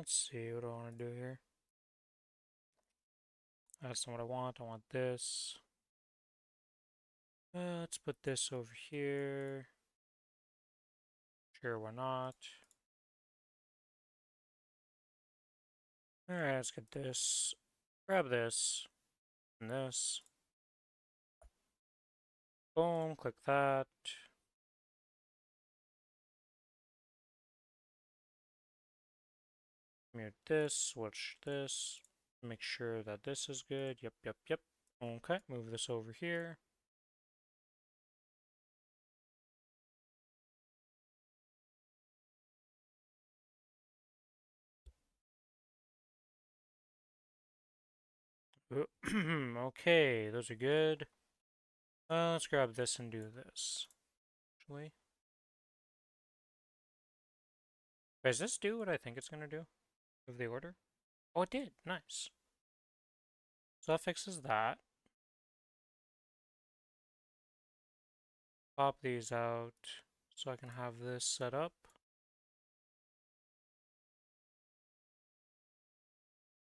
Let's see, what do I want to do here? That's not what I want. I want this. Let's put this over here. Sure, why not? Alright, let's get this. Grab this. And this. Boom, click that. Mute this, switch this. Make sure that this is good. Yep, yep, yep. Okay, move this over here. Okay, those are good. Let's grab this and do this. Actually. Does this do what I think it's gonna do? Move the order? Oh, it did. Nice. So that fixes that. Pop these out so I can have this set up.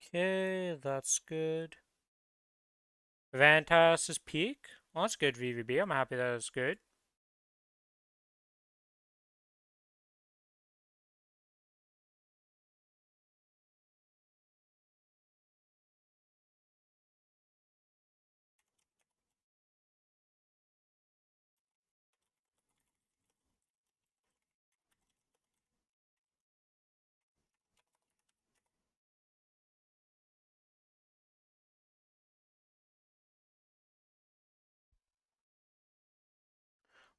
Okay, that's good. Vantas is peak. Well, that's good, VVB. I'm happy that it's good.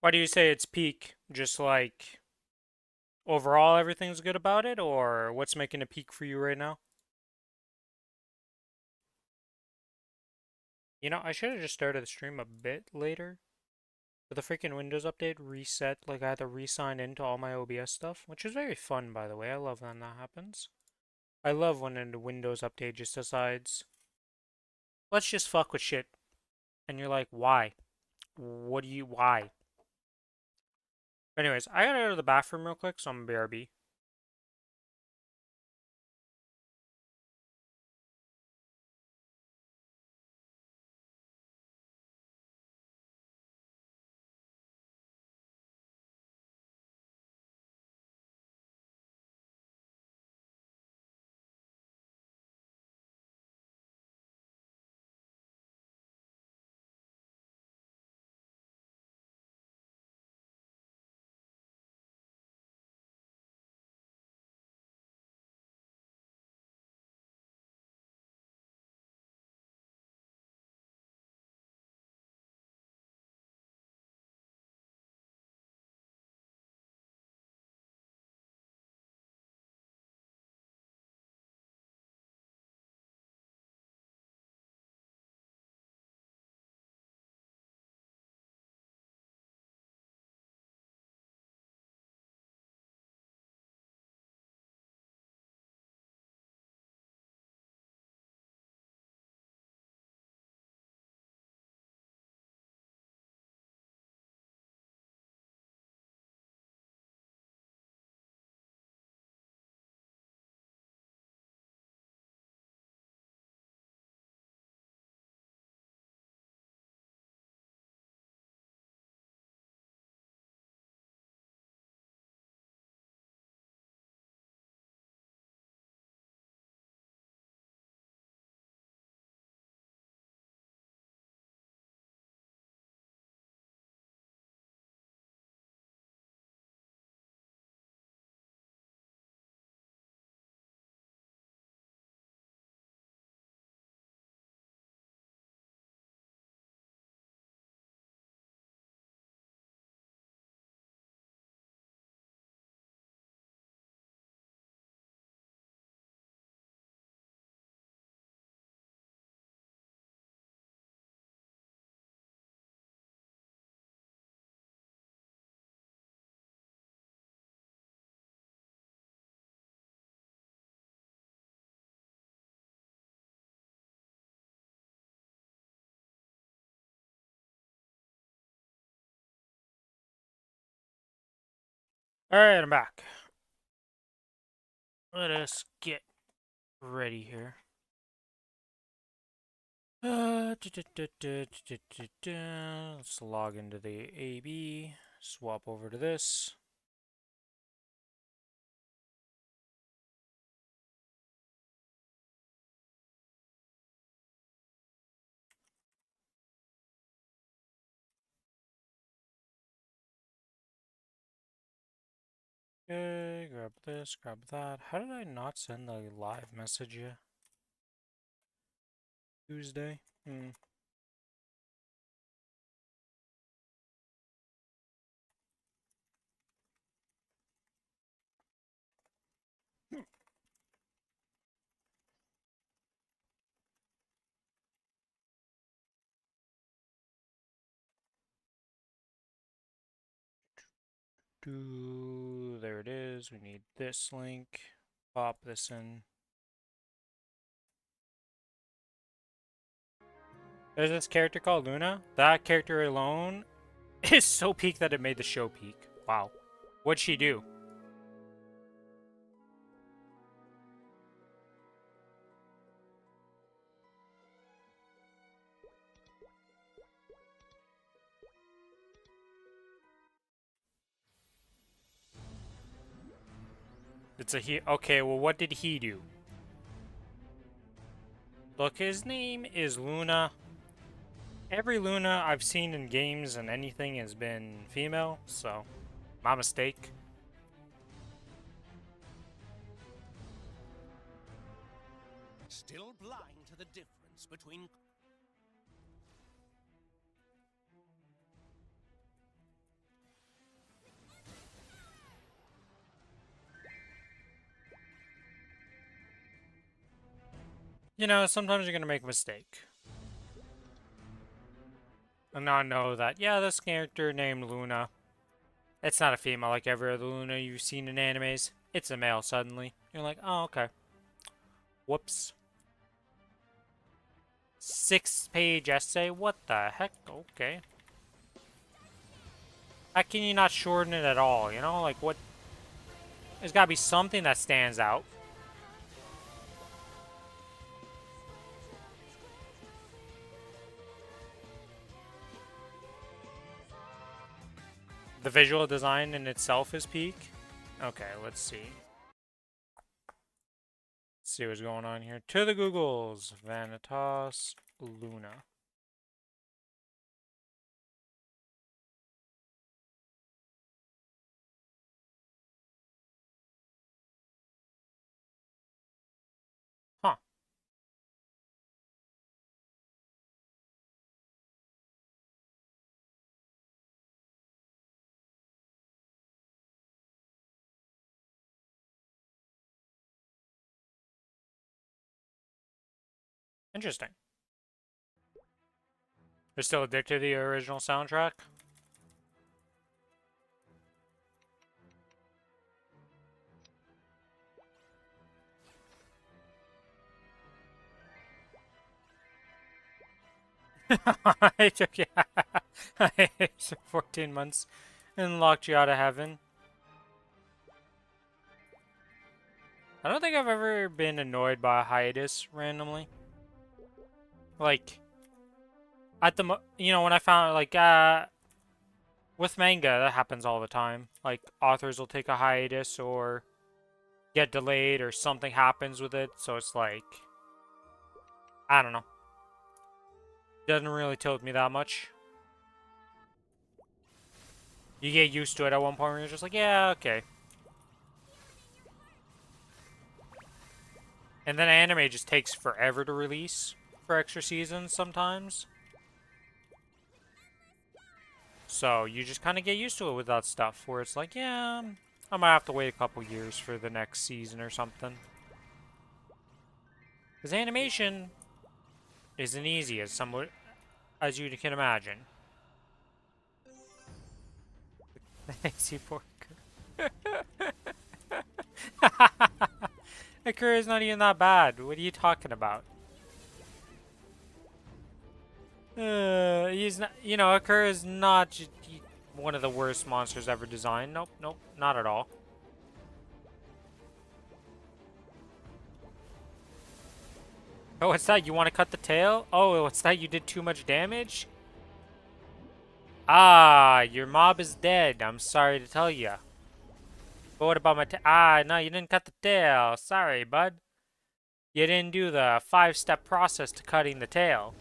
Why do you say it's peak? Just like overall everything's good about it, or what's making it peak for you right now? You know, I should have just started the stream a bit later. But the freaking Windows update reset, like I had to re-sign into all my OBS stuff, which is very fun, by the way. I love when that happens. I love when the Windows update just decides, let's just fuck with shit. And you're like, why? Why? Anyways, I gotta go to the bathroom real quick, so I'm BRB. Alright, I'm back. Let us get ready here. Let's log into the AB, swap over to this. Okay, grab this, grab that. How did I not send the live message yet? Tuesday? There it is. We need this link. Pop this in. There's this character called Luna. That character alone is so peak that it made the show peak. Wow. What'd she do? It's a he. Okay, well, what did he do? Look, his name is Luna. Every Luna I've seen in games and anything has been female, so my mistake. Still blind to the difference between... You know, sometimes you're gonna make a mistake. And now I know that, yeah, this character named Luna, it's not a female like every other Luna you've seen in animes. It's a male suddenly. You're like, oh, okay. Whoops. 6-page essay? What the heck? Okay. How can you not shorten it at all? You know, like what? There's gotta be something that stands out. The visual design in itself is peak. Okay, let's see. Let's see what's going on here. To the Googles. Vanitas Luna. Huh. Interesting. You're still addicted to the original soundtrack? I took you 14 months and locked you out of heaven. I don't think I've ever been annoyed by a hiatus randomly. Like, at the when I found, like, with manga, that happens all the time. Like, authors will take a hiatus or get delayed or something happens with it, so it's like, I don't know. Doesn't really tilt me that much. You get used to it at one point where you're just like, yeah, okay. And then anime just takes forever to release for extra seasons sometimes. So you just kind of get used to it with that stuff where it's like, yeah, I might have to wait a couple years for the next season or something. Because animation isn't easy as you can imagine. Thanks, you pork. Akira is not even that bad. What are you talking about? He's not. You know, Akira is not one of the worst monsters ever designed. Nope, nope, not at all. Oh, what's that? You want to cut the tail? Oh, what's that? You did too much damage? Ah, your mob is dead. I'm sorry to tell you. But what about my tail? Ah, no, you didn't cut the tail. Sorry, bud. You didn't do the 5-step process to cutting the tail.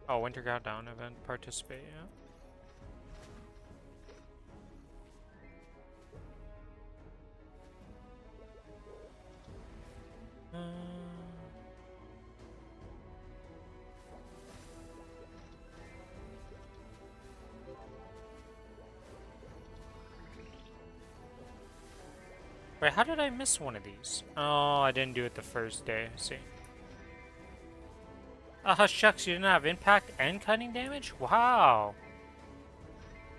Oh, Winter Countdown event. Participate, yeah. Uh, Wait, how did I miss one of these? Oh, I didn't do it the first day. See. Ah, shucks, you didn't have impact and cutting damage? Wow.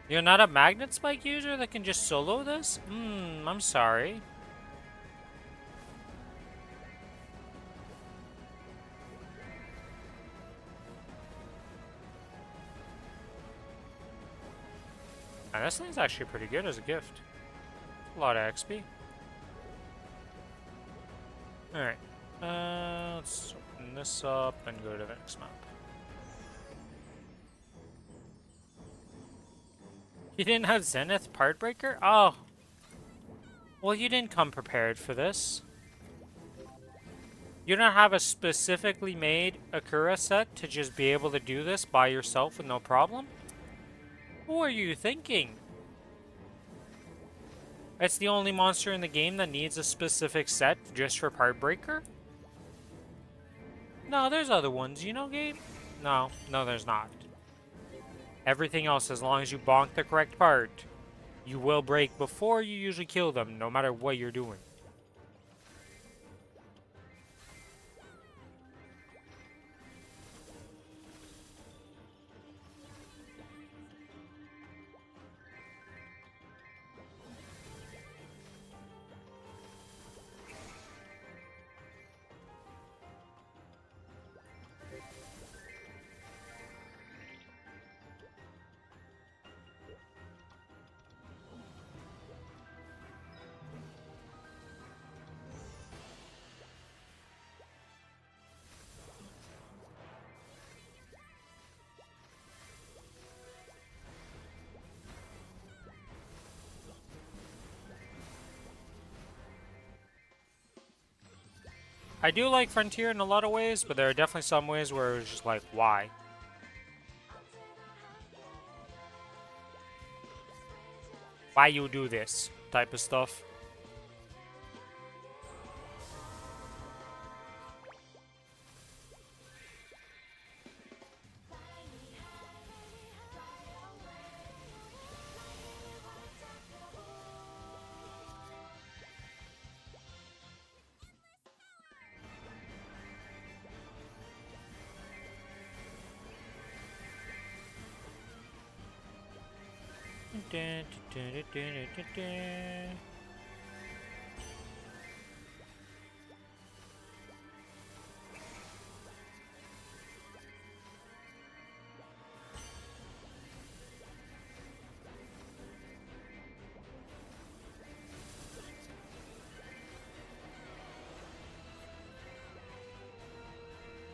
You're not a magnet spike user that can just solo this? I'm sorry. And this thing's actually pretty good as a gift. A lot of XP. Alright. Let's open this up and go to the next map. You didn't have Zenith Part Breaker? Oh. Well, you didn't come prepared for this. You don't have a specifically made Akura set to just be able to do this by yourself with no problem? Who are you thinking? It's the only monster in the game that needs a specific set just for Part Breaker? No, there's other ones, you know, game? No, there's not. Everything else, as long as you bonk the correct part, you will break before you usually kill them, no matter what you're doing. I do like Frontier in a lot of ways, but there are definitely some ways where it was just like, why? Why you do this? Type of stuff.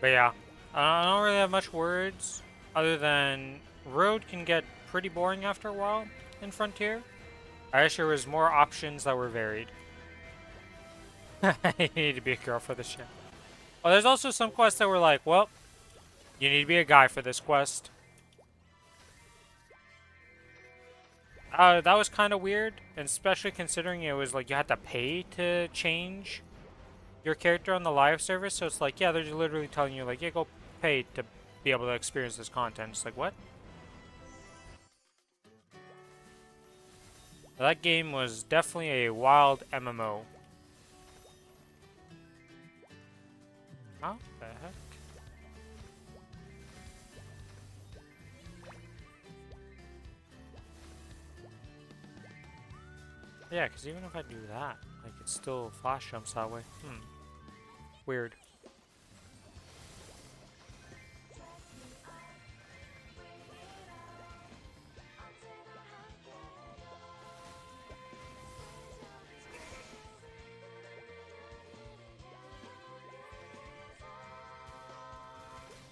But yeah, I don't really have much words other than Road can get pretty boring after a while in Frontier. I wish there was more options that were varied. You need to be a girl for this shit. Oh, there's also some quests that were like, well, you need to be a guy for this quest. That was kind of weird, and especially considering it was like you had to pay to change your character on the live service. So it's like, yeah, they're literally telling you like, yeah, go pay to be able to experience this content. It's like, what? That game was definitely a wild MMO. How the heck? Yeah, because even if I do that, like, it still flash jumps that way. Weird.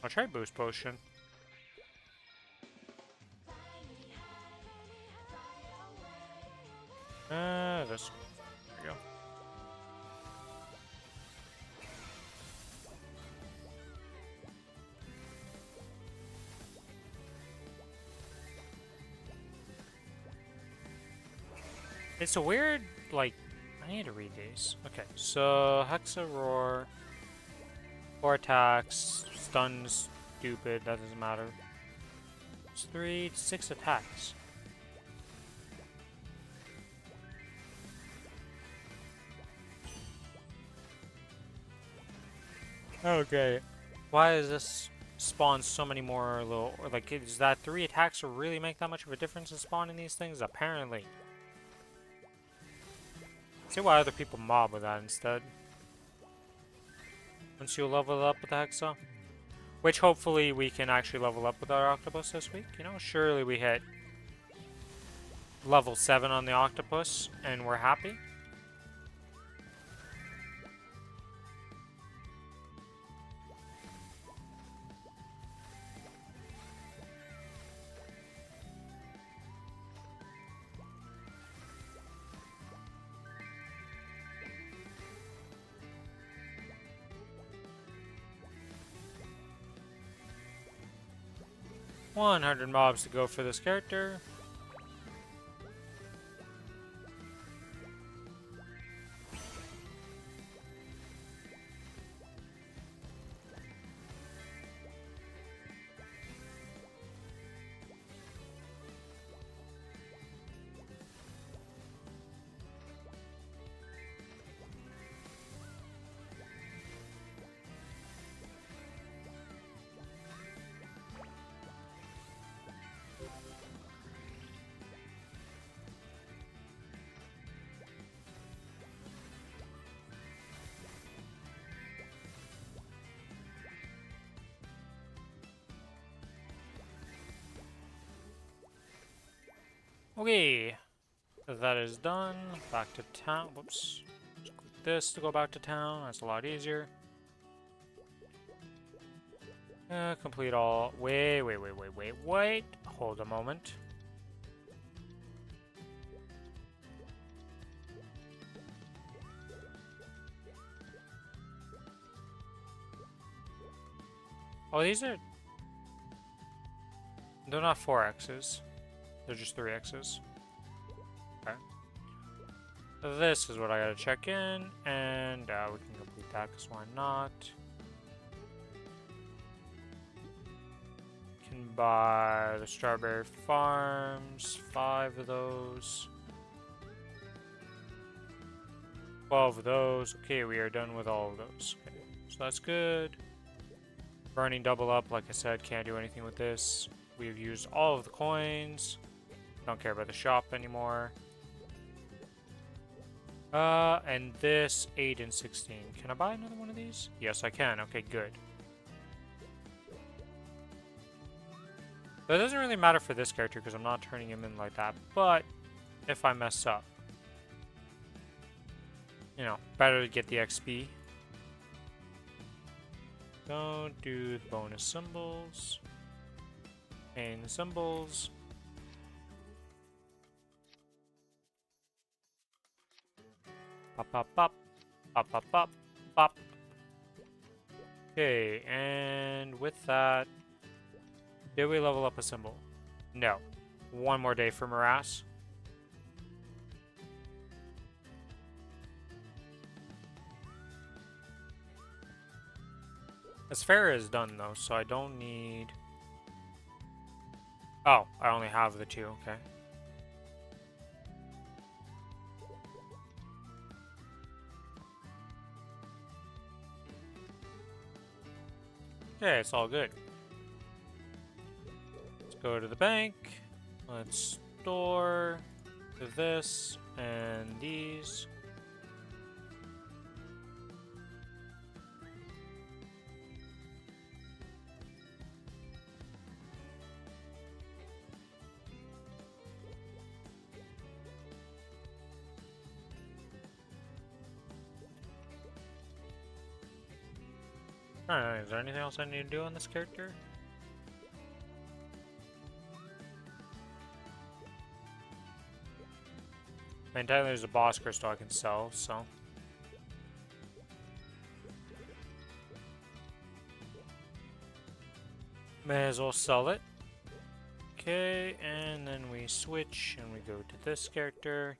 I'll try Boost Potion. This one. There we go. It's a weird, like, I need to read these. Okay, so Hexa Roar, 4 attacks, stuns, stupid, that doesn't matter. It's 3 to 6 attacks. Okay. Why does this spawn so many more little, or like, is that 3 attacks will really make that much of a difference in spawning these things? Apparently. See why other people mob with that instead. Once you level up with the Hexa. Which hopefully we can actually level up with our octopus this week. You know, surely we hit level 7 on the octopus and we're happy. $100 mobs to go for this character. Okay, that is done. Back to town. Whoops. Just click this to go back to town. That's a lot easier. Complete all. Wait. Hold a moment. Oh, these are. They're not 4Xs. They're just 3Xs. Okay. This is what I gotta check in, and we can complete that, because why not? Can buy the strawberry farms, 5 of those. 12 of those. Okay, we are done with all of those. Okay, so that's good. Burning double up, like I said, can't do anything with this. We've used all of the coins. Don't care about the shop anymore. And this 8 and 16. Can I buy another one of these? Yes, I can. Okay, good. But it doesn't really matter for this character because I'm not turning him in like that. But if I mess up, you know, better to get the XP. Don't do the bonus symbols. And the symbols. Pop, pop, pop. Pop, pop, pop. Pop. Okay, and with that, did we level up a symbol? No. One more day for Morass. Asphera is done though, so I don't need... Oh, I only have the 2, okay. Okay, it's all good. Let's go to the bank. Let's store this and these. Alright, is there anything else I need to do on this character? I mean, technically there's a boss crystal I can sell, so. May as well sell it. Okay, and then we switch and we go to this character.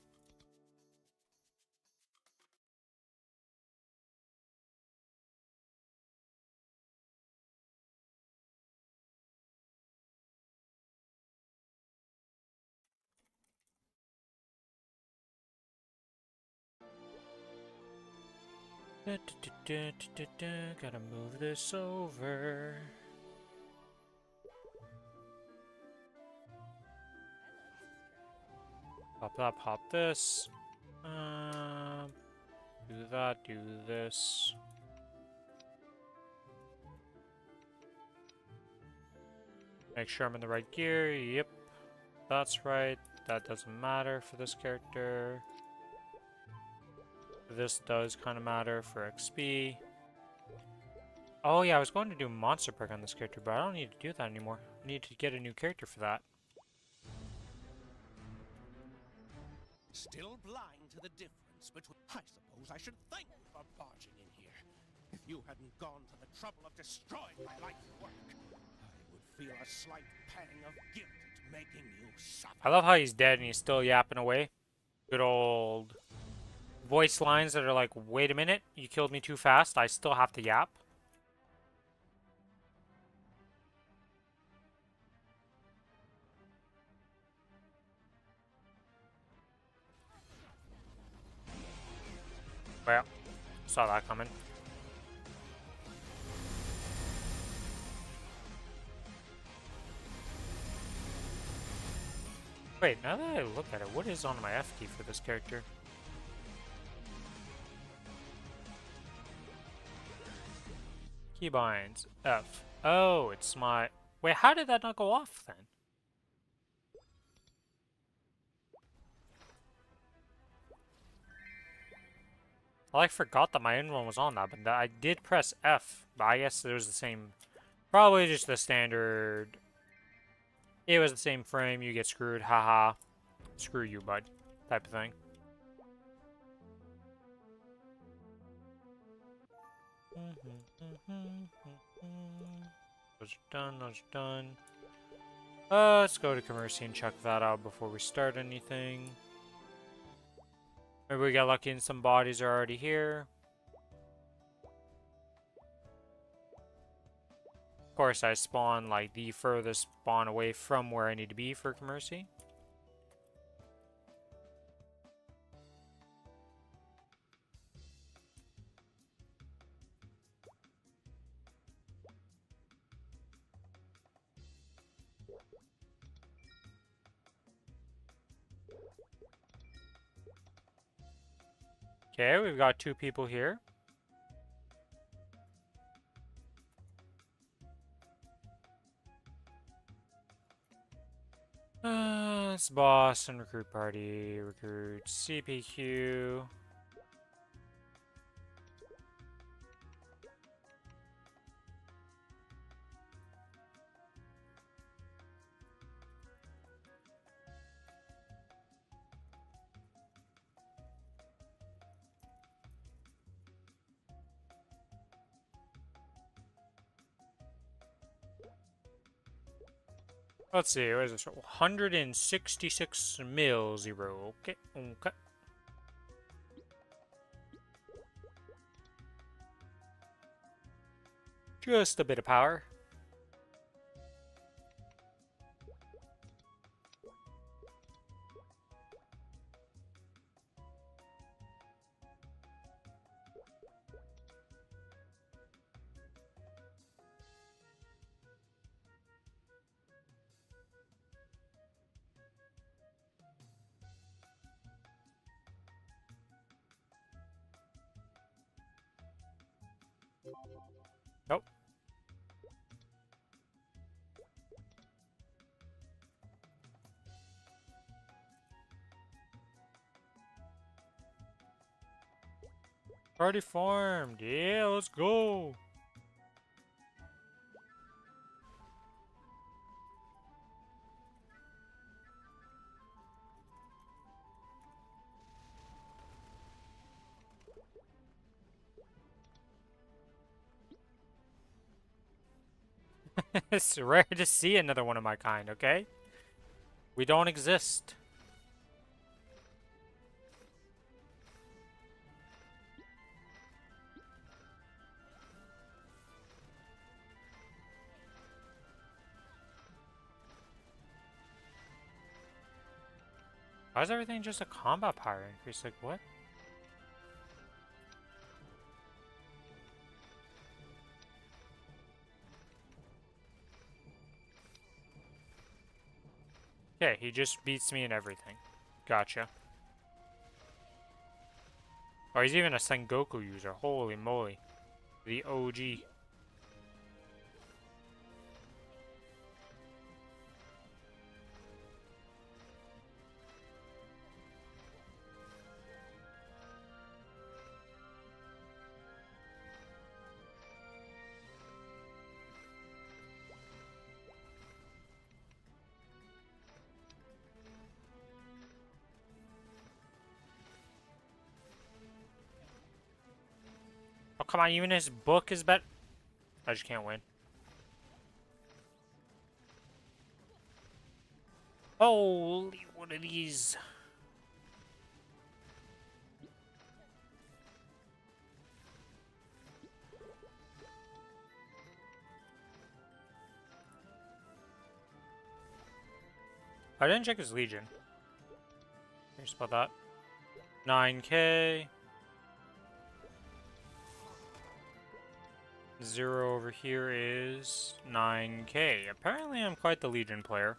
Gotta move this over. Pop that, pop this. Do that, do this. Make sure I'm in the right gear. Yep, that's right. That doesn't matter for this character. This does kind of matter for XP. Oh yeah, I was going to do monster perk on this character, but I don't need to do that anymore. I need to get a new character for that. Still blind to the difference between... I suppose I should thank you for barging in here. If you hadn't gone to the trouble of destroying my life's work, I would feel a slight pang of guilt at making you suffer. I love how he's dead and he's still yapping away. Good old voice lines that are like, wait a minute, you killed me too fast, I still have to yap. Well, saw that coming. Wait, now that I look at it, what is on my F key for this character? Keybinds. F. Oh, it's my... Wait, how did that not go off then? Well, I forgot that my end one was on that, but I did press F. But I guess it was the same... Probably just the standard... It was the same frame, you get screwed, haha. Screw you, bud. Type of thing. Those are done, those are done. Let's go to Commercy and check that out before we start anything. Maybe we got lucky and some bodies are already here. Of course, I spawn like the furthest spawn away from where I need to be for Commercy. Okay, we've got 2 people here. It's boss and recruit party. Recruit CPQ. Let's see, what is this? 166 mil 0. Okay, okay. Just a bit of power. Already farmed. Yeah, let's go. It's rare to see another one of my kind, okay? We don't exist. Why is everything just a combat power increase? Like, what? Okay, he just beats me in everything. Gotcha. Oh, he's even a Sengoku user. Holy moly. The OG. Oh, come on, even his book is better. I just can't win. Holy, what are these? I didn't check his Legion. Here's about that. 9k. 0 over here is 9k. Apparently I'm quite the Legion player.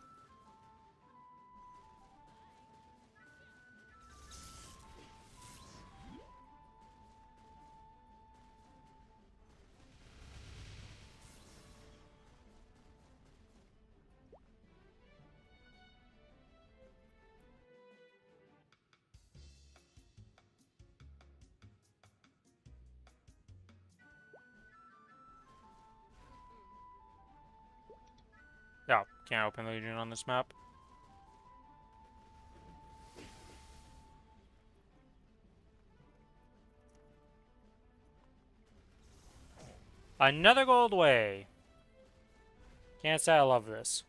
Yeah, can't open Legion on this map. Another gold way. Can't say I love this.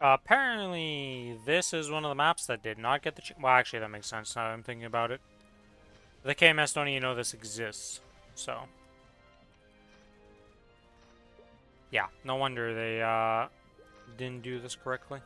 Apparently, this is one of the maps that did not get the... Well, actually, that makes sense now that I'm thinking about it. The KMS don't even know this exists, so... Yeah, no wonder they, didn't do this correctly.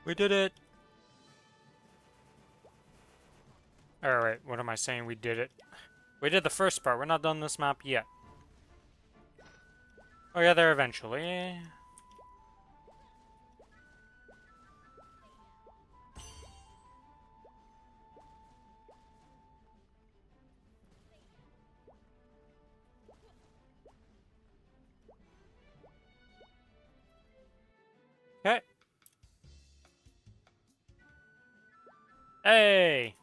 We did it! Alright, what am I saying? We did it. We did the first part. We're not done this map yet. Oh yeah, there eventually. Hey!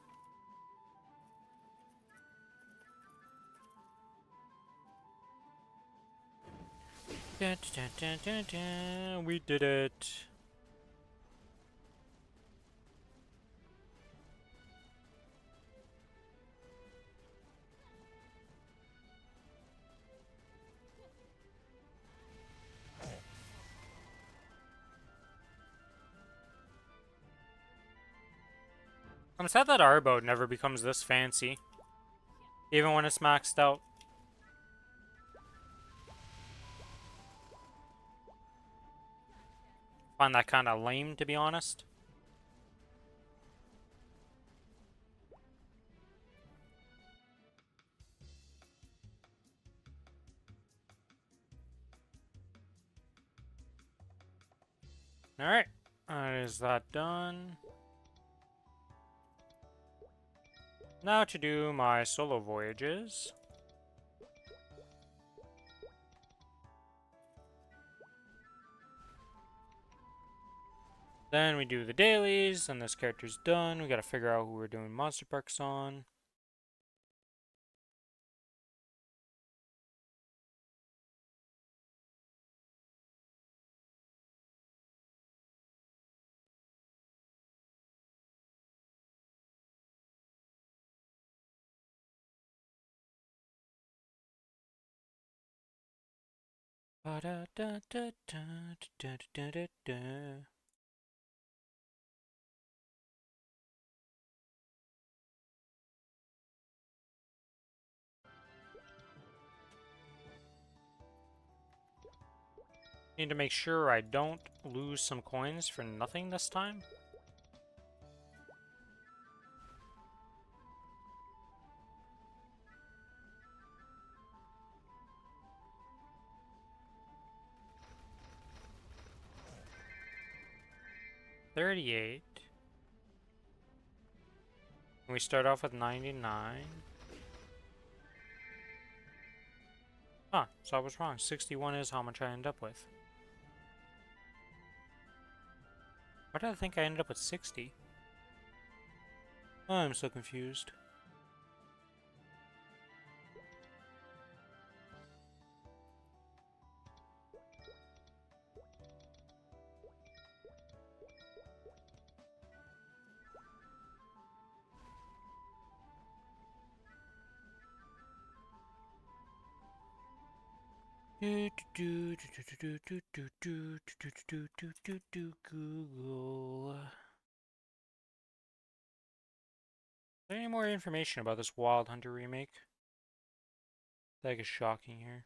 Dun, dun, dun, dun, dun. We did it. I'm sad that our boat never becomes this fancy, even when it's maxed out. Find that kind of lame, to be honest. Alright, is that done? Now to do my solo voyages. Then we do the dailies, and this character's done. We gotta figure out who we're doing monster parks on. Ba da da da da da da da da. Need to make sure I don't lose some coins for nothing this time. $38. We start off with 99. Huh, so I was wrong. 61 is how much I end up with. Why did I think I ended up with 60? Oh, I'm so confused. Google. Is there any more information about this Wild Hunter remake? That is shocking here.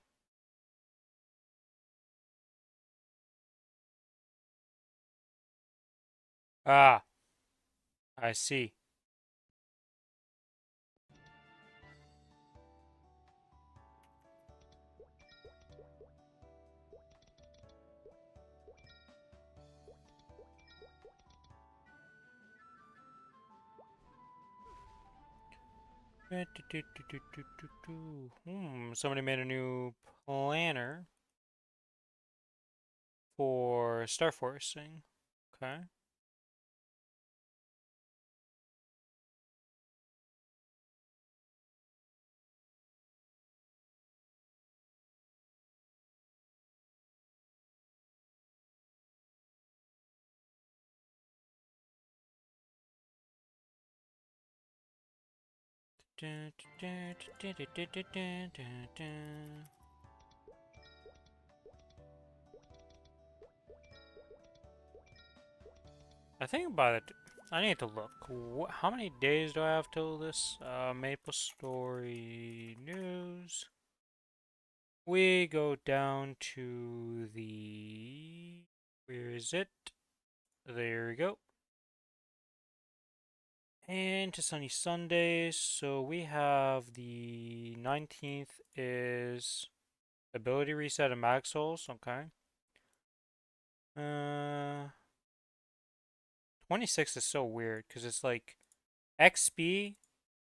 Ah, I see. Somebody made a new planner for Star Forcing. Okay. I think by the I need to look. How many days do I have till this? Maplestory news. We go down to the... Where is it? There we go. And to Sunny Sundays. So we have the 19th is ability reset and mag souls. Okay. 26 is so weird because it's like XP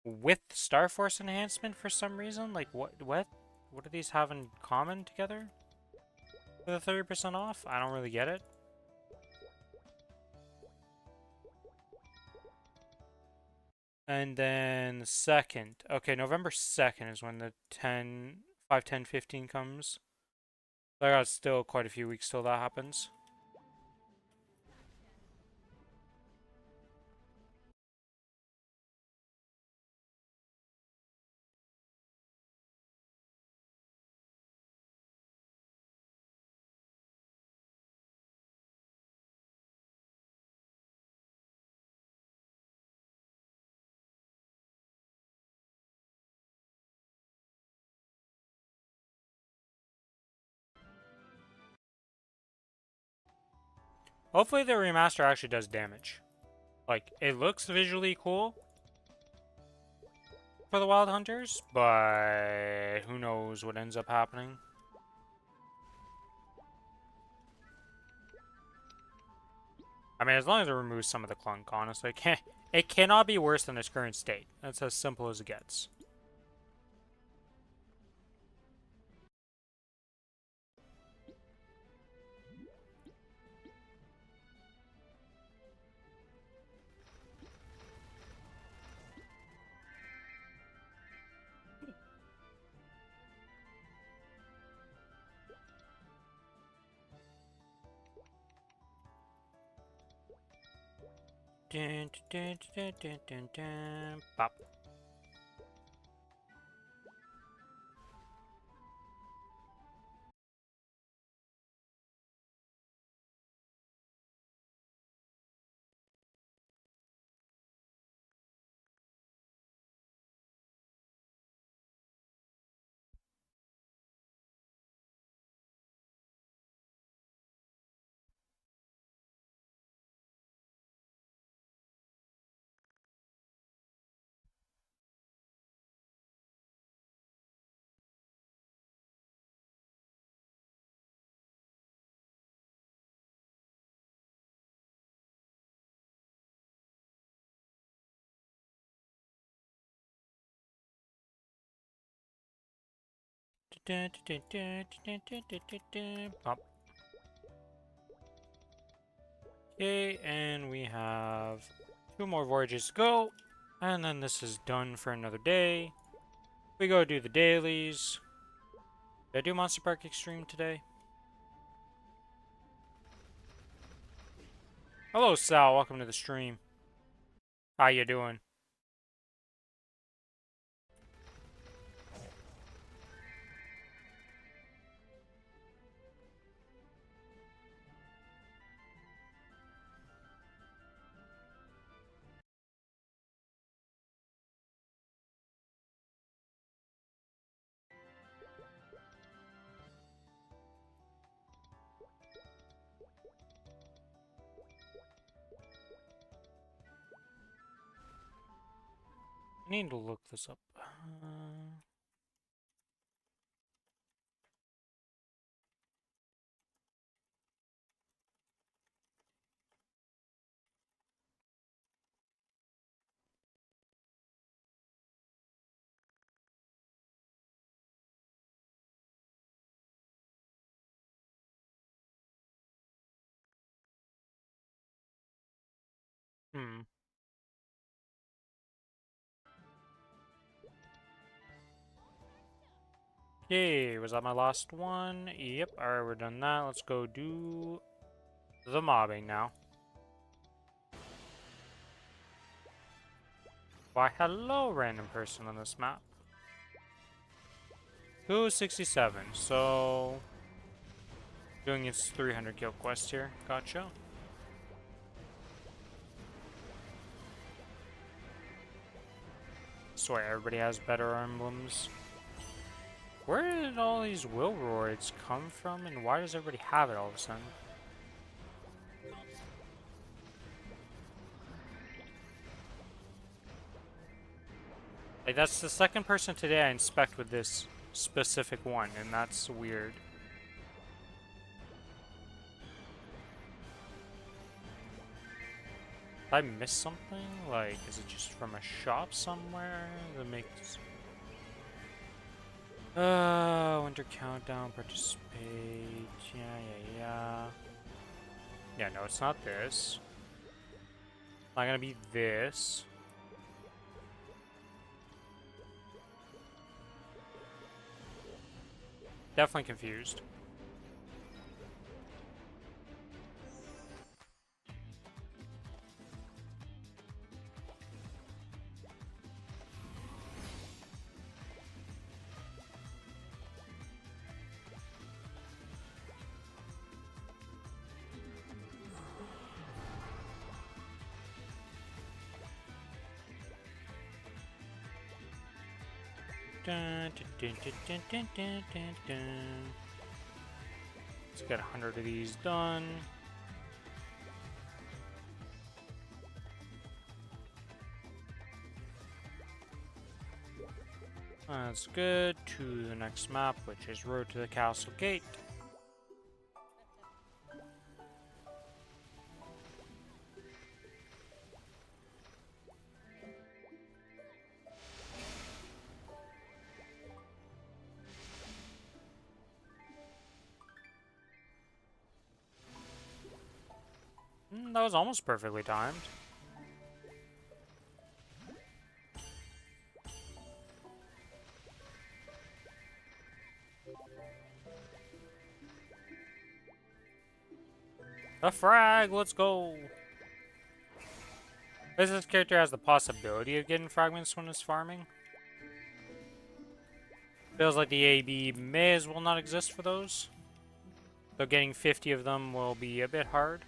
with Star Force enhancement for some reason. Like what do these have in common together? The 30% off? I don't really get it. And then the 2nd. Okay, November 2nd is when the 5, 10, 15 comes. So I got still quite a few weeks till that happens. Hopefully the remaster actually does damage. Like, it looks visually cool for the Wild Hunters, but who knows what ends up happening. I mean, as long as it removes some of the clunk, honestly, it cannot be worse than its current state. That's as simple as it gets. Dun, dun, dun, dun, dun, dun, pop. Dun, dun, dun, dun, dun, dun, dun, dun, pop. Okay, and we have 2 more voyages to go. And then this is done for another day. We go do the dailies. Did I do Monster Park Extreme today? Hello, Sal. Welcome to the stream. How you doing? I need to look this up. Hmm. Yay, was that my last one? Yep, alright, we're done that. Let's go do the mobbing now. Why, hello, random person on this map. 267, so... doing its 300 kill quest here. Gotcha. Swear, everybody has better emblems. Where did all these Wilroids come from, and why does everybody have it all of a sudden? Like, that's the second person today I inspect with this specific one, and that's weird. Did I miss something? Like, is it just from a shop somewhere that makes... Winter Countdown, participate, yeah. Yeah, no, it's not this. It's not gonna be this. Definitely confused. Dun, dun, dun, dun, dun, dun, dun, dun. Let's get 100 of these done. That's good. To the next map, which is Road to the Castle Gate. That was almost perfectly timed. A frag, let's go! This character has the possibility of getting fragments when it's farming. Feels like the AB may as well not exist for those. So getting 50 of them will be a bit hard.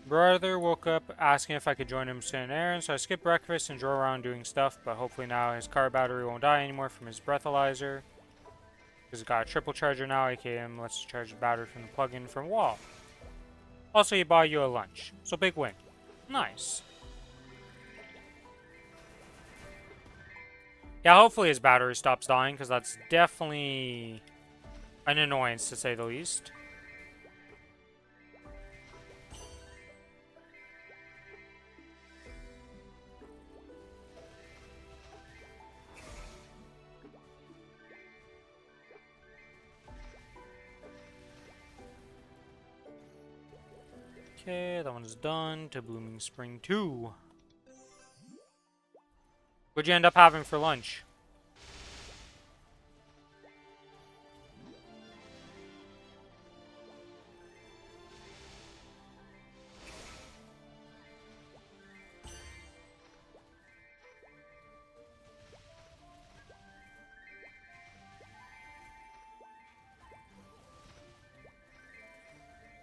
Brother woke up asking if I could join him sitting errands, so I skipped breakfast and drove around doing stuff, but hopefully now his car battery won't die anymore from his breathalyzer. Because it's got a triple charger now, aka lets you charge the battery from the plug-in from wall. Also, he bought you a lunch, so big win. Nice. Yeah, hopefully his battery stops dying, because that's definitely an annoyance to say the least. Okay, that one's done. To Blooming Spring 2. What'd you end up having for lunch?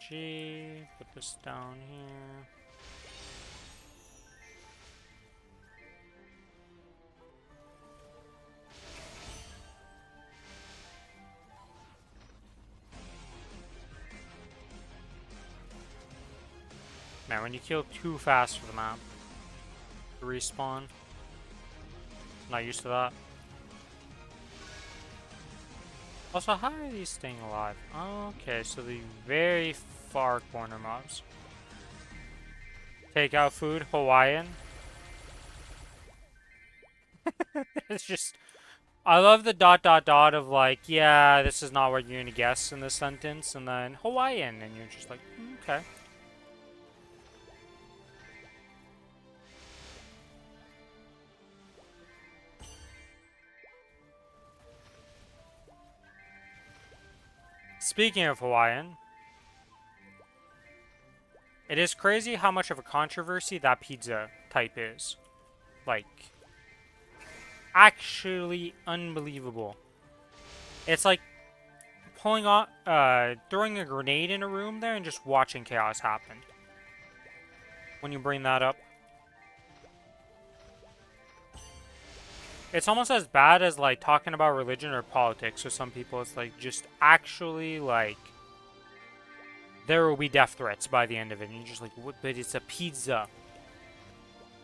G, put this down here. Man, when you kill too fast for the map, to respawn. Not used to that. Also, how are these staying alive? Okay, so the very far corner mobs. Take out food, Hawaiian. It's just, I love the dot dot dot of like, yeah, this is not what you're gonna guess in this sentence, and then Hawaiian, and you're just like, okay. Speaking of Hawaiian, it is crazy how much of a controversy that pizza type is. Like, actually unbelievable. It's like pulling off, throwing a grenade in a room there and just watching chaos happen. When you bring that up. It's almost as bad as, like, talking about religion or politics with some people. It's, like, just actually, like, there will be death threats by the end of it. And you're just like, what? But it's a pizza.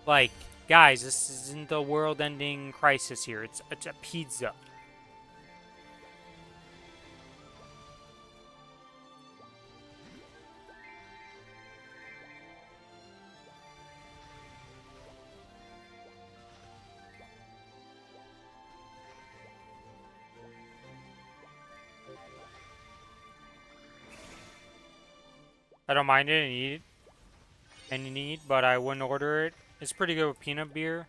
Like, guys, this isn't the world-ending crisis here. It's a pizza. I don't mind it and eat it and eat, but I wouldn't order it. It's pretty good with peanut beer.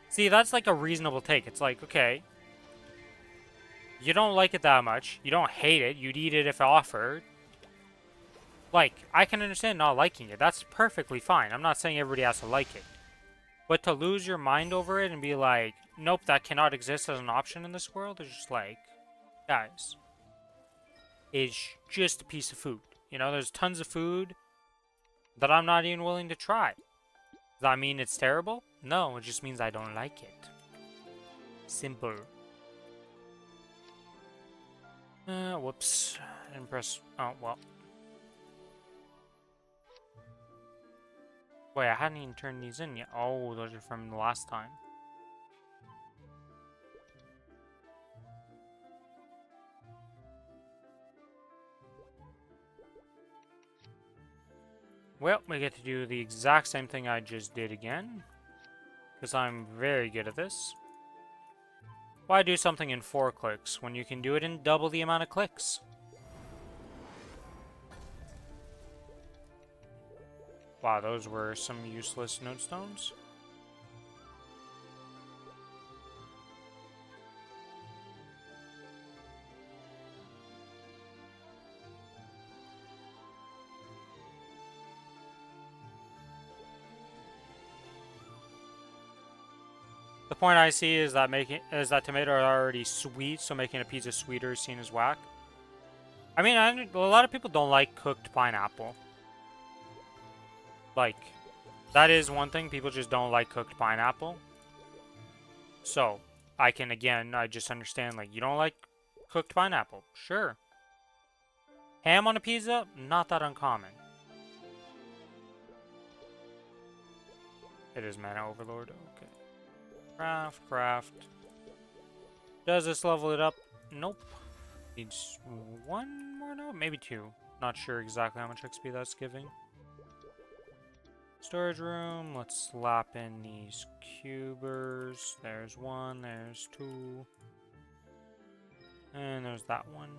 See, that's like a reasonable take. It's like, okay, you don't like it that much. You don't hate it. You'd eat it if offered. Like, I can understand not liking it. That's perfectly fine. I'm not saying everybody has to like it. But to lose your mind over it and be like, nope, that cannot exist as an option in this world is just like, guys, it's just a piece of food. You know, there's tons of food that I'm not even willing to try. Does that mean it's terrible? No, it just means I don't like it. Simple. Whoops. I didn't press. Oh, well. Wait, I hadn't even turned these in yet. Oh, those are from the last time. Well, we get to do the exact same thing I just did again. Because I'm very good at this. Why do something in 4 clicks when you can do it in double the amount of clicks? Wow, those were some useless notestones. The point I see is that tomato are already sweet, so making a pizza sweeter is seen as whack. I mean, a lot of people don't like cooked pineapple. Like, that is one thing. People just don't like cooked pineapple. So, I just understand, like, you don't like cooked pineapple. Sure. Ham on a pizza? Not that uncommon. It is mana overlord. Okay. Craft. Does this level it up? Nope. Needs 1 more note? Maybe 2. Not sure exactly how much XP that's giving. Storage room. Let's slap in these cubers. There's 1. There's 2. And there's that one.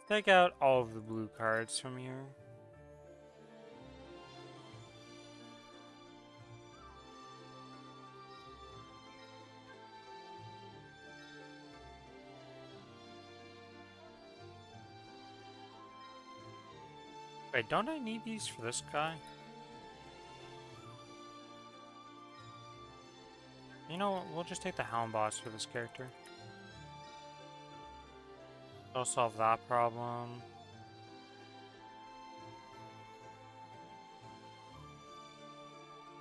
Take out all of the blue cards from here. Wait, don't I need these for this guy? You know what? We'll just take the Hound Boss for this character. That'll solve that problem.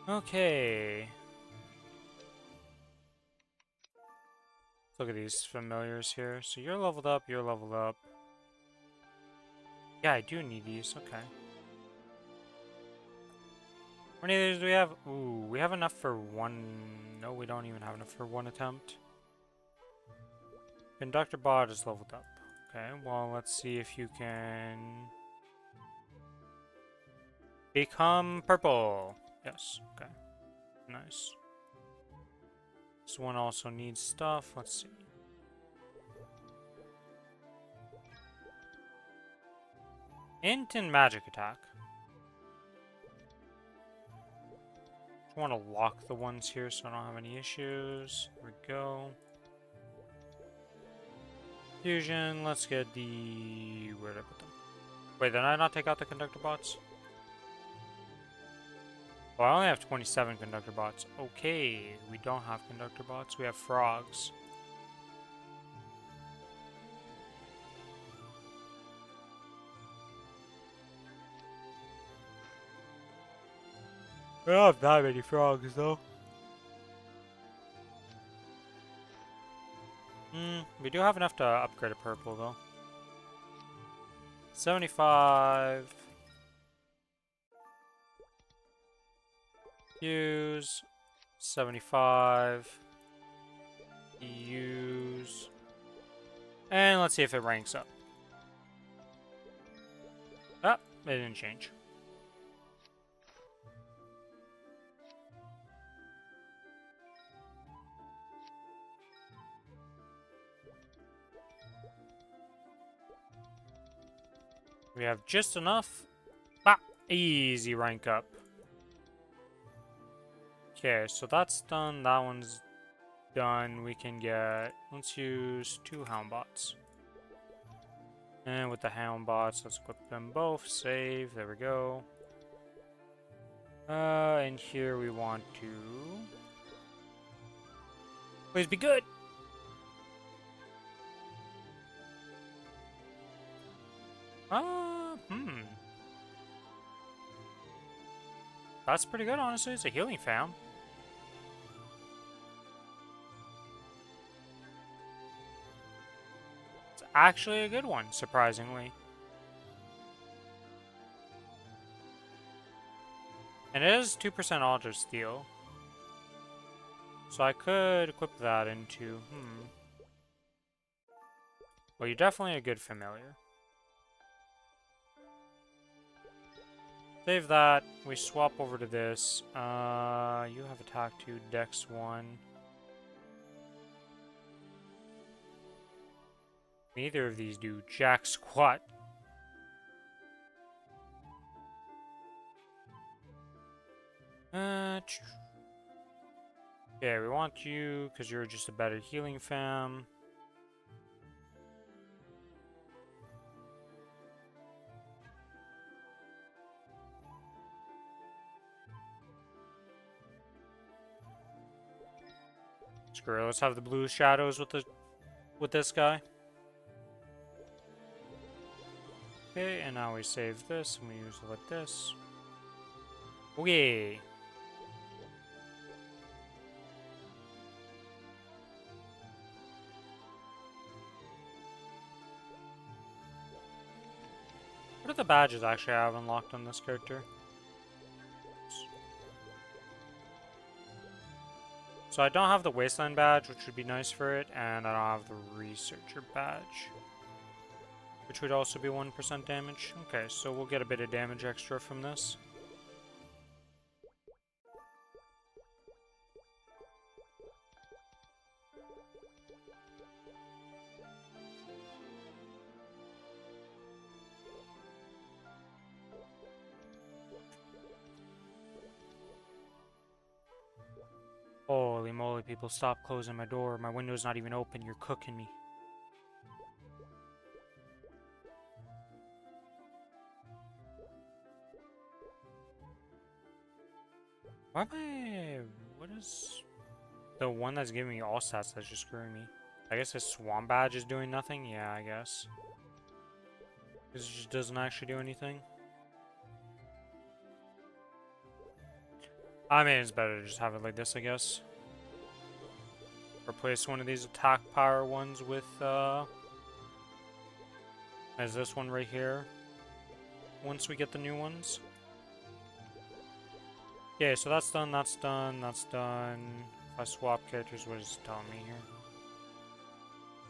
Okay. Look at these familiars here. So you're leveled up, you're leveled up. Yeah, I do need these. Okay. How many of these do we have? Ooh, we have enough for 1... No, we don't even have enough for 1 attempt. Conductor Bot is leveled up. Okay, well, let's see if you can... become purple. Yes, okay. Nice. This one also needs stuff. Let's see. Int and magic attack. I want to lock the ones here so I don't have any issues. Here we go. Fusion, let's get the... Where did I put them? Wait, did I not take out the conductor bots? Oh, I only have 27 conductor bots. Okay, we don't have conductor bots. We have frogs. We don't have that many frogs, though. We do have enough to upgrade a purple, though. 75. Use. 75. Use. And let's see if it ranks up. Ah, it didn't change. We have just enough. Ah, easy rank up. Okay, so that's done. That one's done. We can get... Let's use 2 hound bots. And with the hound bots, let's equip them both. Save. There we go. And here we want to... Please be good! That's pretty good, honestly. It's a healing fam. It's actually a good one, surprisingly. And it is 2% Alter Steel. So I could equip that into... Well, you're definitely a good familiar. Save that. We swap over to this. You have attack 2, dex 1. Neither of these do jack squat. Yeah, we want you because you're just a better healing fam. Screw it, let's have the blue shadows with this guy. Okay, and now we save this and we use it like this. Okay. What are the badges actually I have unlocked on this character? So I don't have the Wasteland badge, which would be nice for it, and I don't have the Researcher badge, which would also be 1% damage. Okay, so we'll get a bit of damage extra from this. Holy moly, people, stop closing my door. My window's not even open. You're cooking me. Why am I... What is... The one that's giving me all stats that's just screwing me? I guess his Swan badge is doing nothing? Yeah, I guess. Because it just doesn't actually do anything. I mean, it's better to just have it like this, I guess. Replace one of these attack power ones with, as this one right here. Once we get the new ones. Okay, so that's done, that's done, that's done. If I swap characters, what is it telling me here?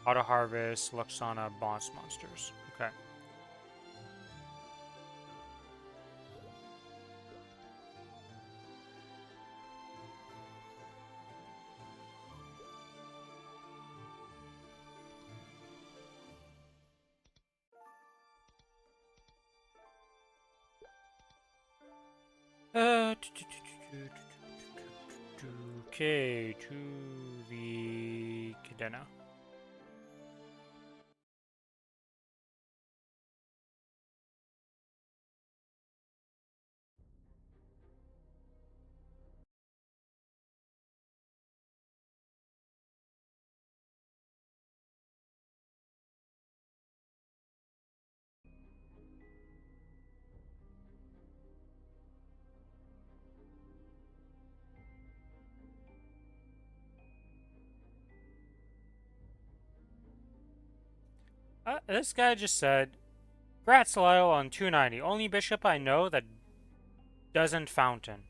Auto Harvest, Luxana, Boss Monsters. Okay. Okay, to the Cadena. This guy just said, Grats Lyle on 290. Only bishop I know that doesn't fountain.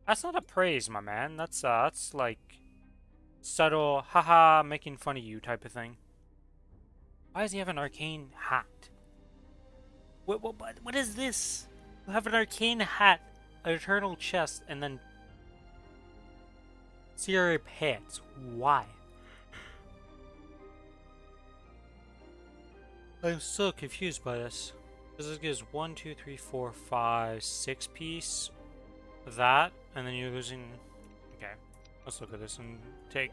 That's not a praise, my man. That's like subtle, haha, making fun of you type of thing. Why does he have an arcane hat? What is this? You have an arcane hat, an eternal chest, and then Sierra pants. Why? I'm still confused by this. This gives 1, 2, 3, 4, 5, 6 piece. That, and then you're losing. Okay, let's look at this and take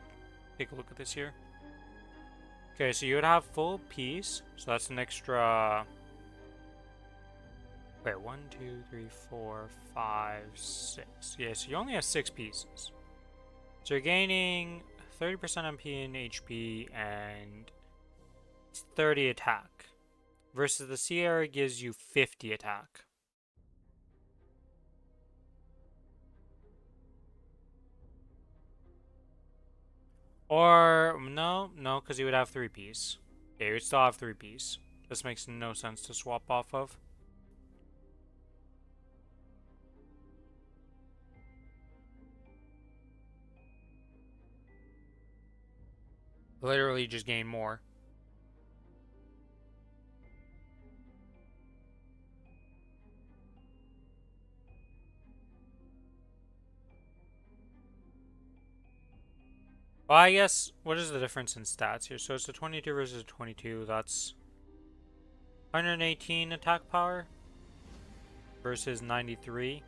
a look at this here. Okay, so you would have full piece, so that's an extra. Wait, 1, 2, 3, 4, 5, 6. Yeah, so you only have 6 pieces. So you're gaining 30% MP and HP and 30 attack. Versus the Sierra gives you 50 attack. Or, no, because you would have 3 piece. Yeah, you would still have 3 piece. This makes no sense to swap off of. Literally just gain more. Well, I guess, what is the difference in stats here? So it's a 22 versus a 22, that's 118 attack power versus 93.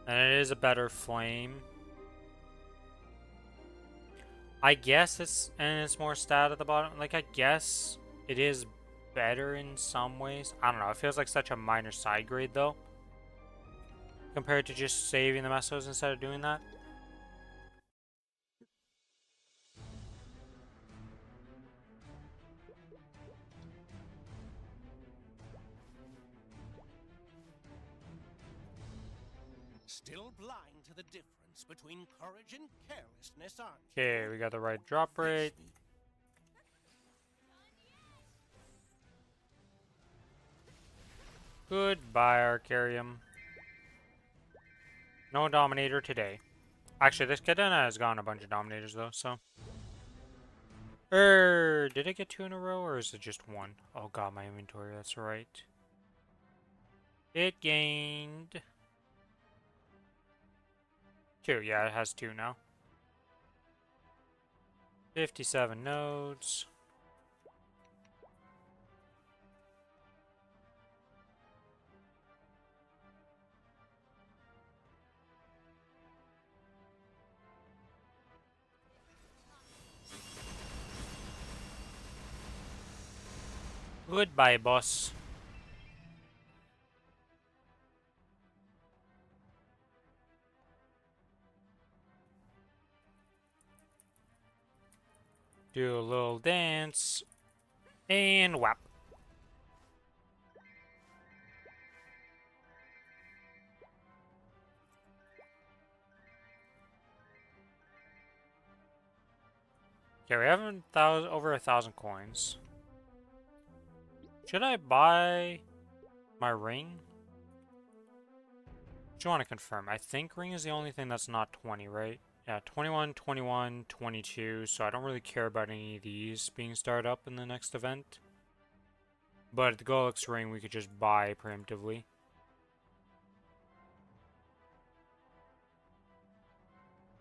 And it is a better flame. I guess it's more stat at the bottom. Like, I guess it is better in some ways. I don't know, it feels like such a minor side grade though, compared to just saving the mesos instead of doing that. Still blind to the difference between courage and carelessness, aren't you? Okay, we got the right drop rate. Goodbye, Arcarium. No Dominator today. Actually, this Cadena has gone a bunch of Dominators though, so. Did I get 2 in a row or is it just 1? Oh god, my inventory, that's right. It gained 2, yeah, it has 2 now. 57 nodes. Goodbye, boss. Do a little dance. And whap. Okay, we have over 1,000 coins. Should I buy my ring? Do you want to confirm? I think ring is the only thing that's not 20, right? Yeah, 21, 21, 22, so I don't really care about any of these being started up in the next event. But the Golux ring we could just buy preemptively.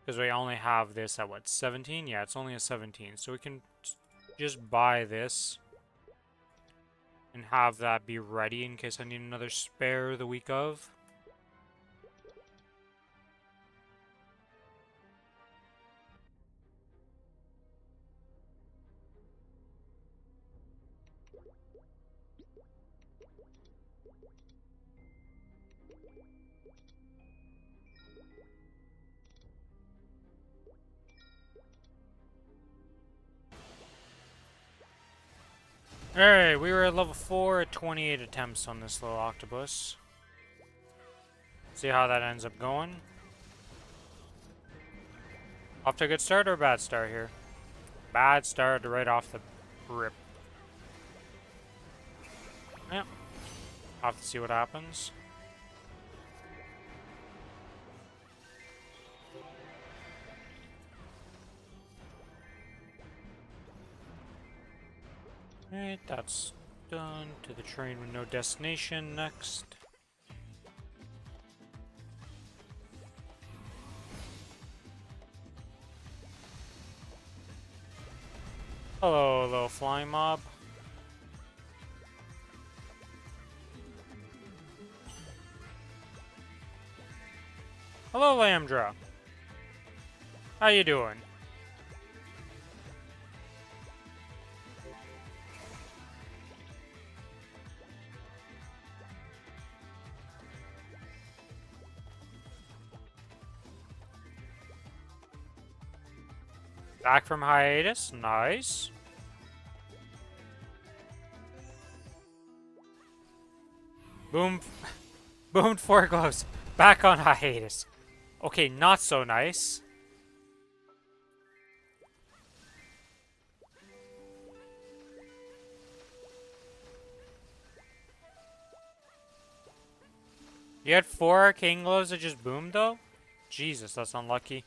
Because we only have this at what, 17? Yeah, it's only a 17, so we can just buy this. And have that be ready in case I need another spare the week of. Alright, we were at level 4 at 28 attempts on this little octopus. See how that ends up going. Off to a good start or a bad start here? Bad start right off the rip. Yep. I'll have to see what happens. Alright, that's done. To the train with no destination next. Hello, little flying mob. Hello, Lambdra. How you doing? Back from hiatus. Nice. Boom. Boomed 4 gloves. Back on hiatus. Okay, not so nice. You had 4 arcane gloves that just boomed, though? Jesus, that's unlucky.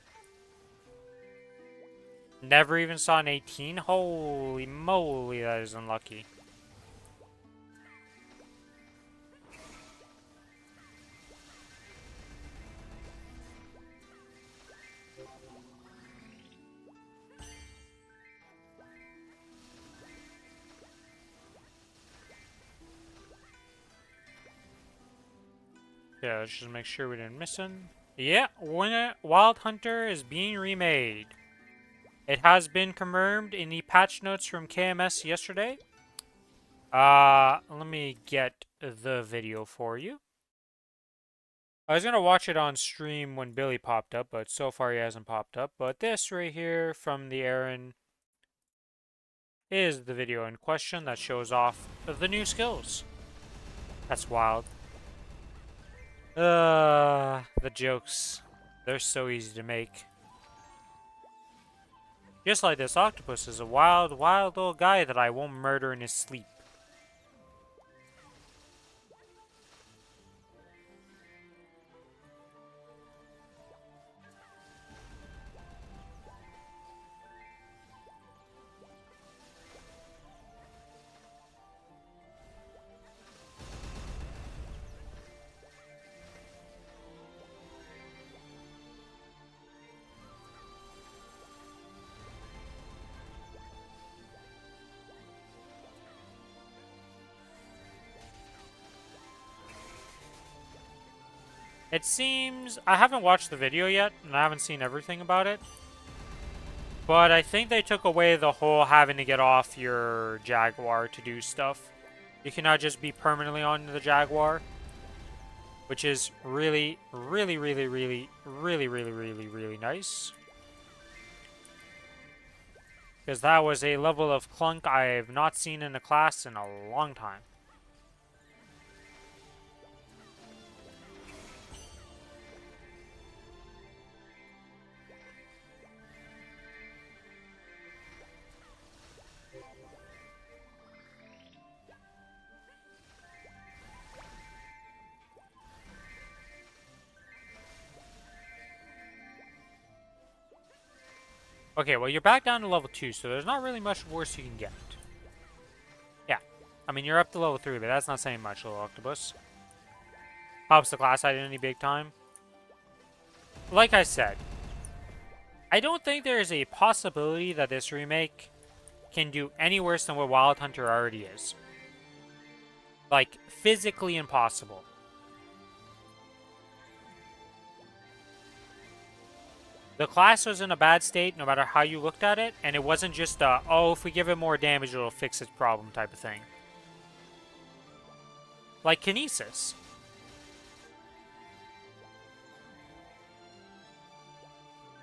Never even saw an 18? Holy moly, that is unlucky. Yeah, let's just make sure we didn't miss him. Yeah, Wild Hunter is being remade. It has been confirmed in the patch notes from KMS yesterday. Let me get the video for you. I was gonna watch it on stream when Billy popped up, but so far he hasn't popped up. But this right here from the Aaron is the video in question that shows off the new skills. That's wild. The jokes. They're so easy to make. Just like this octopus is a wild, wild little guy that I won't murder in his sleep. It seems... I haven't watched the video yet, and I haven't seen everything about it. But I think they took away the whole having to get off your Jaguar to do stuff. You cannot just be permanently on the Jaguar. Which is really, really, really, really, really, really, really, really nice. Because that was a level of clunk I have not seen in a class in a long time. Okay, well, you're back down to level 2, so there's not really much worse you can get. Yeah. I mean, you're up to level 3, but that's not saying much, little octopus. Helps the class identity big time. Like I said, I don't think there is a possibility that this remake can do any worse than what Wild Hunter already is. Like, physically impossible. The class was in a bad state no matter how you looked at it, and it wasn't just a, oh, if we give it more damage, it'll fix its problem type of thing. Like Kinesis.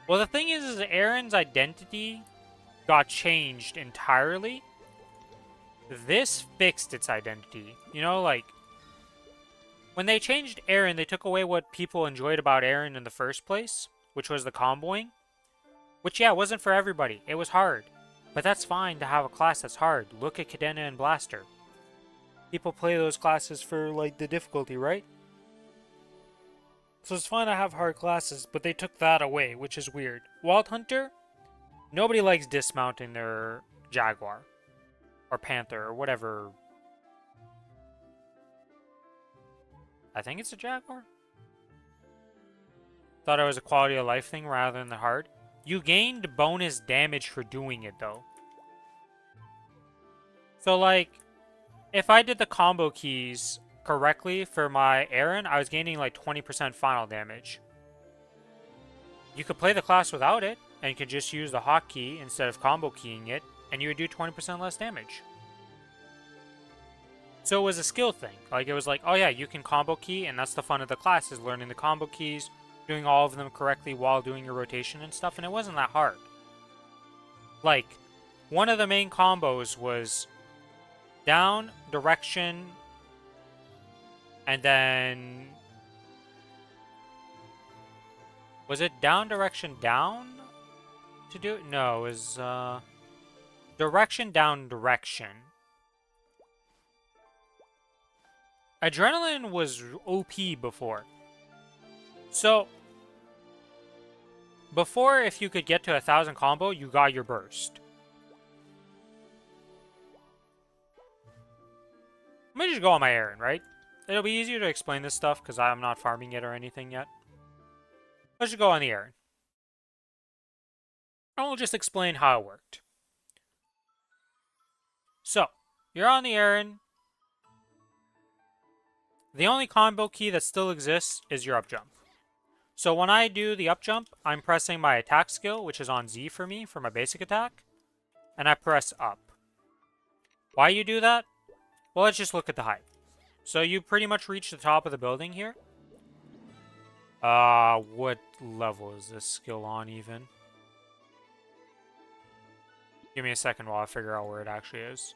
Well, the thing is Aaron's identity got changed entirely. This fixed its identity. You know, like, when they changed Aaron, they took away what people enjoyed about Aaron in the first place, which was the comboing. Which, yeah, wasn't for everybody. It was hard. But that's fine to have a class that's hard. Look at Cadena and Blaster. People play those classes for, like, the difficulty, right? So it's fine to have hard classes, but they took that away, which is weird. Wild Hunter, nobody likes dismounting their Jaguar. Or Panther, or whatever. I think it's a Jaguar? Thought it was a quality of life thing rather than the hard. You gained bonus damage for doing it, though. So, like, if I did the combo keys correctly for my Aaron, I was gaining like 20% final damage. You could play the class without it, and you could just use the hotkey instead of combo keying it, and you would do 20% less damage. So it was a skill thing. Like, it was like, oh yeah, you can combo key, and that's the fun of the class, is learning the combo keys, doing all of them correctly while doing your rotation and stuff, and it wasn't that hard. Like, one of the main combos was down, direction, and then... Was it down, direction, down to do it? No, it was, direction, down, direction. Adrenaline was OP before. So, before, if you could get to 1,000 combo, you got your burst. Let me just go on my Aaron, right? It'll be easier to explain this stuff because I'm not farming it or anything yet. Let's just go on the Aaron. And we'll just explain how it worked. So, you're on the Aaron. The only combo key that still exists is your up jump. So when I do the up jump, I'm pressing my attack skill, which is on Z for me, for my basic attack. And I press up. Why you do that? Well, let's just look at the height. So you pretty much reach the top of the building here. What level is this skill on even? Give me a second while I figure out where it actually is.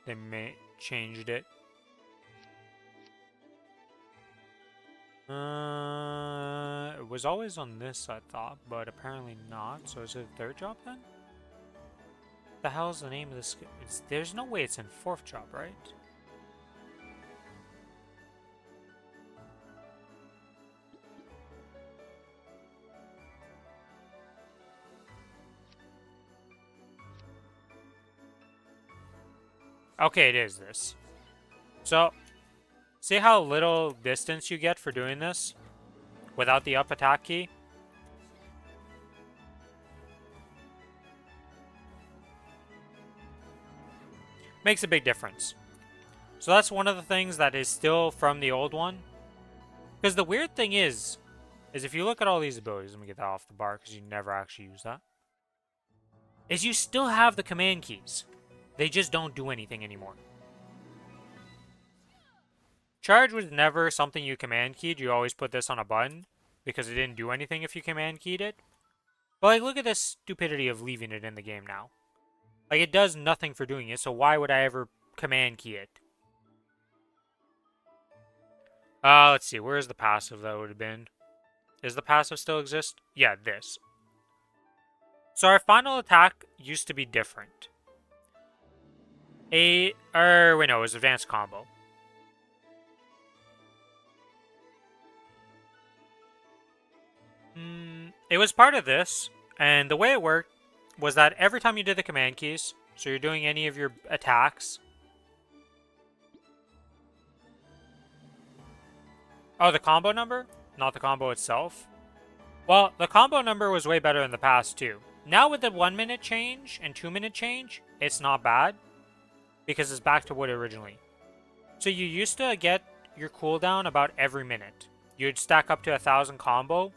They may changed it. It was always on this, I thought, but apparently not. So is it third job then? The hell is the name of this skill? There's no way it's in fourth job, right? Okay, it is this. So, see how little distance you get for doing this without the up attack key? Makes a big difference. So that's one of the things that is still from the old one. Because the weird thing is if you look at all these abilities, let me get that off the bar because you never actually use that, is you still have the command keys. They just don't do anything anymore. Charge was never something you command keyed. You always put this on a button because it didn't do anything if you command keyed it. But like, look at this stupidity of leaving it in the game now. Like, it does nothing for doing it, so why would I ever command key it? Let's see. Where's the passive that would have been? Does the passive still exist? Yeah, this. So our final attack used to be different. Wait, no, it was advanced combo. It was part of this, and the way it worked was that every time you did the command keys, so you're doing any of your attacks. Oh, the combo number? Not the combo itself? Well, the combo number was way better in the past, too. Now with the 1 minute change and 2 minute change, it's not bad. Because it's back to what originally. So you used to get your cooldown about every minute. You'd stack up to 1,000 combo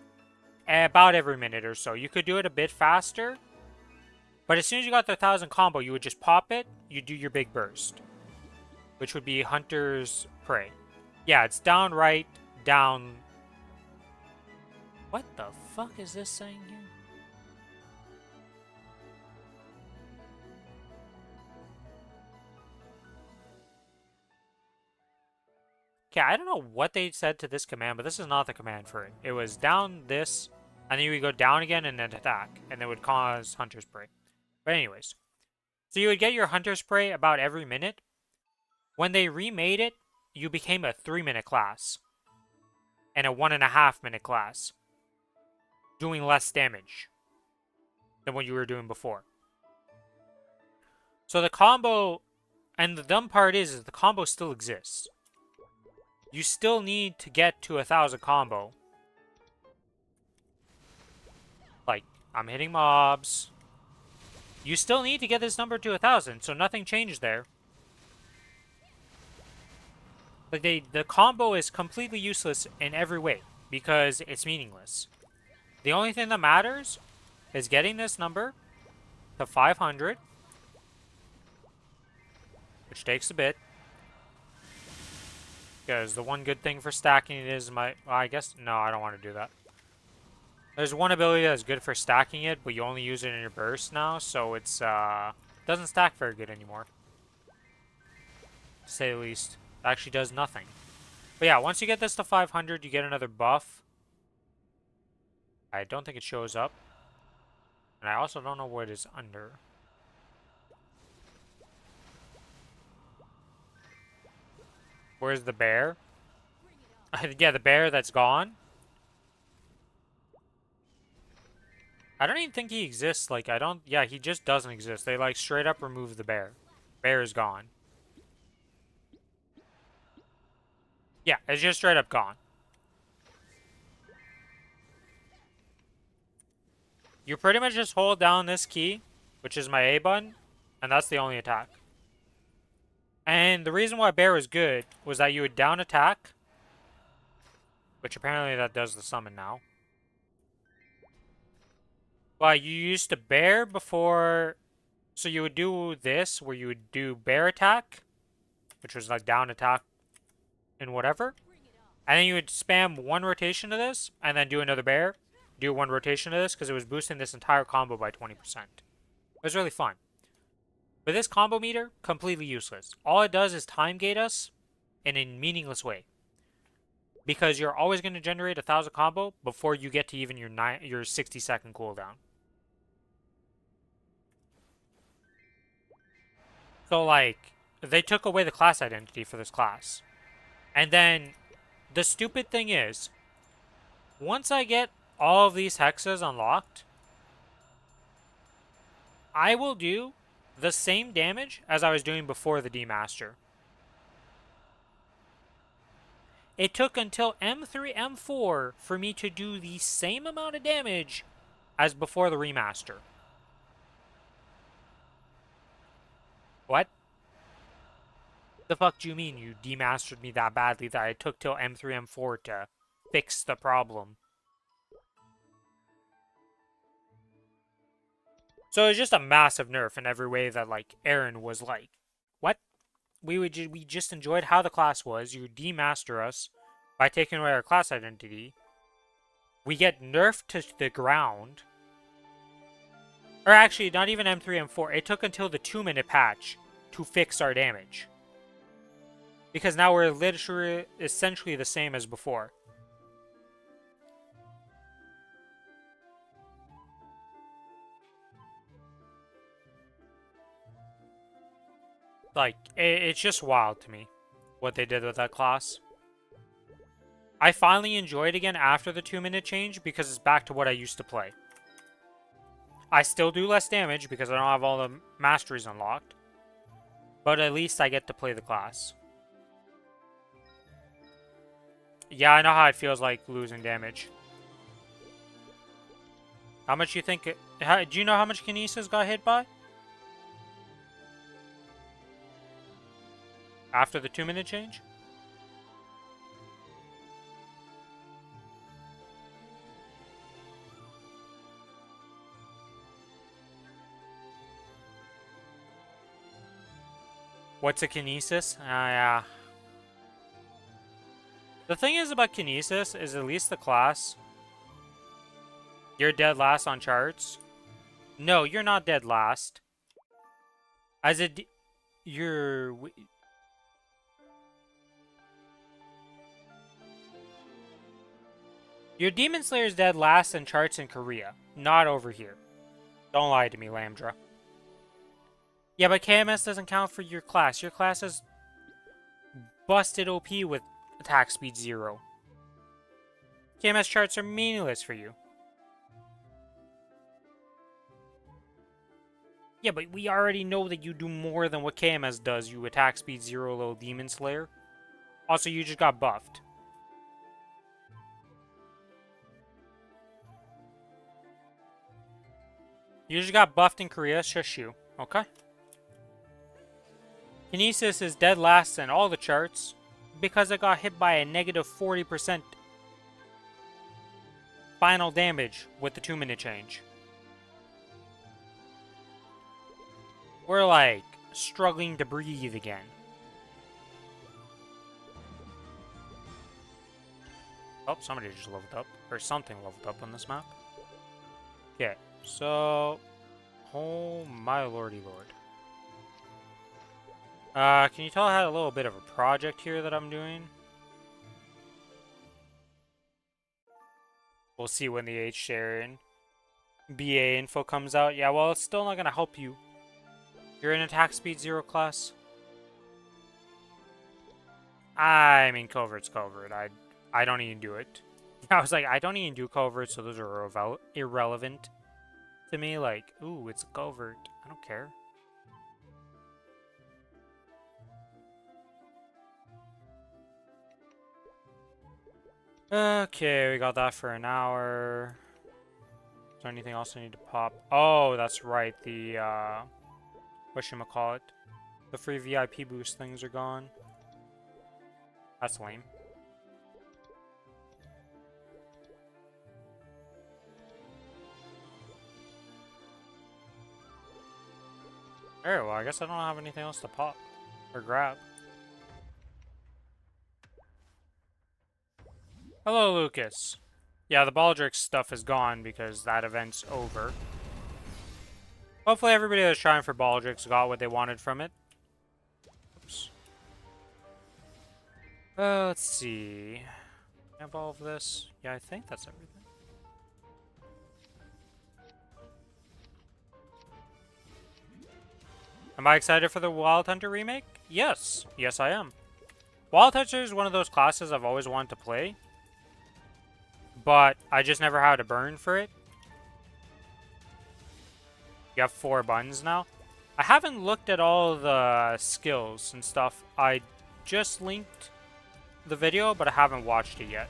about every minute or so. You could do it a bit faster. But as soon as you got the 1,000 combo, you would just pop it. You do your big burst. Which would be Hunter's Prey. Yeah, it's downright down. What the fuck is this saying here? Okay, I don't know what they said to this command, but this is not the command for it. It was down this, and then you would go down again and then attack, and it would cause Hunter's Prey. But anyways, so you would get your Hunter's Prey about every minute. When they remade it, you became a 3-minute class. And a 1.5 minute class. Doing less damage than what you were doing before. So the combo, and the dumb part is the combo still exists. You still need to get to 1,000 combo. Like, I'm hitting mobs. You still need to get this number to 1,000, so nothing changed there. Like the combo is completely useless in every way because it's meaningless. The only thing that matters is getting this number to 500, which takes a bit. Because the one good thing for stacking it is my... Well, I guess... No, I don't want to do that. There's one ability that's good for stacking it, but you only use it in your burst now, so it's, doesn't stack very good anymore. To say the least. It actually does nothing. But yeah, once you get this to 500, you get another buff. I don't think it shows up. And I also don't know what is under. Where's the bear? Yeah, the bear that's gone. I don't even think he exists. Like, I don't... Yeah, he just doesn't exist. They, like, straight up remove the bear. Bear is gone. Yeah, it's just straight up gone. You pretty much just hold down this key, which is my A button, and that's the only attack. And the reason why bear was good was that you would down attack, which apparently that does the summon now. But you used to bear before, so you would do this, where you would do bear attack, which was like down attack and whatever. And then you would spam one rotation of this, and then do another bear. Do one rotation of this, because it was boosting this entire combo by 20%. It was really fun. But this combo meter, completely useless. All it does is time gate us in a meaningless way. Because you're always going to generate 1,000 combo before you get to even your 60-second cooldown. So, like, they took away the class identity for this class. And then, the stupid thing is, once I get all of these hexes unlocked, I will do the same damage as I was doing before the demaster. It took until M3, M4 for me to do the same amount of damage as before the remaster. What? The fuck do you mean you demastered me that badly that it took till M3, M4 to fix the problem? So it's just a massive nerf in every way that, like, Aaron was like, what? We just enjoyed how the class was. You demaster us by taking away our class identity. We get nerfed to the ground. Or actually, not even M3, M4. It took until the 2-minute patch to fix our damage. Because now we're literally essentially the same as before. Like, it's just wild to me what they did with that class. I finally enjoyed it again after the 2-minute change because it's back to what I used to play. I still do less damage because I don't have all the masteries unlocked. But at least I get to play the class. Yeah, I know how it feels like losing damage. How much you think... do you know how much Kinesis got hit by? After the 2-minute change? What's a Kinesis? Yeah. The thing is about Kinesis is at least the class. You're dead last on charts. No, you're not dead last. As a... You're... Your Demon Slayer's dead last in charts in Korea. Not over here. Don't lie to me, Lambdra. Yeah, but KMS doesn't count for your class. Your class is busted OP with attack speed 0. KMS charts are meaningless for you. Yeah, but we already know that you do more than what KMS does, you attack speed 0 little Demon Slayer. Also, you just got buffed. You just got buffed in Korea, shush you, okay? Kinesis is dead last in all the charts. because it got hit by a negative 40% final damage with the 2-minute change. We're like struggling to breathe again. Oh, somebody just leveled up. Or something leveled up on this map. Okay, so... Oh my lordy lord. Can you tell I had a little bit of a project here that I'm doing? We'll see when the H-Sharing BA info comes out. Yeah, well, it's still not going to help you. You're in attack speed 0 class. I mean, covert's covert. I don't even do it. I was like, I don't even do covert, so those are irrelevant to me. Like, ooh, it's a covert. I don't care. Okay, we got that for an hour. Is there anything else I need to pop? Oh, that's right. The, whatchamacallit? The free VIP boost things are gone. That's lame. Alright, well, I guess I don't have anything else to pop or grab. Hello, Lucas. Yeah, the Baldrix stuff is gone because that event's over. Hopefully everybody that's trying for Baldrix got what they wanted from it. Oops. Let's see. Can I evolve this? Yeah, I think that's everything. Am I excited for the Wild Hunter remake? Yes. Yes, I am. Wild Hunter is one of those classes I've always wanted to play, but I just never had a burn for it. You have 4 buttons now. I haven't looked at all the skills and stuff. I just linked the video, but I haven't watched it yet.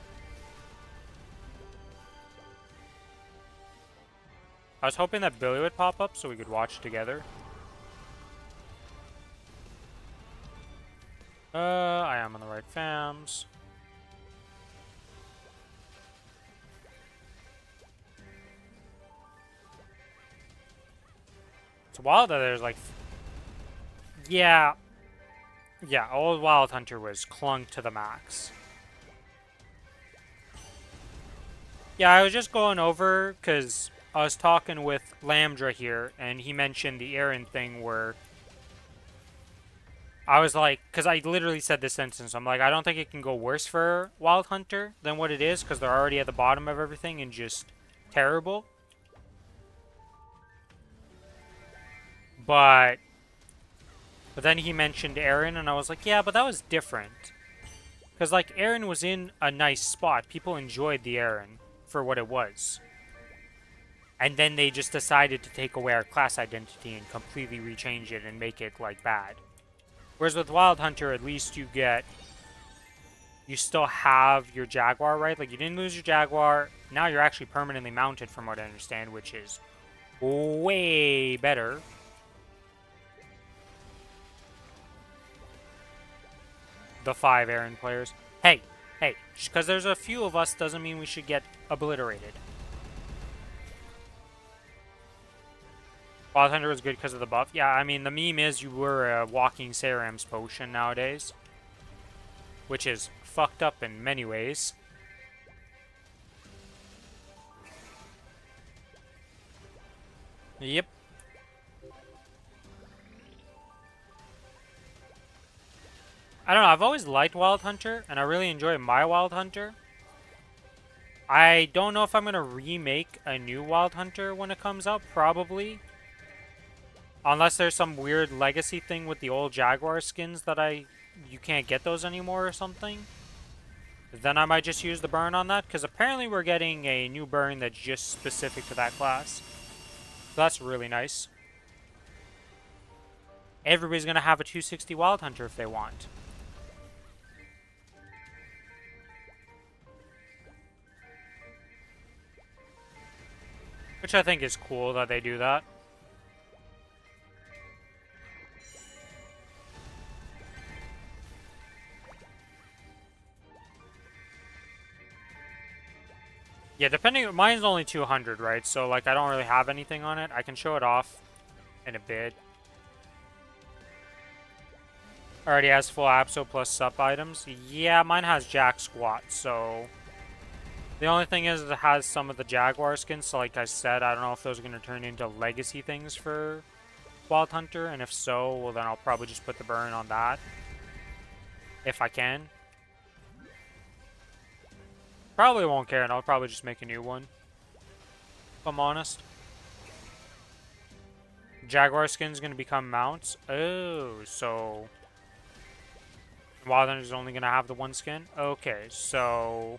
I was hoping that Billy would pop up so we could watch together. I am on the right fams. It's wild that there's like... Yeah. Yeah, old Wild Hunter was clung to the max. Yeah, I was just going over because I was talking with Lambda here, and he mentioned the Aaron thing where I was like, because I literally said this sentence, I'm like, I don't think it can go worse for Wild Hunter than what it is, because they're already at the bottom of everything and just terrible. But then he mentioned Aaron, and I was like, yeah, but that was different. Because, like, Aaron was in a nice spot. People enjoyed the Aaron for what it was. And then they just decided to take away our class identity and completely rechange it and make it, like, bad. Whereas with Wild Hunter, at least you still have your Jaguar, right? Like, you didn't lose your Jaguar. Now you're actually permanently mounted, from what I understand, which is way better. The 5 Aaron players. Hey, just because there's a few of us doesn't mean we should get obliterated. Wild Hunter was good because of the buff. Yeah, I mean, the meme is you were a walking Saram's potion nowadays. Which is fucked up in many ways. Yep. I don't know, I've always liked Wild Hunter, and I really enjoy my Wild Hunter. I don't know if I'm going to remake a new Wild Hunter when it comes out, probably. Unless there's some weird legacy thing with the old Jaguar skins that you can't get those anymore or something. Then I might just use the burn on that, because apparently we're getting a new burn that's just specific to that class. So that's really nice. Everybody's going to have a 260 Wild Hunter if they want. Which I think is cool that they do that. Yeah, depending, mine's only 200, right? So, like, I don't really have anything on it. I can show it off in a bit. Already has full Abso plus sup items. Yeah, mine has Jack Squat, so... The only thing is it has some of the Jaguar skins, so like I said, I don't know if those are going to turn into legacy things for Wild Hunter, and if so, well then I'll probably just put the burn on that. If I can. Probably won't care, and I'll probably just make a new one. If I'm honest. Jaguar skin's going to become mounts. Oh, so... Wild Hunter's only going to have the one skin? Okay, so...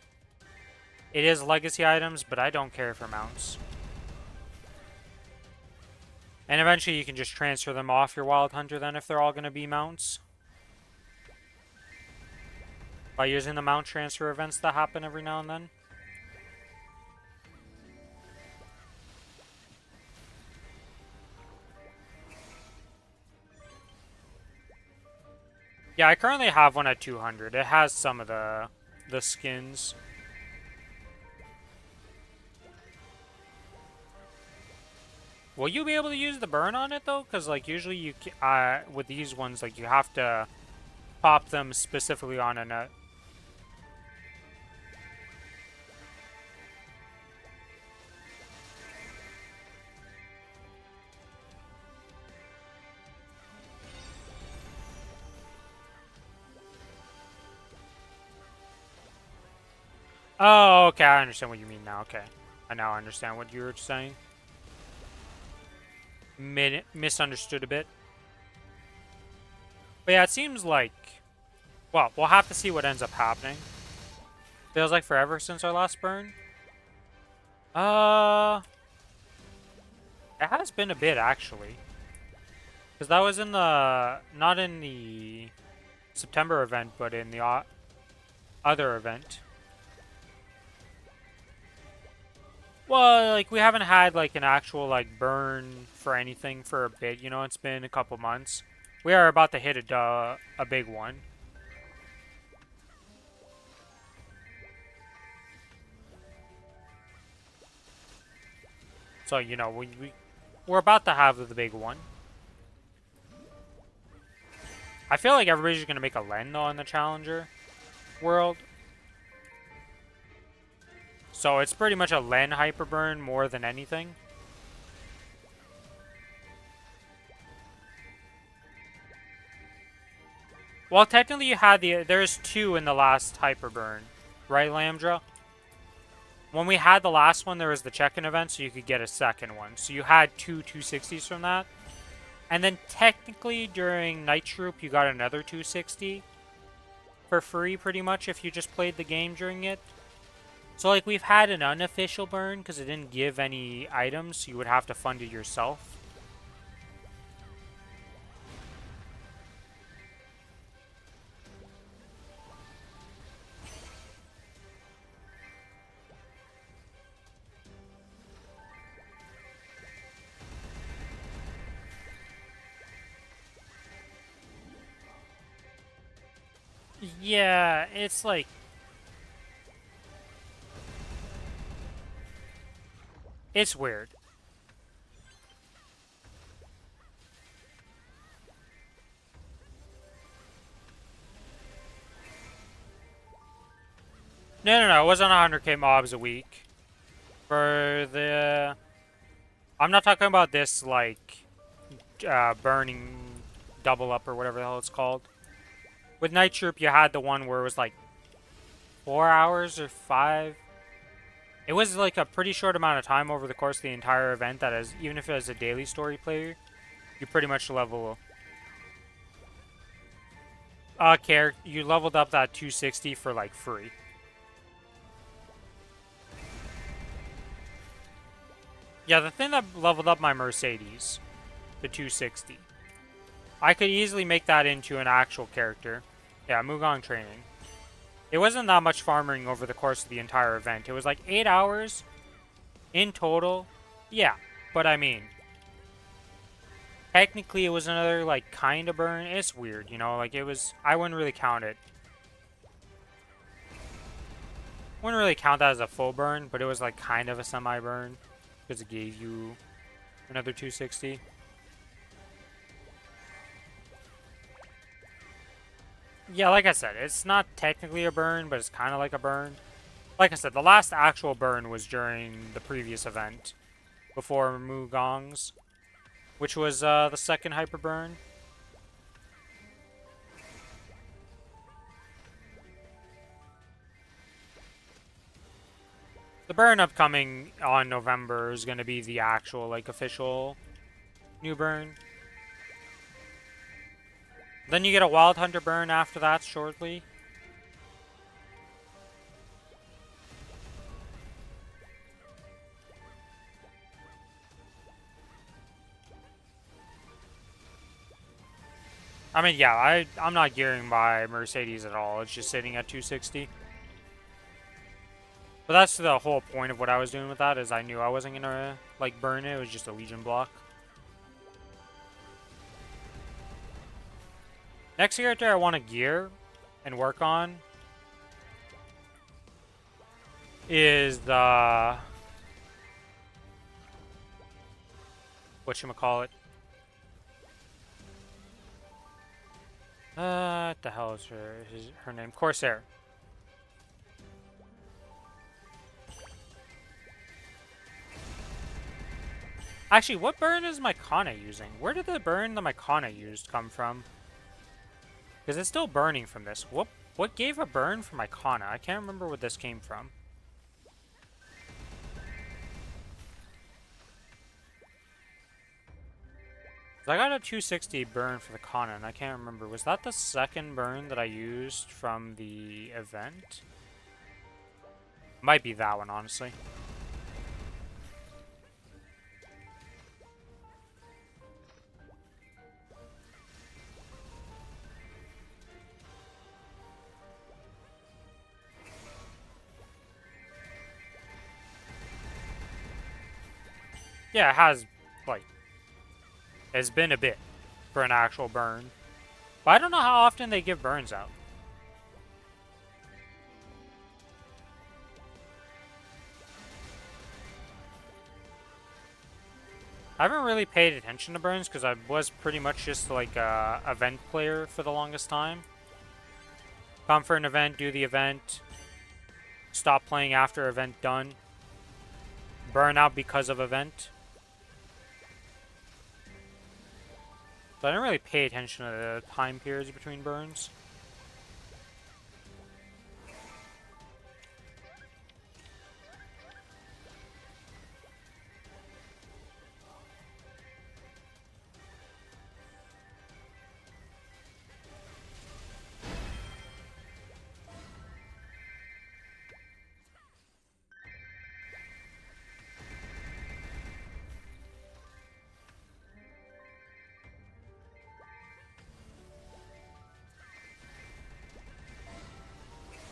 It is legacy items, but I don't care for mounts. And eventually you can just transfer them off your Wild Hunter then if they're all going to be mounts. By using the mount transfer events that happen every now and then. Yeah, I currently have one at 200. It has some of the skins. Will you be able to use the burn on it though? Because like usually you with these ones like you have to pop them specifically on a net. Oh, okay, I understand what you mean now. Okay, I now understand what you were saying. Misunderstood a bit. But yeah, it seems like... Well, we'll have to see what ends up happening. Feels like forever since our last burn. Uh... It has been a bit, actually. Because that was in the... Not in the September event, but in the other event. Well, like, we haven't had, like, an actual, like, burn for anything for a bit. You know, it's been a couple months. We are about to hit a big one. So, you know, we're about to have the big one. I feel like everybody's going to make a Len, though, in the Challenger world. So it's pretty much a Len Hyperburn more than anything. Well, technically you had there's two in the last Hyperburn. Right, Lambdra? When we had the last one, there was the check-in event, so you could get a second one. So you had two 260s from that. And then technically during Night Troop, you got another 260 for free, pretty much, if you just played the game during it. So, like, we've had an unofficial burn because it didn't give any items, so you would have to fund it yourself. Yeah, it's like... It's weird. No, it wasn't 100k mobs a week. For the... I'm not talking about this, like, burning double up or whatever the hell it's called. With Night Troop, you had the one where it was, like, 4 hours or 5. It was, like, a pretty short amount of time over the course of the entire event that is, even if it was a daily story player, you pretty much level... you leveled up that 260 for, like, free. Yeah, the thing that leveled up my Mercedes, the 260. I could easily make that into an actual character. Yeah, Mugong training. It wasn't that much farming over the course of the entire event. It was like 8 hours in total. Yeah, but I mean, technically it was another like kind of burn. It's weird, you know, like it was, I wouldn't really count it. Wouldn't really count that as a full burn, but it was like kind of a semi-burn because it gave you another 260. Yeah, like I said, it's not technically a burn, but it's kind of like a burn. Like I said, the last actual burn was during the previous event, before Gong's, which was the second hyper burn. The burn upcoming on November is going to be the actual, like, official new burn. Then you get a Wild Hunter burn after that shortly. I mean, yeah, I'm not gearing my Mercedes at all. It's just sitting at 260. But that's the whole point of what I was doing with that, is I knew I wasn't going to, like, burn it. It was just a Legion block. Next character I want to gear and work on is the... whatchamacallit? What the hell is her name? Corsair. Actually, what burn is Mycona using? Where did the burn the Mycona used come from? Because it's still burning from this. What gave a burn for Mycona? I can't remember where this came from. So I got a 260 burn for the Kana, and I can't remember. Was that the second burn that I used from the event? Might be that one, honestly. Yeah, it has, like, it's been a bit for an actual burn. But I don't know how often they give burns out. I haven't really paid attention to burns because I was pretty much just like a event player for the longest time. Come for an event, do the event, stop playing after event done, burn out because of event. So I didn't really pay attention to the time periods between burns.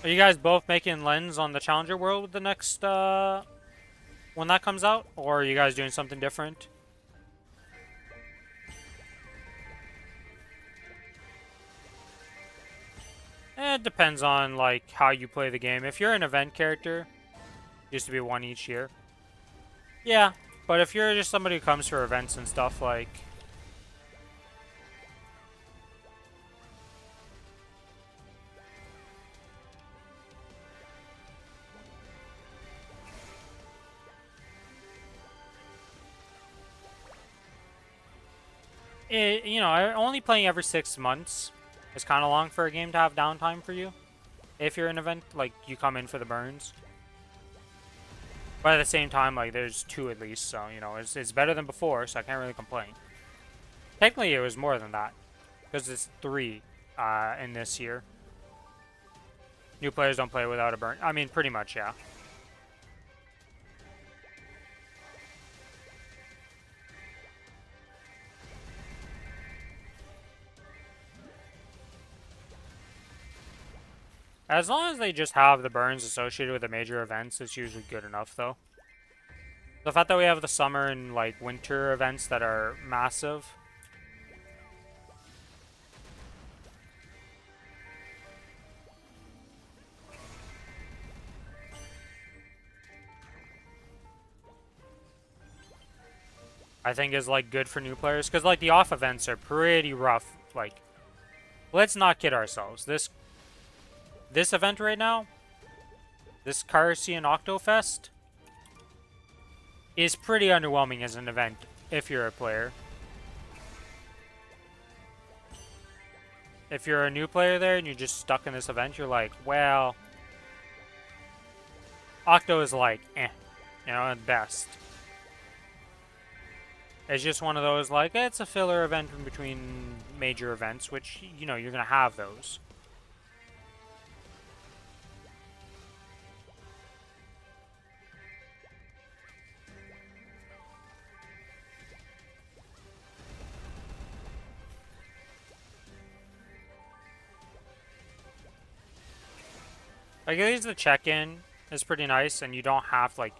Are you guys both making lens on the Challenger World with the next, when that comes out? Or are you guys doing something different? It depends on, like, how you play the game. If you're an event character, used to be one each year. Yeah, but if you're just somebody who comes for events and stuff, like... you know, only playing every 6 months is kind of long for a game to have downtime for you. If you're an event, like, you come in for the burns. But at the same time, like, there's 2 at least, so, you know, it's better than before, so I can't really complain. Technically, it was more than that, because it's 3 in this year. New players don't play without a burn. I mean, pretty much, yeah. As long as they just have the burns associated with the major events, it's usually good enough, though. The fact that we have the summer and, like, winter events that are massive. I think is like good for new players because like the off events are pretty rough. Like, let's not kid ourselves. This event right now, this Carcian Octofest, is pretty underwhelming as an event if you're a player. If you're a new player there and you're just stuck in this event, you're like, well, Octo is like, at best. It's just one of those, like, it's a filler event in between major events, which, you're going to have those. Like, at least the check-in is pretty nice, and you don't have, like,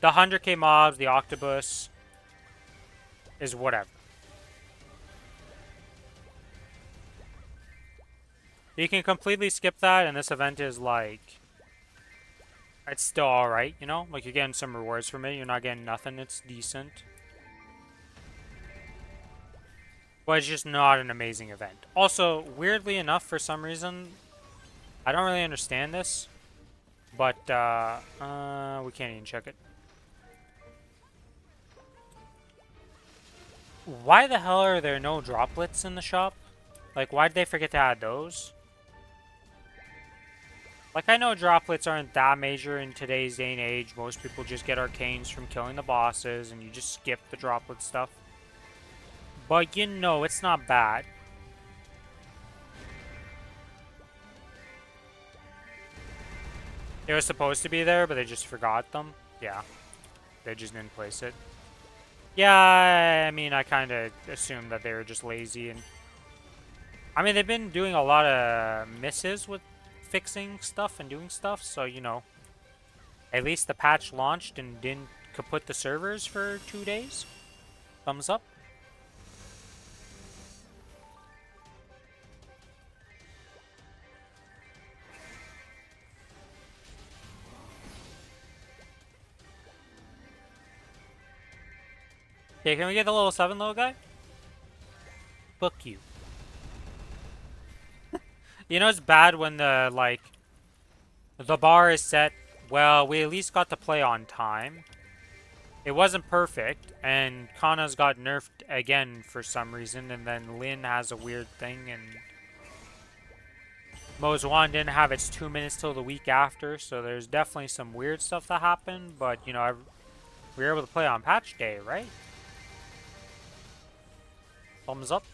the 100k mobs, the octopus, is whatever. You can completely skip that, and this event is, like, it's still alright, Like, you're getting some rewards from it. You're not getting nothing. It's decent. But it's just not an amazing event. Also, weirdly enough, for some reason, I don't really understand this. But, we can't even check it. Why the hell are there no droplets in the shop? Like, why did they forget to add those? Like, I know droplets aren't that major in today's day and age. Most people just get arcanes from killing the bosses, and you just skip the droplet stuff. But, it's not bad. It was supposed to be there, but they just forgot them. Yeah. They just didn't place it. Yeah, I mean, I kind of assumed that they were just lazy. And I mean, they've been doing a lot of misses with fixing stuff and doing stuff. So, at least the patch launched and didn't kaput the servers for 2 days. Thumbs up. Okay, can we get the level 7 little guy? Book you. It's bad when the bar is set, well, we at least got to play on time. It wasn't perfect, and Kronos got nerfed again for some reason, and then Lin has a weird thing, and Mo's 1 didn't have its 2 minutes till the week after, so there's definitely some weird stuff that happened, but, we were able to play on patch day, right? Thumbs up.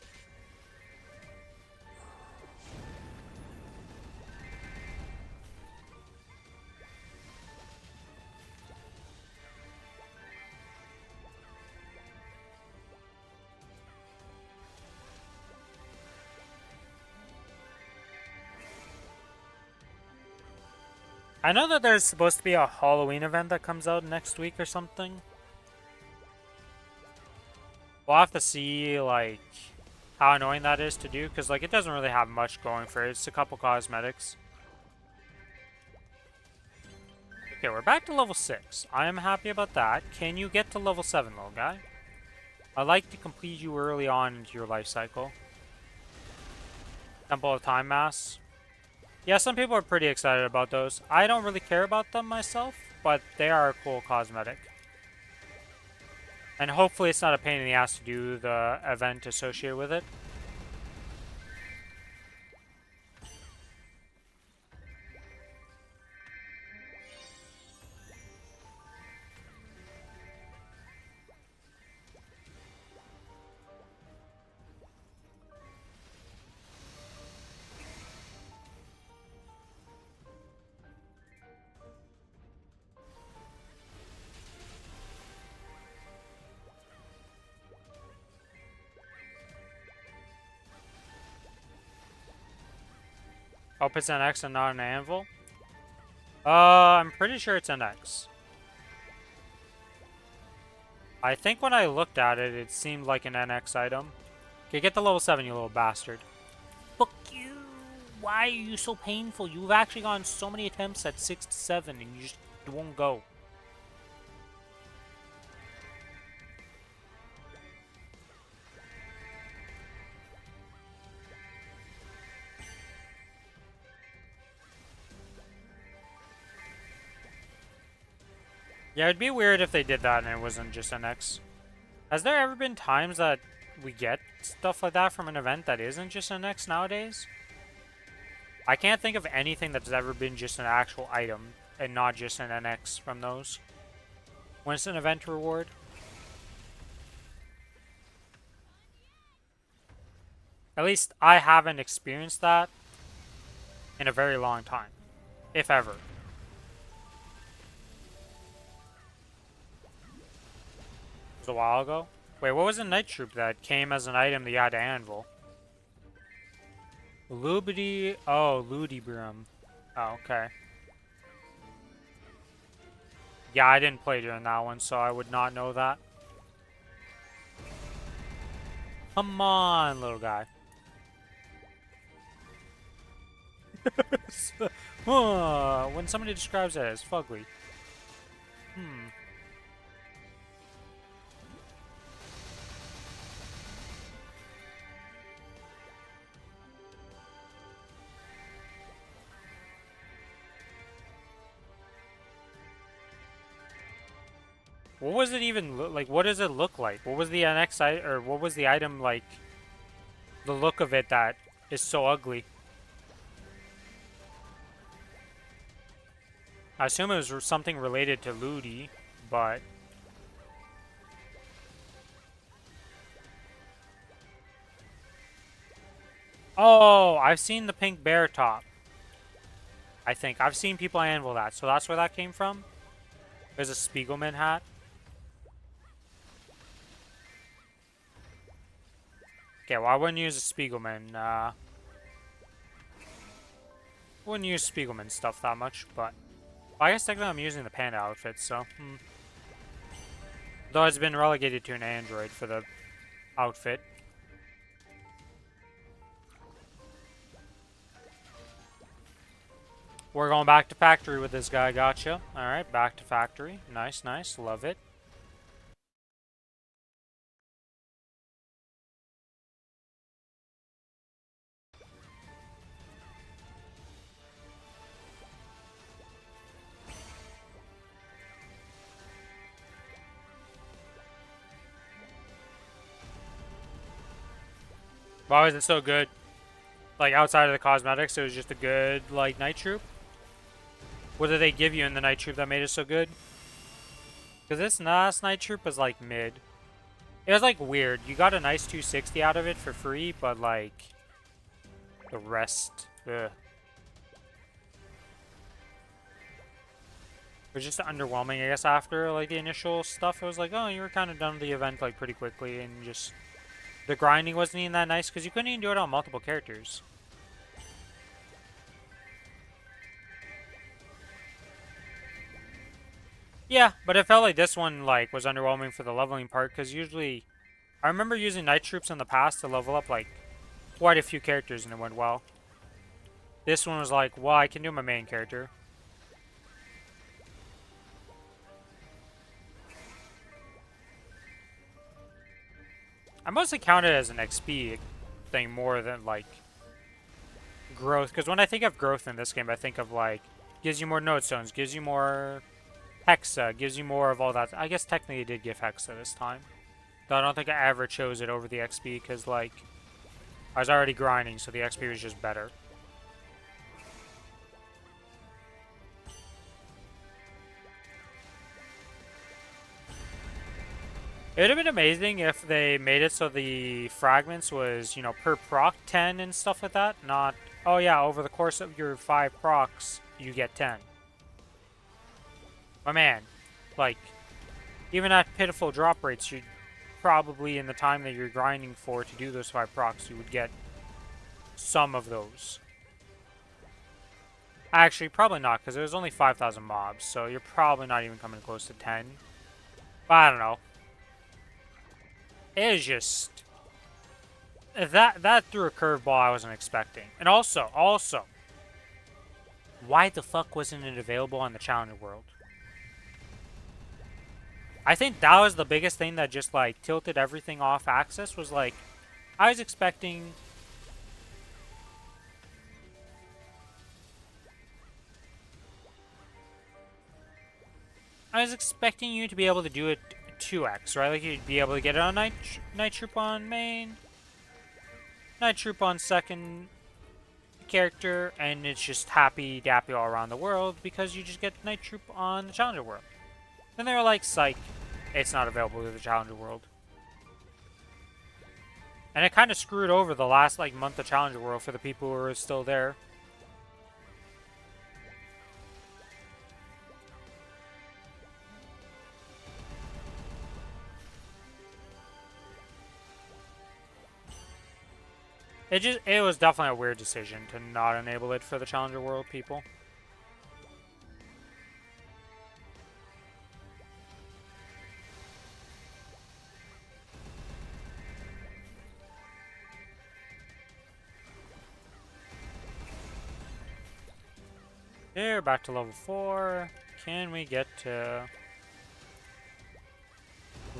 I know that there's supposed to be a Halloween event that comes out next week or something. We'll have to see, like, how annoying that is to do, because, like, it doesn't really have much going for it. It's a couple cosmetics. Okay, we're back to level 6. I am happy about that. Can you get to level 7, little guy? I'd like to complete you early on into your life cycle. Temple of Time Mass. Yeah, some people are pretty excited about those. I don't really care about them myself, but they are a cool cosmetic. And hopefully it's not a pain in the ass to do the event associated with it. Hope it's an X and not an anvil. I'm pretty sure it's an X. I think when I looked at it, it seemed like an NX item. Okay, get the level 7, you little bastard. Fuck you! Why are you so painful? You've actually gotten so many attempts at 6 to 7 and you just won't go. Yeah, it'd be weird if they did that and it wasn't just an X. Has there ever been times that we get stuff like that from an event that isn't just an X nowadays? I can't think of anything that's ever been just an actual item and not just an NX from those. When it's an event reward. At least I haven't experienced that in a very long time. If ever. It was a while ago. Wait, what was the Night Troop that came as an item that you had to anvil? Lubity. Oh, Ludibrum. Oh, okay. Yeah, I didn't play during that one, so I would not know that. Come on, little guy. When somebody describes it as fugly. Hmm. What was it even like? What does it look like? What was the NX or what was the item like? The look of it that is so ugly. I assume it was something related to Ludi, but oh, I've seen the pink bear top. I think I've seen people anvil that, so that's where that came from. There's a Spiegelman hat. Okay, well I wouldn't use a Spiegelman. Wouldn't use Spiegelman stuff that much, but I guess technically I'm using the panda outfit, so. Though it's been relegated to an android for the outfit. We're going back to factory with this guy, gotcha. Alright, back to factory. Nice, nice, love it. Why was it so good? Like, outside of the cosmetics, it was just a good, like, Night Troop? What did they give you in the Night Troop that made it so good? Because this last Night Troop was, like, mid. It was, like, weird. You got a nice 260 out of it for free, but, like, the rest, ugh. It was just underwhelming, I guess, after, like, the initial stuff. It was like, oh, you were kind of done with the event, like, pretty quickly, and just... The grinding wasn't even that nice, because you couldn't even do it on multiple characters. Yeah, but it felt like this one, like, was underwhelming for the leveling part, because usually... I remember using Night Troops in the past to level up, like, quite a few characters, and it went well. This one was like, well, I can do my main character. I mostly count it as an XP thing more than, like, growth. Because when I think of growth in this game, I think of, like, gives you more node stones, gives you more hexa, gives you more of all that. I guess technically it did give hexa this time. Though I don't think I ever chose it over the XP because, like, I was already grinding, so the XP was just better. It would have been amazing if they made it so the fragments was, you know, per proc 10 and stuff like that. Not, oh yeah, over the course of your 5 procs, you get 10. My man, like, even at pitiful drop rates, you'd probably, in the time that you're grinding for to do those 5 procs, you would get some of those. Actually, probably not, because it was only 5,000 mobs, so you're probably not even coming close to 10. But I don't know. It is just... That threw a curveball I wasn't expecting. And also, why the fuck wasn't it available on the Challenger World? I think that was the biggest thing that just, like, tilted everything off axis, was, like, I was expecting... I was expecting you to be able to do it 2x, right? Like you'd be able to get it on Night Troop on main, Night Troop on second character, and it's just happy dappy all around the world because you just get Night Troop on the Challenger world. Then they were like, psych, it's not available to the Challenger world. And it kind of screwed over the last like month of Challenger World for the people who are still there. It was definitely a weird decision to not enable it for the Challenger World people. Here, back to level 4. Can we get to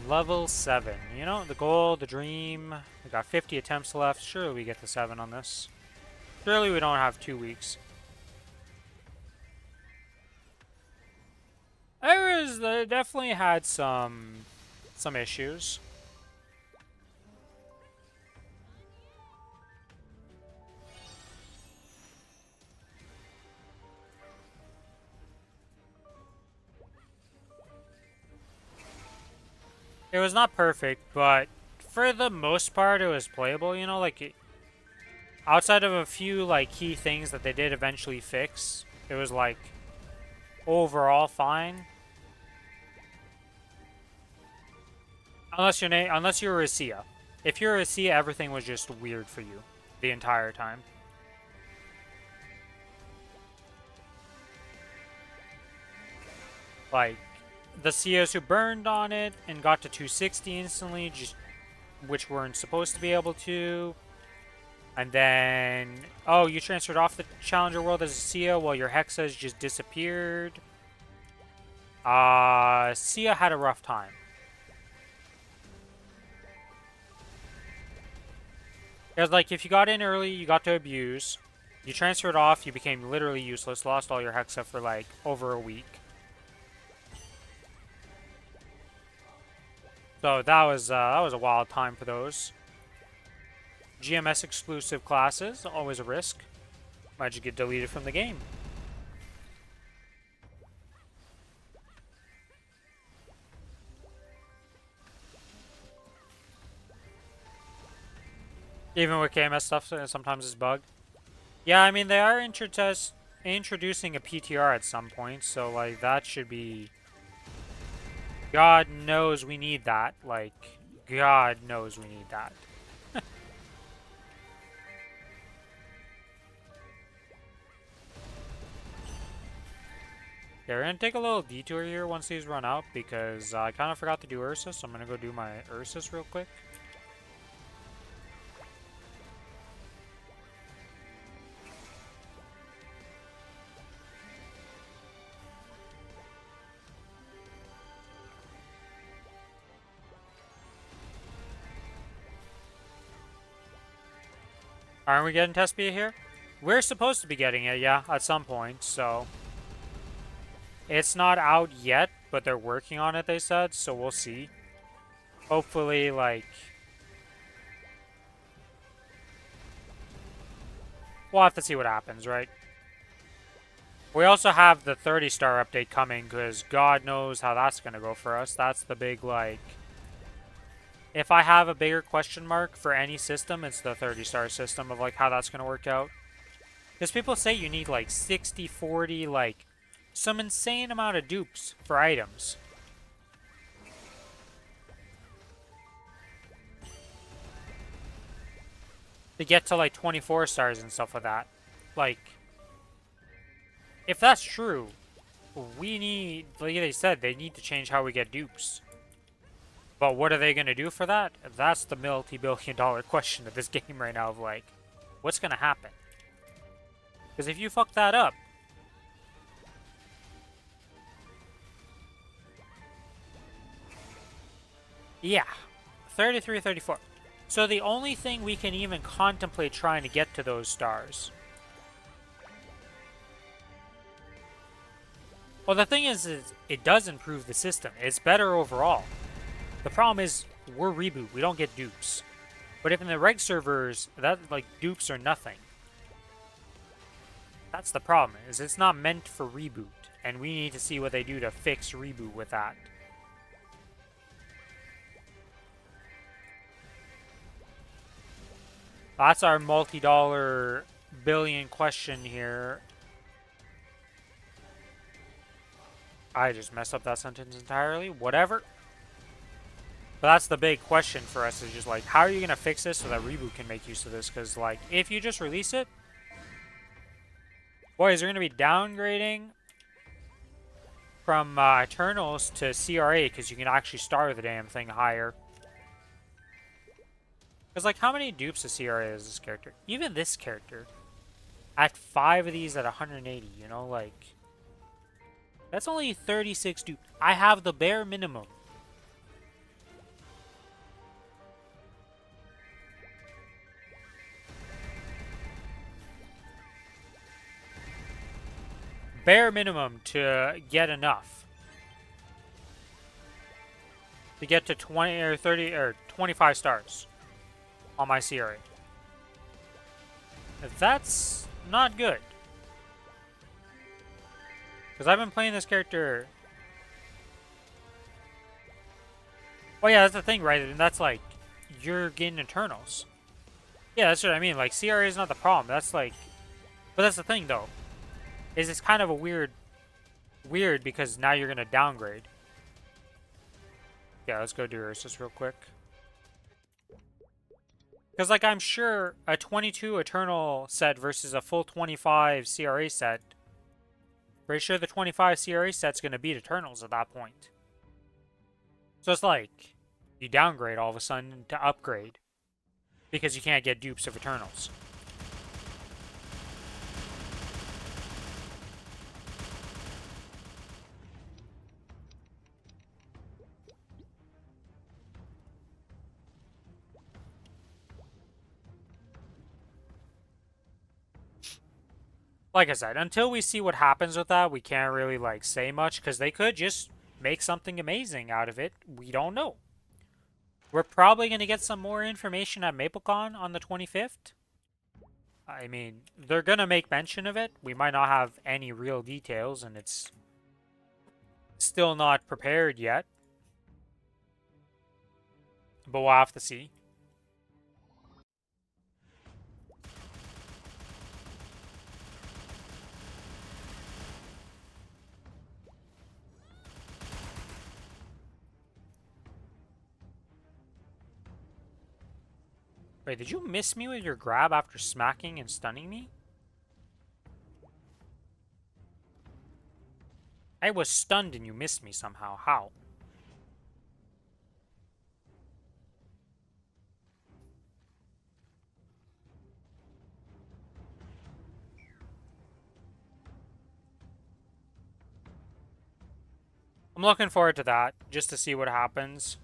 level 7? You know, the goal, the dream. We got 50 attempts left. Surely we get to 7 on this. Surely we don't have 2 weeks. They definitely had some issues. It was not perfect, but for the most part, it was playable. You know, like outside of a few like key things that they did eventually fix, it was like overall fine. Unless you were a Sia. If you're a Sia, everything was just weird for you the entire time. Like the Sias who burned on it and got to 260 instantly, just which weren't supposed to be able to. And then, oh, you transferred off the Challenger world as a Sia while your Hexas just disappeared. Sia had a rough time. It was like, if you got in early, you got to abuse. You transferred off, you became literally useless, lost all your Hexa for like over a week. So that was a wild time for those. GMS exclusive classes, always a risk. Might just get deleted from the game. Even with KMS stuff, sometimes it's bugged. Yeah, I mean, they are introducing a PTR at some point, so like that should be... God knows we need that. Like, God knows we need that. Yeah, we're gonna take a little detour here once these run out because I kind of forgot to do Ursus, so I'm gonna go do my Ursus real quick. Aren't we getting Tespia here? We're supposed to be getting it, yeah, at some point, so... It's not out yet, but they're working on it, they said, so we'll see. Hopefully, like... We'll have to see what happens, right? We also have the 30-star update coming, because God knows how that's going to go for us. That's the big, like... If I have a bigger question mark for any system, it's the 30-star system of, like, how that's going to work out. Because people say you need, like, 60, 40, like... some insane amount of dupes for items. To get to like 24 stars and stuff like that. Like, if that's true, we need, like they said, they need to change how we get dupes. But what are they going to do for that? That's the multi-billion-dollar question of this game right now of like, what's going to happen? Because if you fuck that up, yeah, 33, 34. So the only thing we can even contemplate trying to get to those stars Well, the thing is it does improve the system. It's better overall. The problem is we're reboot. We don't get dupes. But if in the reg servers, that like dupes are nothing. That's the problem. Is it's not meant for reboot, and we need to see what they do to fix reboot with that. That's our multi-dollar billion question here. I just messed up that sentence entirely. Whatever. But that's the big question for us is just like, how are you going to fix this so that Reboot can make use of this? Because, like, if you just release it, boy, is there going to be downgrading from Eternals to CRA because you can actually start the damn thing higher. Because, like, how many dupes of CRA is this character? Even this character. At 5 of these at 180, you know, like... That's only 36 dupes. I have the bare minimum. Bare minimum to get enough. To get to 20 or 30 or 25 stars on my CRA. That's not good. Because I've been playing this character... Well, yeah, that's the thing, right? And that's like, you're getting Eternals. Yeah, that's what I mean. Like, CRA is not the problem. That's like... But that's the thing, though. Is it's kind of a weird because now you're going to downgrade. Yeah, let's go do Ursus real quick. Because, like, I'm sure a 22 Eternal set versus a full 25 CRA set... Pretty sure the 25 CRA set's going to beat Eternals at that point. So it's like, you downgrade all of a sudden to upgrade. Because you can't get dupes of Eternals. Like I said, until we see what happens with that, we can't really, like, say much. Because they could just make something amazing out of it. We don't know. We're probably going to get some more information at MapleCon on the 25th. I mean, they're going to make mention of it. We might not have any real details, and it's still not prepared yet. But we'll have to see. Wait, did you miss me with your grab after smacking and stunning me? I was stunned and you missed me somehow. How? I'm looking forward to that, just to see what happens.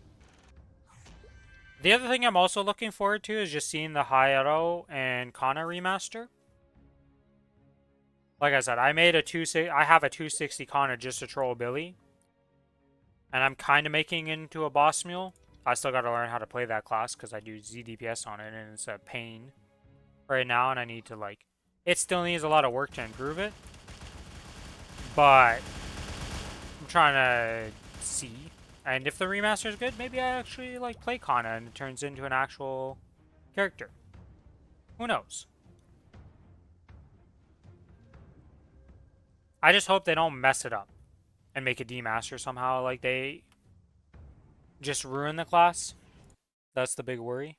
The other thing I'm also looking forward to is just seeing the Hayato and Kana remaster. Like I said, I have a 260 Kana just to troll Billy. And I'm kind of making it into a boss mule. I still got to learn how to play that class because I do ZDPS on it and it's a pain right now and I need to, like... It still needs a lot of work to improve it. But I'm trying to see. And if the remaster is good, maybe I actually, like, play Kana and it turns into an actual character. Who knows? I just hope they don't mess it up and make a demaster somehow. Like, they just ruin the class. That's the big worry.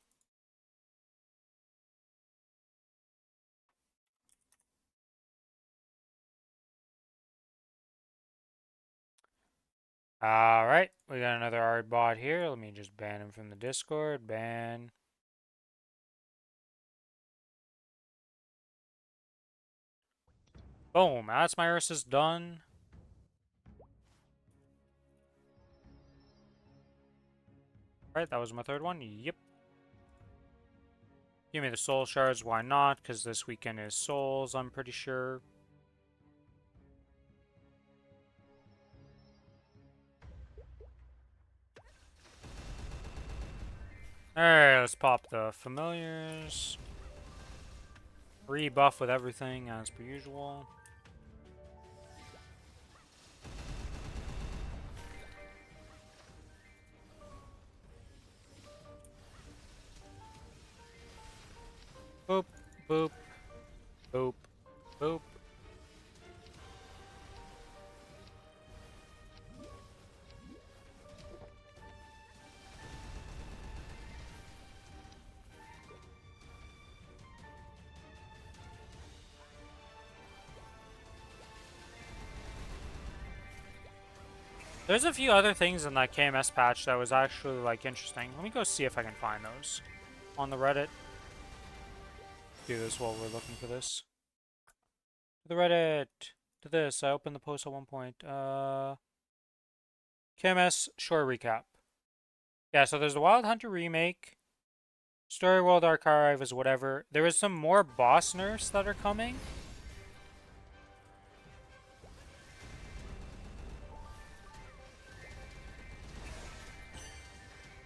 Alright, we got another art bot here. Let me just ban him from the Discord. Ban. Boom, that's my Ursus done. Right, that was my third one. Yep. Give me the soul shards, why not? Because this weekend is souls, I'm pretty sure. Alright, let's pop the familiars. Rebuff with everything as per usual. Boop, boop, boop, boop. There's a few other things in that KMS patch that was actually, like, interesting. Let me go see if I can find those on the Reddit. Do this while we're looking for this. To the Reddit. To this. I opened the post at one point. KMS short recap. Yeah, so there's the Wild Hunter remake. Story World Archive is whatever. There is some more boss nerfs that are coming.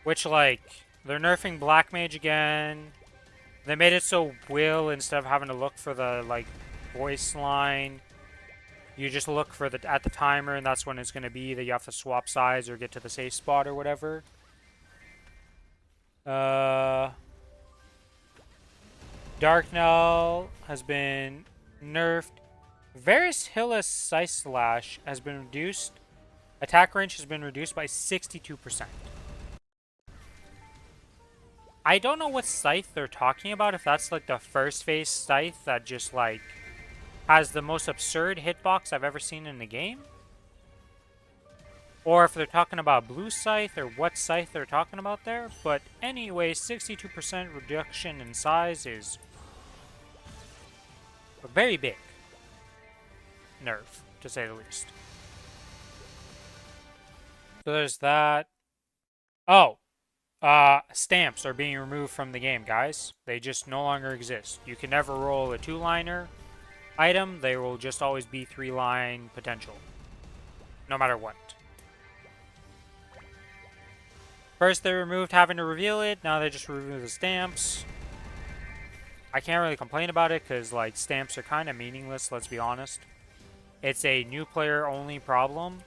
Which, like, they're nerfing Black Mage again. They made it so Will, instead of having to look for the, like, voice line, you just look for at the timer, and that's when it's going to be that you have to swap sides or get to the safe spot or whatever. Darknell has been nerfed. Varus Hillis Size Slash has been reduced. Attack range has been reduced by 62%. I don't know what scythe they're talking about, if that's like the first phase scythe that just like has the most absurd hitbox I've ever seen in the game. Or if they're talking about blue scythe or what scythe they're talking about there. But anyway, 62% reduction in size is a very big nerf, to say the least. So there's that. Oh, stamps are being removed from the game, guys. They just no longer exist. You can never roll a 2-liner item. They will just always be 3-line potential, no matter what. First they removed having to reveal it, now they just remove the stamps. I can't really complain about it because, like, stamps are kind of meaningless, let's be honest. It's a new player only problem.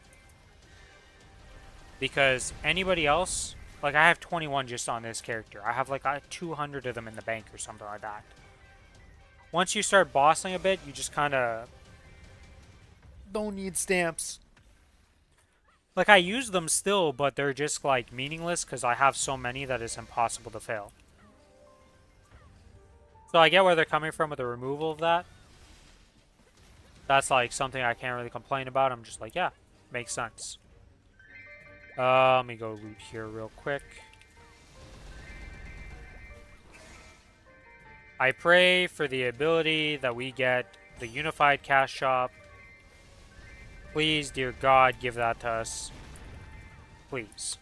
Because anybody else, like, I have 21 just on this character. I have like 200 of them in the bank or something like that. Once you start bossing a bit, you just kind of don't need stamps. Like, I use them still, but they're just, like, meaningless because I have so many that it's impossible to fail. So I get where they're coming from with the removal of that. That's, like, something I can't really complain about. I'm just like, yeah, makes sense. Let me go loot here real quick. I pray for the ability that we get the Unified Cash Shop. Please, dear God, give that to us. Please.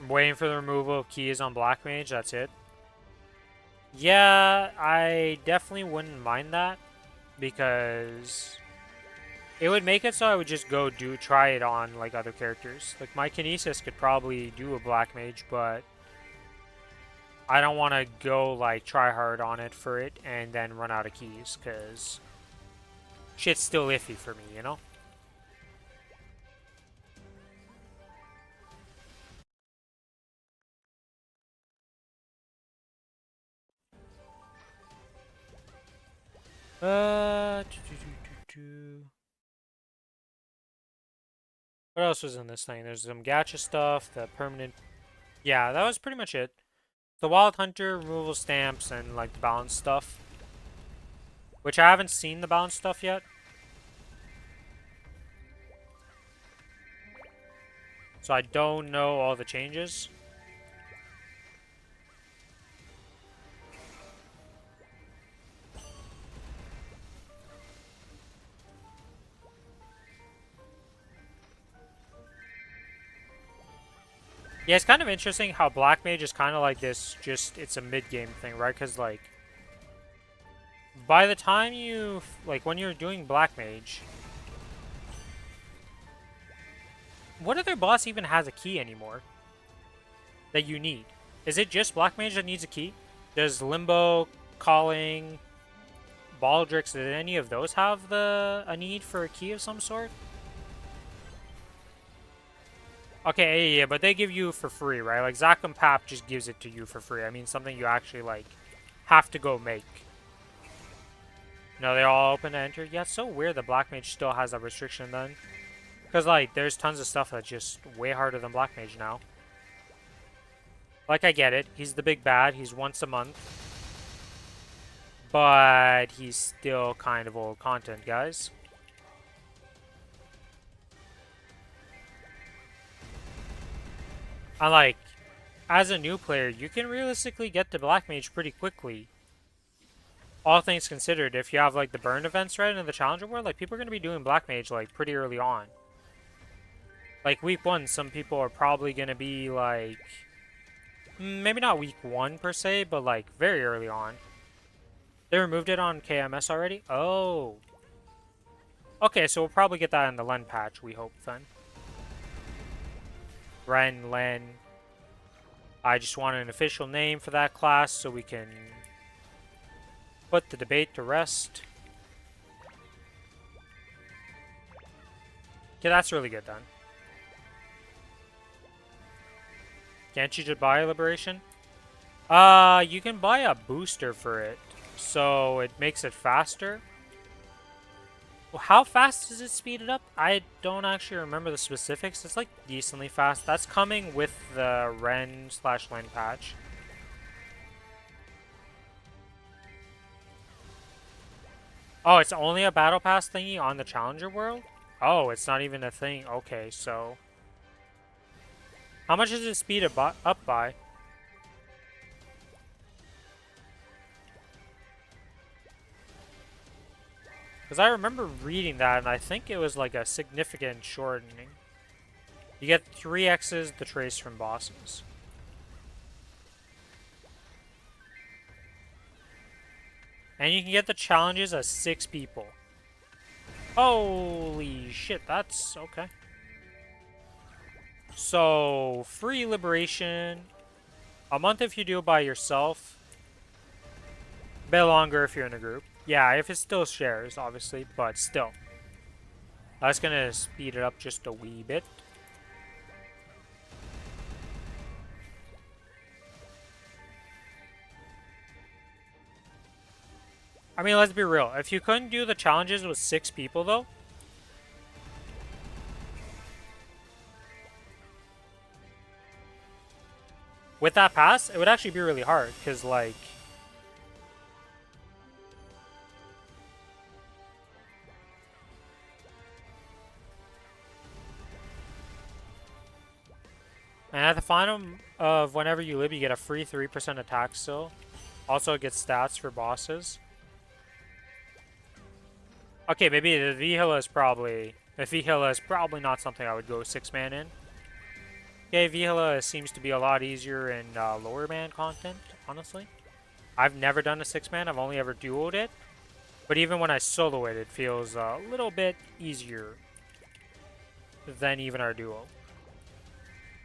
I'm waiting for the removal of keys on Black Mage, that's it. Yeah, I definitely wouldn't mind that, because it would make it so I would just go try it on like other characters. Like my Kinesis could probably do a Black Mage, but I don't want to go like try hard on it for it and then run out of keys, because shit's still iffy for me, you know? Uh, What else was in this thing? There's some gacha stuff, the permanent... Yeah, that was pretty much it. The Wild Hunter, removal stamps, and like the balance stuff. Which I haven't seen the balance stuff yet. So I don't know all the changes. Yeah, it's kind of interesting how Black Mage is kind of like this, just, it's a mid-game thing, right? Because, like, by the time when you're doing Black Mage, What other boss even has a key anymore that you need? Is it just Black Mage that needs a key? Does Limbo, Calling, Baldrix, did any of those have a need for a key of some sort? Okay, yeah, but they give you for free, right? Like, Zack and Pap just gives it to you for free. I mean, something you actually, like, have to go make. No, they're all open to enter. Yeah, it's so weird that Black Mage still has that restriction then. Because, like, there's tons of stuff that's just way harder than Black Mage now. Like, I get it. He's the big bad. He's once a month. But he's still kind of old content, guys. And, like, as a new player, you can realistically get to Black Mage pretty quickly. All things considered, if you have, like, the burn events, right, in the Challenger World, like, people are going to be doing Black Mage, like, pretty early on. Like, week 1, some people are probably going to be, like... maybe not week 1, per se, but, like, very early on. They removed it on KMS already? Oh. Okay, so we'll probably get that in the Len patch, we hope, then. Ren, Len. I just want an official name for that class so we can put the debate to rest. Okay, that's really good then. Can't you just buy a Liberation? You can buy a booster for it, so it makes it faster. Well, how fast does it speed it up? I don't actually remember the specifics. It's like decently fast. That's coming with the Ren/Len patch. Oh, it's only a battle pass thingy on the Challenger World? Oh, it's not even a thing. Okay, so... how much does it speed it up by? Because I remember reading that, and I think it was like a significant shortening. You get 3x's the trace from bosses. And you can get the challenges as 6 people. Holy shit, that's okay. So, free Liberation. A month if you do it by yourself. A bit longer if you're in a group. Yeah, if it still shares, obviously, but still. That's gonna speed it up just a wee bit. I mean, let's be real. If you couldn't do the challenges with 6 people, though, with that pass, it would actually be really hard, because, like... and at the final of whenever you live, you get a free 3% attack still. Also, it gets stats for bosses. Okay, maybe the Vihila is probably... the Vihila is probably not something I would go 6-man in. Okay, Vihila seems to be a lot easier in lower man content, honestly. I've never done a 6-man, I've only ever duoed it. But even when I solo it, it feels a little bit easier than even our duo.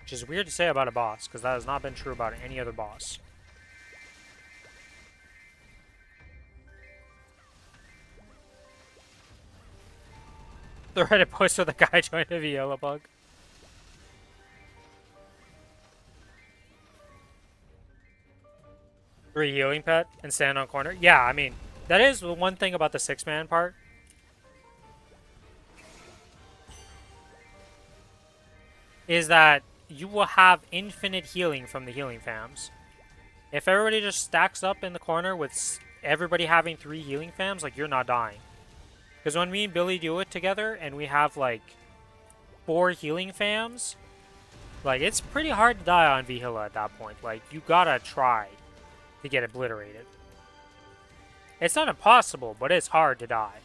Which is weird to say about a boss, because that has not been true about any other boss. The Reddit post where the guy joined a Viola bug. Free healing pet and stand on corner. Yeah, I mean, that is the one thing about the 6-man part. Is that you will have infinite healing from the healing fams. If everybody just stacks up in the corner with everybody having 3 healing fams, like, you're not dying. Because when me and Billy do it together and we have, like, 4 healing fams, like, it's pretty hard to die on Vihila at that point. Like, you gotta try to get obliterated. It's not impossible, but it's hard to die.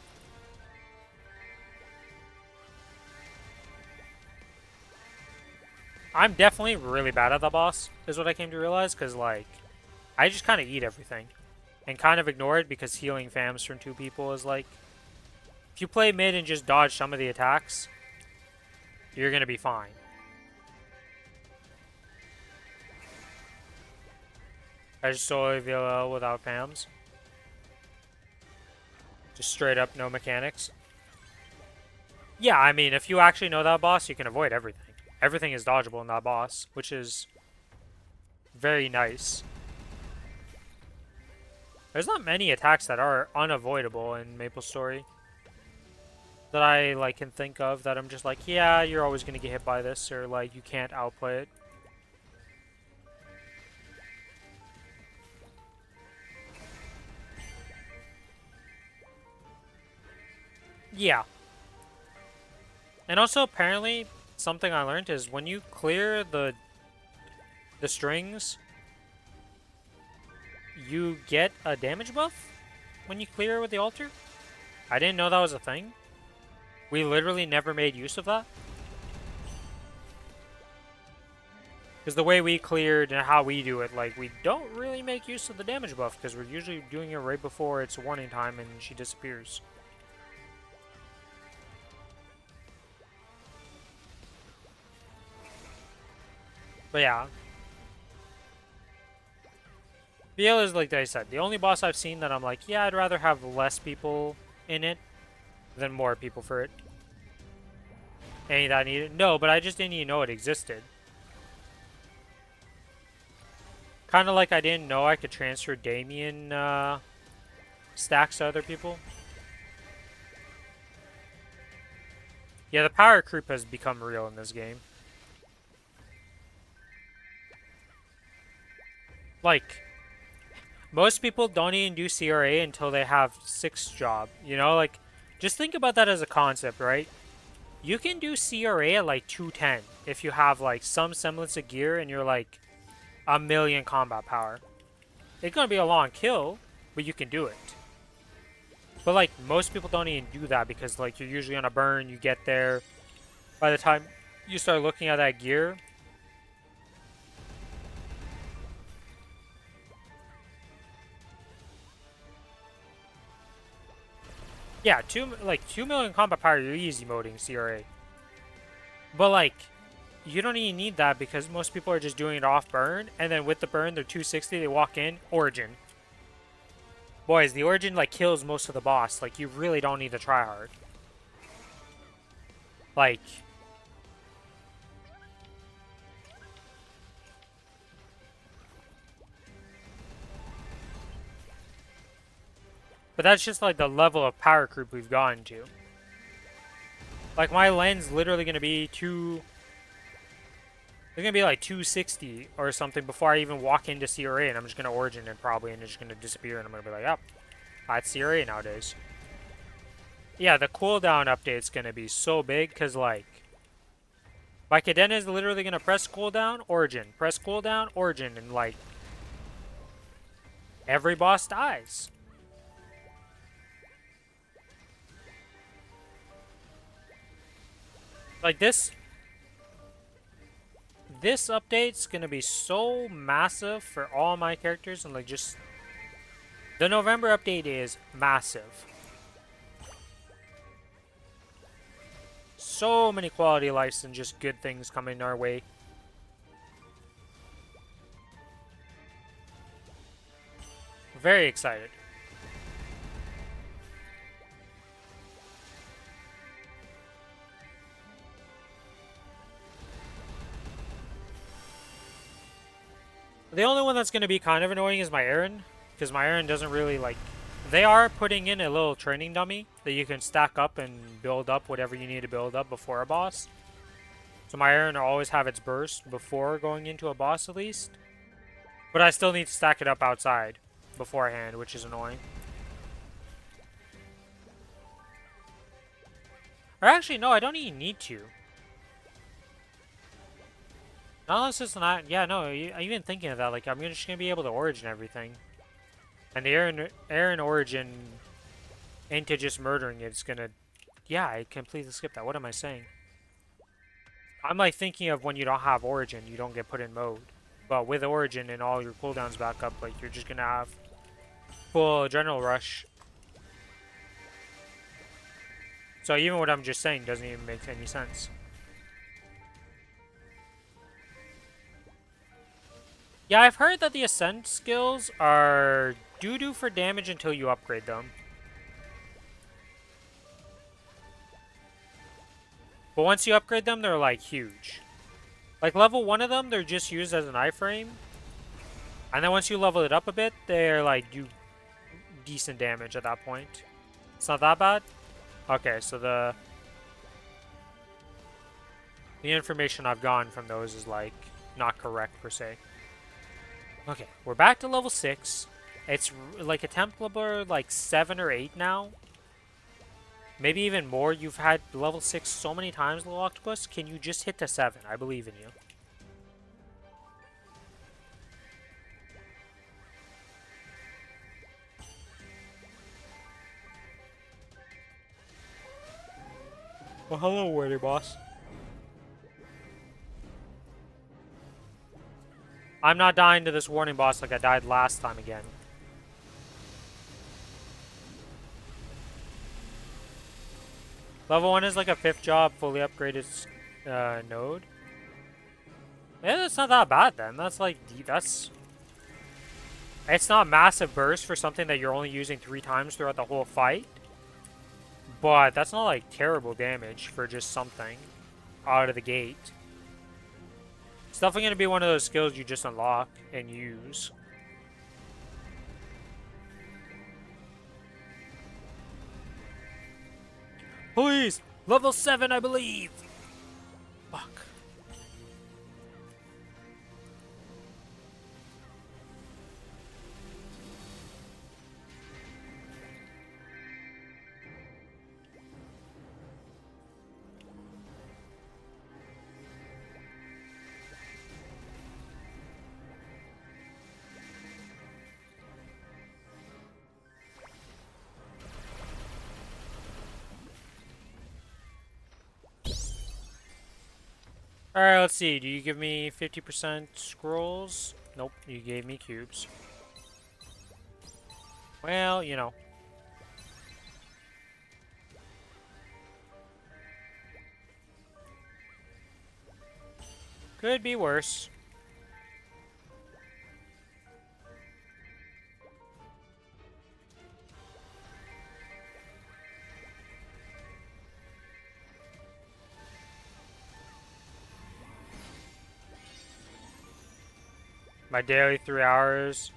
I'm definitely really bad at the boss, is what I came to realize, because, like, I just kind of eat everything. And kind of ignore it, because healing fams from 2 people is, like... if you play mid and just dodge some of the attacks, you're going to be fine. I just solely VLL without PAMs. Just straight up no mechanics. Yeah, I mean, if you actually know that boss, you can avoid everything. Everything is dodgeable in that boss, which is very nice. There's not many attacks that are unavoidable in Maplestory that I like can think of that I'm just like, yeah, you're always gonna get hit by this, or like you can't outplay it. Yeah. And also apparently something I learned is when you clear the strings, you get a damage buff when you clear with the altar. I didn't know that was a thing. We literally never made use of that. Because the way we cleared and how we do it, like, we don't really make use of the damage buff because we're usually doing it right before it's warning time and she disappears. But yeah. BL is like I said, the only boss I've seen that I'm like, yeah, I'd rather have less people in it than more people for it. Any that needed? No, but I just didn't even know it existed. Kind of like I didn't know I could transfer Damien stacks to other people. Yeah, the power creep has become real in this game. Like, most people don't even do CRA until they have 6th job. You know, like, just think about that as a concept, right? You can do CRA at like 210 if you have like some semblance of gear and you're like a million combat power. It's gonna be a long kill, but you can do it. But like most people don't even do that because like you're usually on a burn, you get there. By the time you start looking at that gear, yeah, 2 million combat power, you're easy moding CRA. But like, you don't even need that because most people are just doing it off burn, and then with the burn, they're 260, they walk in, Origin. Boys, the Origin like kills most of the boss. Like, you really don't need to try hard. Like, but that's just like the level of power creep we've gotten to. Like, my lens literally gonna be it's gonna be like 260 or something before I even walk into CRA, and I'm just gonna Origin it probably, and it's just gonna disappear, and I'm gonna be like, yep, that's CRA nowadays. Yeah, the cooldown update's gonna be so big, because like, my Cadena is literally gonna press cooldown, Origin, press cooldown, Origin, and like, every boss dies. Like, this update's gonna be so massive for all my characters, and like, just the November update is massive. So many quality lives and just good things coming our way. Very excited. The only one that's going to be kind of annoying is my Aaron, because my Aaron doesn't really like... They are putting in a little training dummy that you can stack up and build up whatever you need to build up before a boss. So my Aaron will always have its burst before going into a boss at least. But I still need to stack it up outside beforehand, which is annoying. Or actually, no, I don't even need to. Not unless it's not... Yeah, no, I'm even thinking of that. Like, I'm just going to be able to Origin everything. And the Aaron Origin into just murdering it's going to... Yeah, I completely skipped that. What am I saying? I'm like thinking of when you don't have Origin, you don't get put in mode. But with Origin and all your cooldowns back up, like, you're just going to have full Adrenaline Rush. So even what I'm just saying doesn't even make any sense. Yeah, I've heard that the Ascent skills are doo-doo for damage until you upgrade them. But once you upgrade them, they're like huge. Like level 1 of them, they're just used as an iframe. And then once you level it up a bit, they're like do decent damage at that point. It's not that bad? Okay, so the information I've gotten from those is like not correct per se. Okay, we're back to level 6. It's like attempt level like 7 or 8 now. Maybe even more. You've had level 6 so many times, little octopus. Can you just hit to 7? I believe in you. Well, hello, warrior boss. I'm not dying to this warning boss like I died last time again. Level 1 is like a 5th job, fully upgraded node. Yeah, that's not that bad then. That's like, that's... It's not massive burst for something that you're only using 3 times throughout the whole fight. But that's not like terrible damage for just something out of the gate. It's definitely going to be one of those skills you just unlock and use. Please! Level 7, I believe! Fuck. Alright, let's see. Do you give me 50% scrolls? Nope, you gave me cubes. Well, you know. Could be worse. My daily 3 hours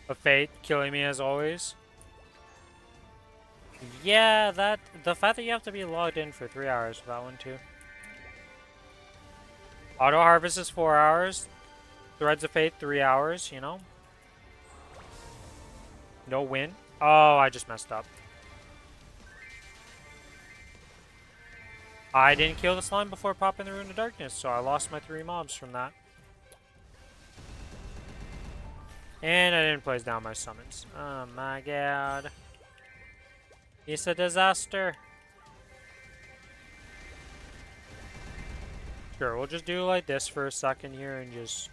of fate killing me as always. Yeah, the fact that you have to be logged in for 3 hours for that one too. Auto harvest is 4 hours. Threads of Fate 3 hours, you know. No win. Oh, I just messed up. I didn't kill the slime before popping the Rune of Darkness, so I lost my 3 mobs from that. And I didn't place down my summons. Oh my god. It's a disaster. Sure, we'll just do like this for a second here and just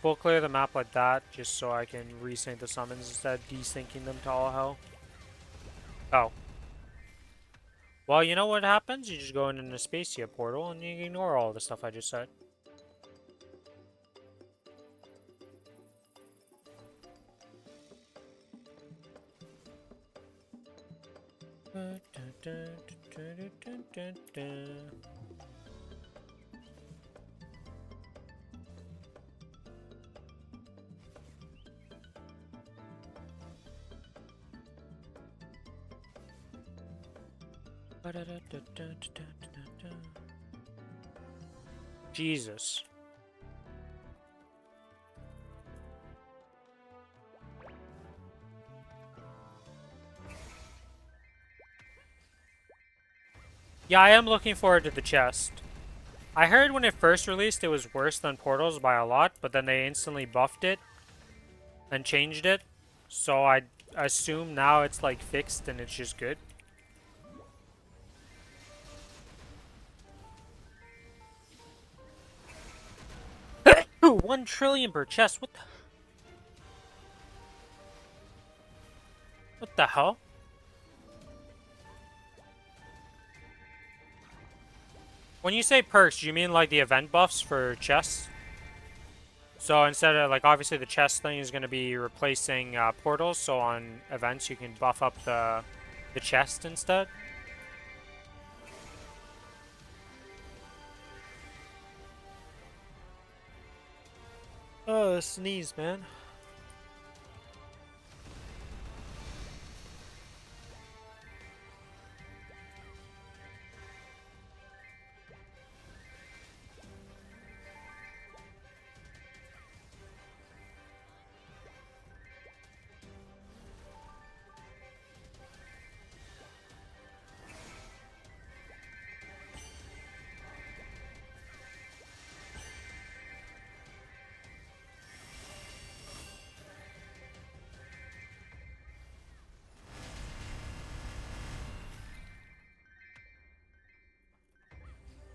full clear the map like that, just so I can resync the summons instead of desyncing them to all hell. Oh. Well, you know what happens? You just go into the Spacia portal and you ignore all the stuff I just said. Jesus. Yeah, I am looking forward to the chest. I heard when it first released it was worse than Portals by a lot, but then they instantly buffed it and changed it. So I assume now it's like fixed and it's just good. Ooh, 1 trillion per chest. What the hell? When you say perks, do you mean like the event buffs for chests? So instead of, like, obviously the chest thing is going to be replacing portals, so on events you can buff up the chest instead. Oh, sneeze, man.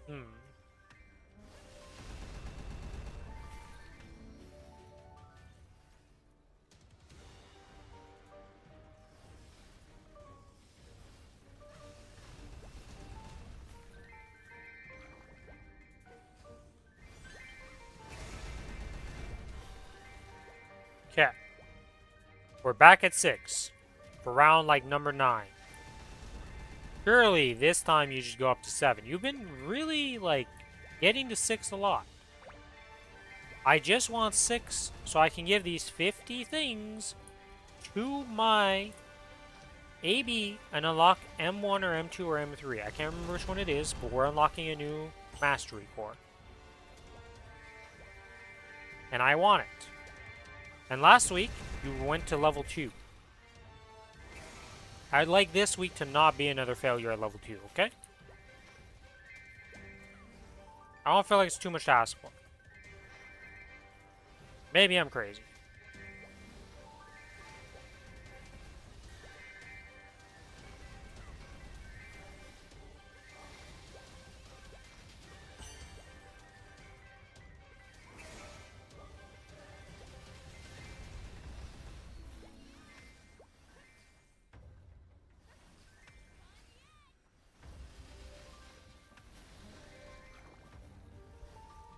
Hmm. Okay. We're back at 6. For round, like, number 9. Surely, this time you should go up to 7. You've been really, like, getting to 6 a lot. I just want 6 so I can give these 50 things to my AB and unlock M1 or M2 or M3. I can't remember which one it is, but we're unlocking a new Mastery Core. And I want it. And last week, you went to level 2. I'd like this week to not be another failure at level 2, okay? I don't feel like it's too much to ask for. Maybe I'm crazy.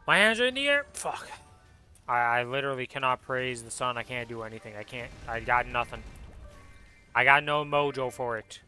My hands are in the air. Fuck. I literally cannot praise the sun. I can't do anything. I can't. I got nothing. I got no mojo for it.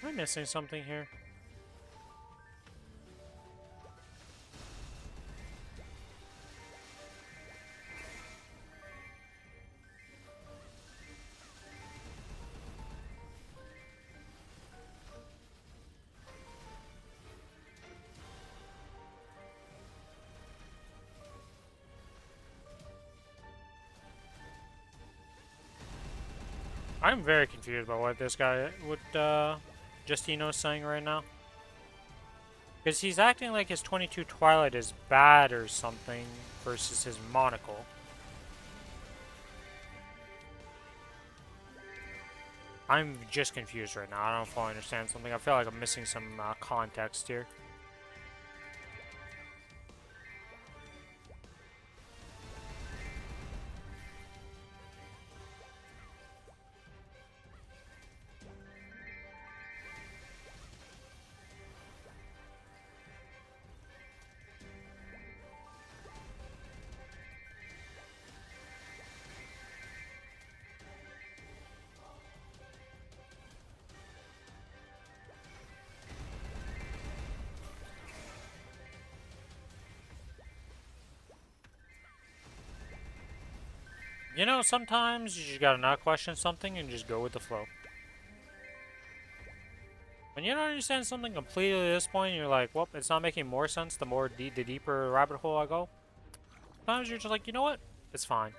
Am I missing something here? I'm very confused about what this guy, Justino's saying right now. Because he's acting like his 22 Twilight is bad or something versus his monocle. I'm just confused right now. I don't know if I understand something. I feel like I'm missing some context here. You know, sometimes you just gotta not question something and just go with the flow. When you don't understand something completely at this point, you're like, well, it's not making more sense the more the deeper rabbit hole I go. Sometimes you're just like, you know what? It's fine.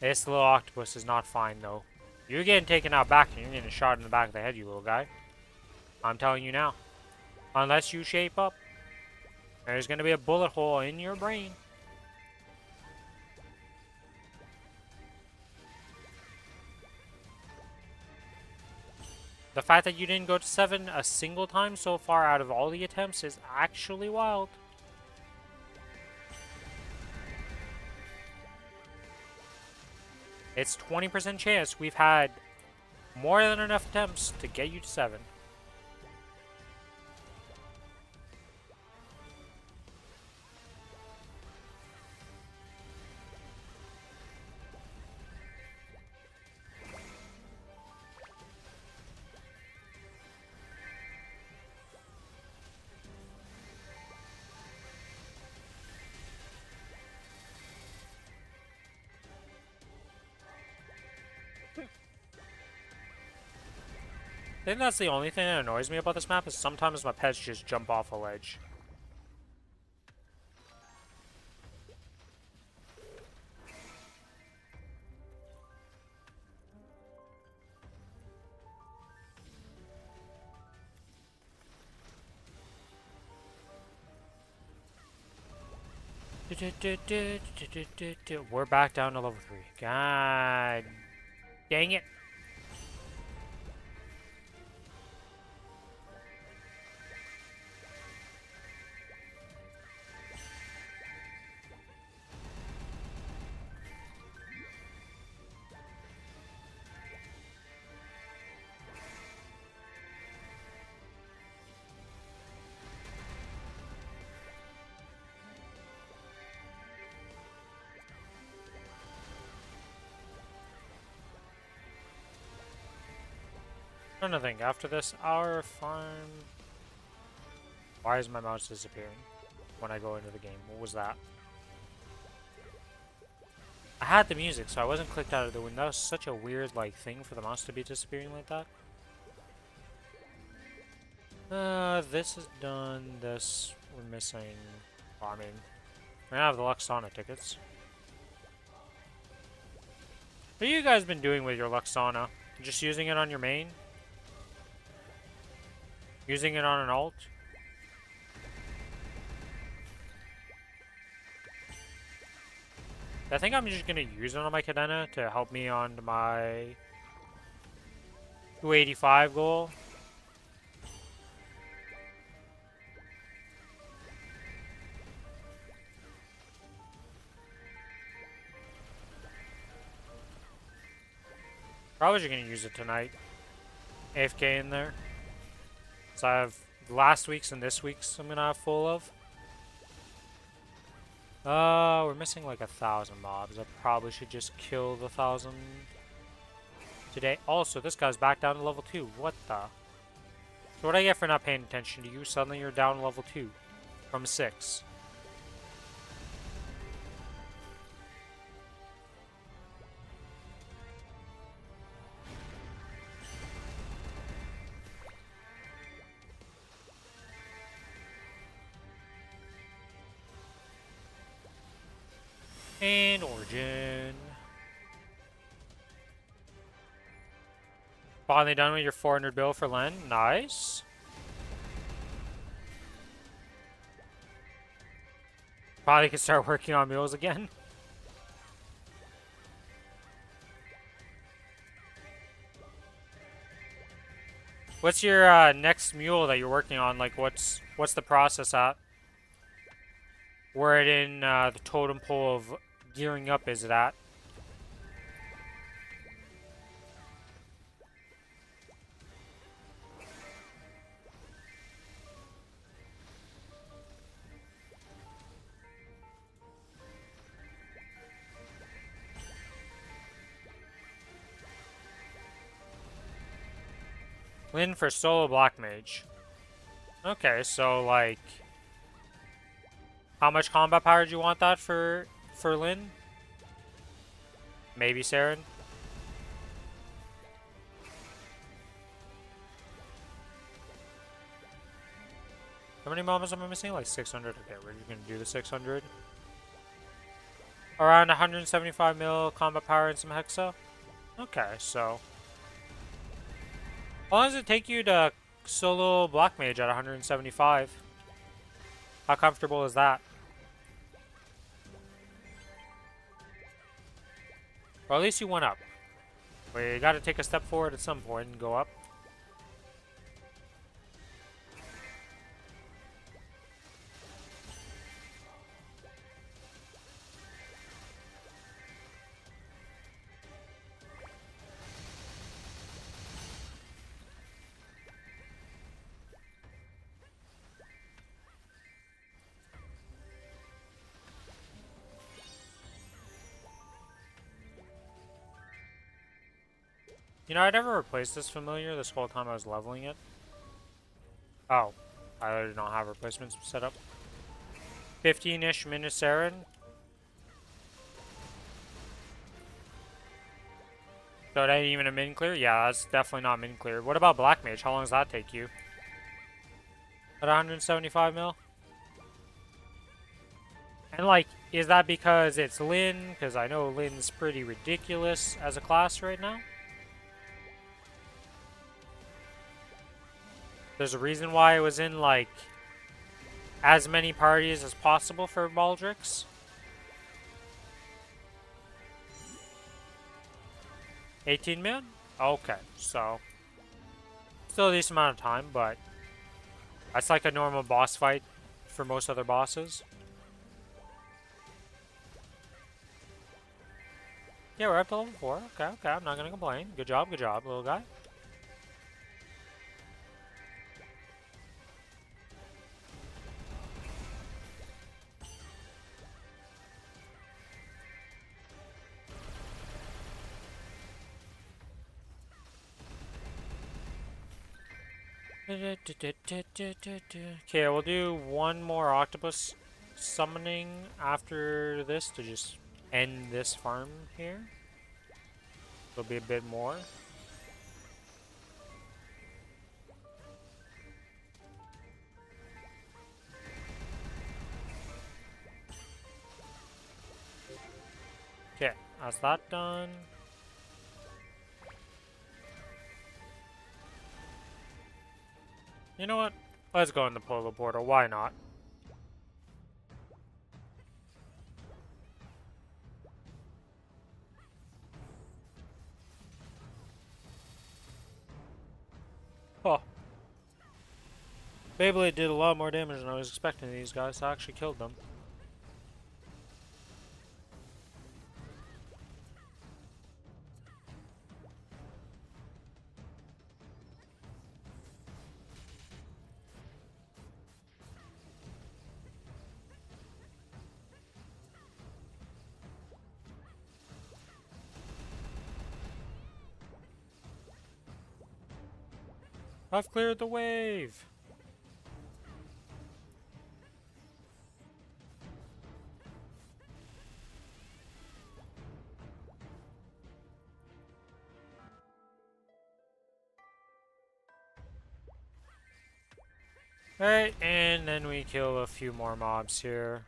This little octopus is not fine, though. You're getting taken out back and you're getting shot in the back of the head, you little guy. I'm telling you now. Unless you shape up, there's gonna be a bullet hole in your brain. The fact that you didn't go to 7 a single time so far out of all the attempts is actually wild. It's 20% chance we've had more than enough attempts to get you to 7. I think that's the only thing that annoys me about this map is sometimes my pets just jump off a ledge. We're back down to level 3. God dang it. I'm trying to think. After this hour farm... Why is my mouse disappearing when I go into the game? What was that? I had the music, so I wasn't clicked out of the window. That was such a weird, like, thing for the mouse to be disappearing like that. This is done. This, we're missing... Well, I mean, we're gonna have the Luxana tickets. What have you guys been doing with your Luxana? Just using it on your main? Using it on an alt? I think I'm just gonna use it on my Cadena to help me on my 285 goal. Probably just gonna use it tonight. AFK in there. So I have last week's and this week's I'm gonna have full of. We're missing like 1,000 mobs. I probably should just kill the 1,000 today. Also, this guy's back down to level 2. What the? So what do I get for not paying attention to you? Suddenly you're down to level 2 from 6. And Origin. Finally done with your 400 bill for Len. Nice. Probably could start working on mules again. What's your next mule that you're working on? Like, what's the process at? Where it in the totem pole of gearing up is it at? Lyn for solo black mage. Okay, so like, how much combat power do you want that for Lyn? Maybe Saren. How many mobs am I missing? Like 600. Okay, we're just gonna do the 600. Around 175 mil combat power and some hexa. Okay, so how long does it take you to solo Black Mage at 175? How comfortable is that? Or at least you went up. We gotta take a step forward at some point and go up. You know, I never replaced this familiar this whole time I was leveling it. Oh, I did not have replacements set up. 15-ish minutes Saren. So that ain't even a min clear? Yeah, that's definitely not min clear. What about Black Mage? How long does that take you? At 175 mil? And like, is that because it's Lyn? Because I know Lyn's pretty ridiculous as a class right now. There's a reason why it was in like as many parties as possible for Baldrix. 18 man? Okay, so still a decent amount of time, but that's like a normal boss fight for most other bosses. Yeah, we're up to level 4. Okay, okay, I'm not gonna complain. Good job, little guy. Okay, we'll do one more octopus summoning after this to just end this farm here. There'll be a bit more. Okay, that's that done. You know what? Let's go in the Polo Portal. Why not? Oh. Beyblade did a lot more damage than I was expecting these guys to actually kill them. I've cleared the wave! Alright, and then we kill a few more mobs here.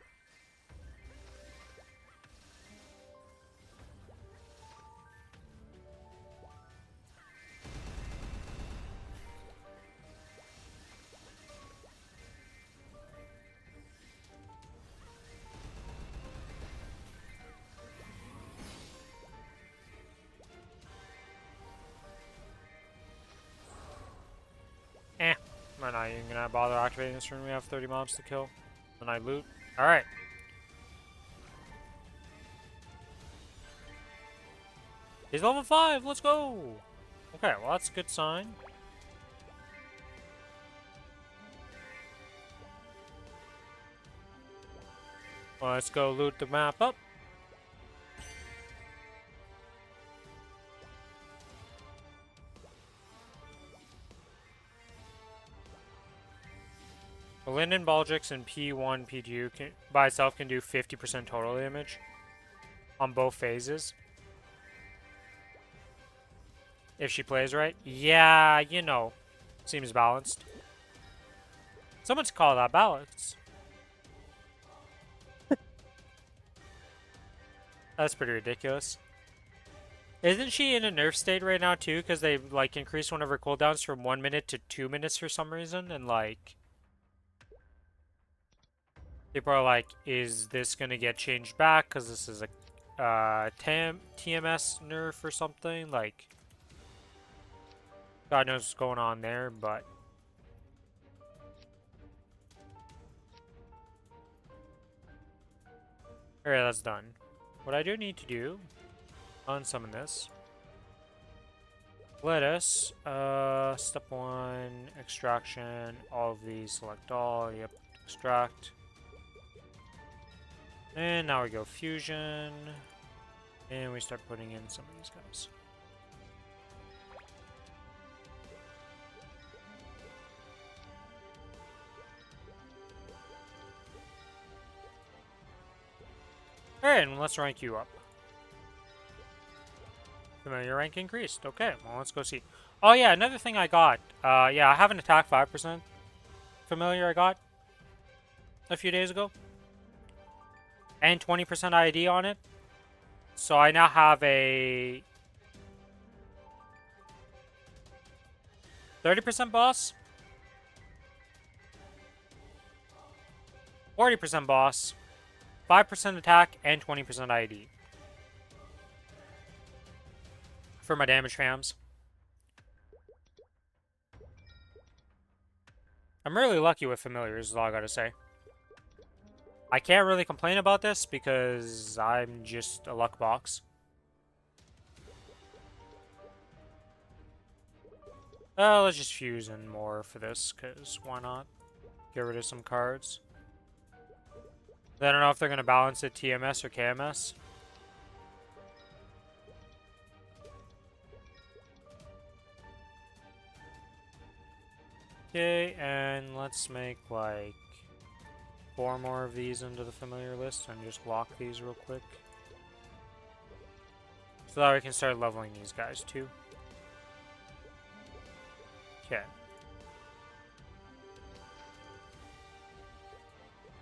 We're not even gonna bother activating this room. We have 30 mobs to kill. And I loot. Alright. He's level 5! Let's go! Okay, well that's a good sign. Well, let's go loot the map up. Linden Baldrix and P1, P2 by itself can do 50% total damage on both phases. If she plays right. Yeah, you know. Seems balanced. Someone's call that balance. That's pretty ridiculous. Isn't she in a nerf state right now too? Because they like increased one of her cooldowns from 1 minute to 2 minutes for some reason, and like people are like, is this gonna get changed back? Because this is a TMS nerf or something. Like, God knows what's going on there, but alright, that's done. What I do need to do, unsummon this. Let us, step 1, extraction, all of these, select all, yep, extract. And now we go fusion, and we start putting in some of these guys. Alright, and let's rank you up. Familiar rank increased. Okay, well, let's go see. Oh, yeah, another thing I got. Yeah, I have an attack 5% familiar I got a few days ago. And 20% ID on it. So I now have a 30% boss, 40% boss, 5% attack, and 20% ID. For my damage fams. I'm really lucky with familiars, is all I gotta say. I can't really complain about this because I'm just a luck box. Let's just fuse in more for this, because why not? Get rid of some cards. I don't know if they're going to balance it TMS or KMS. Okay, and let's make like 4 more of these into the familiar list and just lock these real quick. So that we can start leveling these guys too. Okay.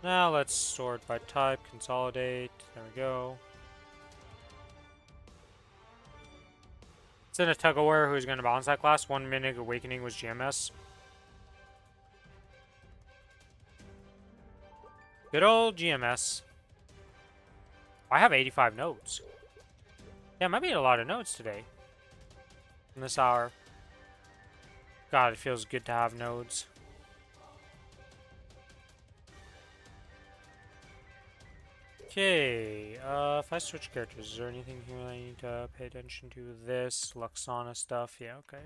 Now let's sort by type, consolidate. There we go. It's in a tug of war who's going to balance that class. 1 minute awakening was GMS. Good old GMS. I have 85 nodes. Yeah, I might be a lot of nodes today. In this hour. God, it feels good to have nodes. Okay, if I switch characters, is there anything here I need to pay attention to? This, Luxana stuff, yeah, okay.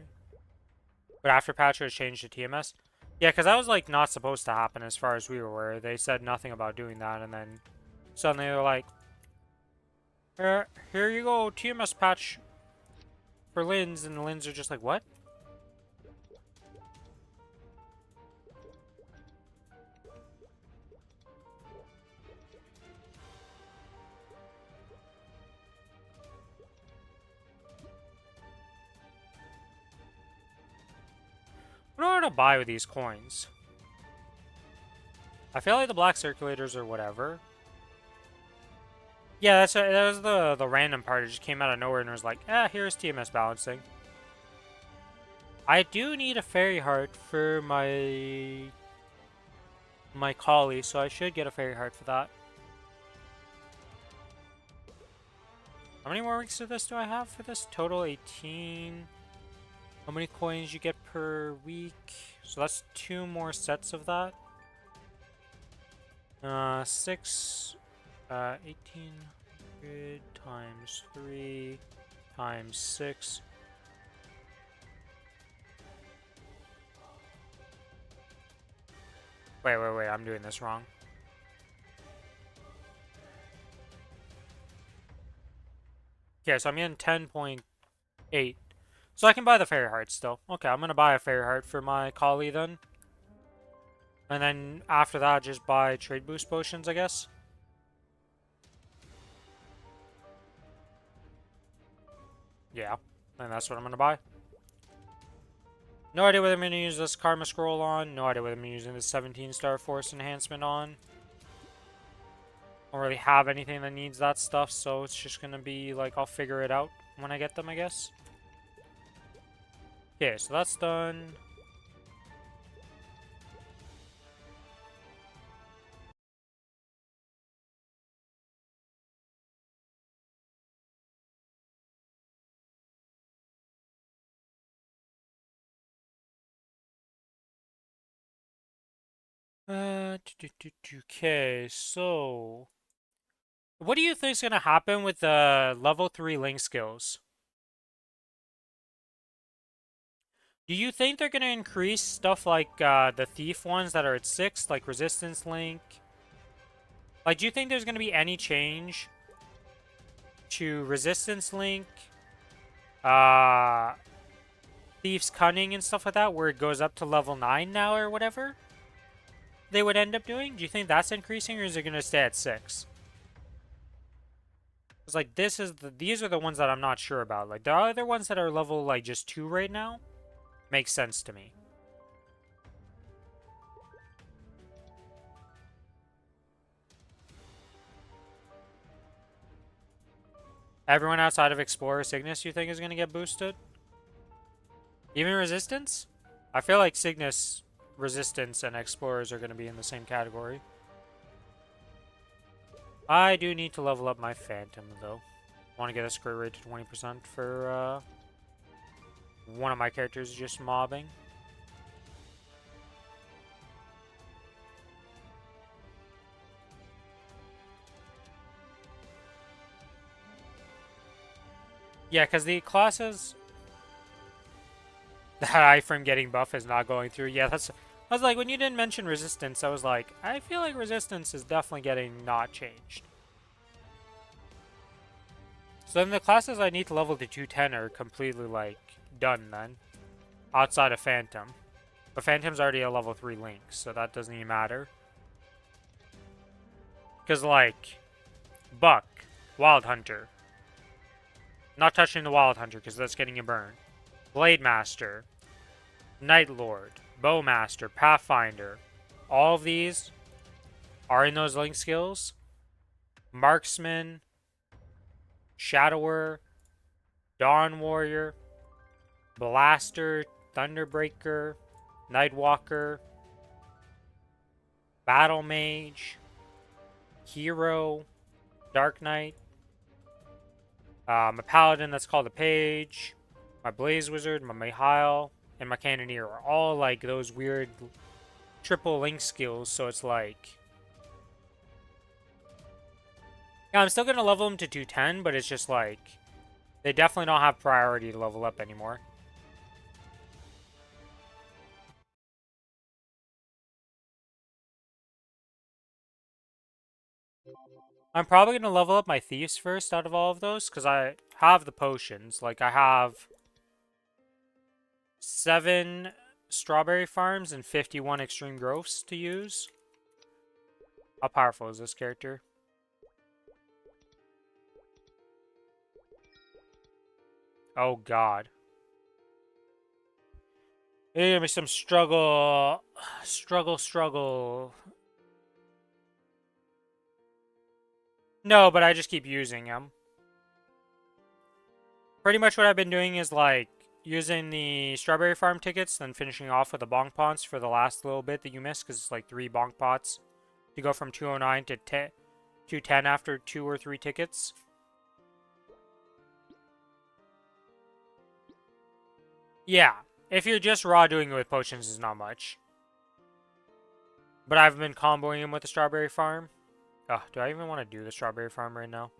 But after patch it changed to TMS? Yeah, because that was, like, not supposed to happen as far as we were aware. They said nothing about doing that, and then suddenly they're like, here you go, TMS patch for Lins, and the Lins are just like, what? What do I want to buy with these coins? I feel like the black circulators or whatever. Yeah, that was the random part. It just came out of nowhere and was like, here's TMS balancing. I do need a fairy heart for my collie, so I should get a fairy heart for that. How many more weeks of this do I have for this? Total 18. How many coins you get per week? So that's 2 more sets of that. 1800 times 3 times 6. Wait, I'm doing this wrong. Okay, so I'm in 10.8. So I can buy the fairy heart still. Okay, I'm gonna buy a fairy heart for my collie then. And then after that, just buy trade boost potions, I guess. Yeah, and that's what I'm gonna buy. No idea whether I'm going to use this Karma Scroll on. No idea whether I'm using the 17-star Force Enhancement on. Don't really have anything that needs that stuff, so it's just going to be like, I'll figure it out when I get them, I guess. Okay, so that's done. Okay, so what do you think is gonna happen with the level 3 link skills? Do you think they're gonna increase stuff like the thief ones that are at 6, like resistance link? Like, do you think there's gonna be any change to resistance link, uh, thief's cunning and stuff like that, where it goes up to level 9 now or whatever they would end up doing? Do you think that's increasing, or is it gonna stay at 6? It's like these are the ones that I'm not sure about. Like the other ones that are level like just 2 right now make sense to me. Everyone outside of Explorer Cygnus you think is gonna get boosted? Even Resistance? I feel like Cygnus, Resistance, and Explorers are gonna be in the same category. I do need to level up my Phantom though. I want to get a score rate to 20% for one of my characters just mobbing. Yeah, because the classes that iframe getting buff is not going through. Yeah, that's. I was like, when you didn't mention resistance, I was like, I feel like resistance is definitely getting not changed. So then the classes I need to level to 210 are completely like done then, outside of Phantom. But Phantom's already a level 3 link, so that doesn't even matter. Because like, Buck, Wild Hunter. Not touching the Wild Hunter because that's getting a burn. Blade Master, Night Lord, Bowmaster, Pathfinder. All of these are in those link skills. Marksman, Shadower, Dawn Warrior, Blaster, Thunderbreaker, Nightwalker, Battle Mage, Hero, Dark Knight. My Paladin that's called a Page, my Blaze Wizard, my Mihail, and my Cannoneer are all like those weird triple link skills, so it's like... Yeah, I'm still going to level them to 210, but it's just like... They definitely don't have priority to level up anymore. I'm probably going to level up my Thieves first out of all of those, because I have the potions. Like, I have 7 Strawberry Farms and 51 Extreme Growths to use. How powerful is this character? Oh, God. There's gonna be some struggle. Struggle. No, but I just keep using them. Pretty much what I've been doing is like using the Strawberry Farm tickets, then finishing off with the Bonk Pots for the last little bit that you missed, because it's like 3 Bonk Pots to go from 209 to 210 after 2 or 3 tickets. Yeah, if you're just raw doing it with potions, is not much. But I've been comboing them with the Strawberry Farm. Oh, do I even want to do the Strawberry Farm right now?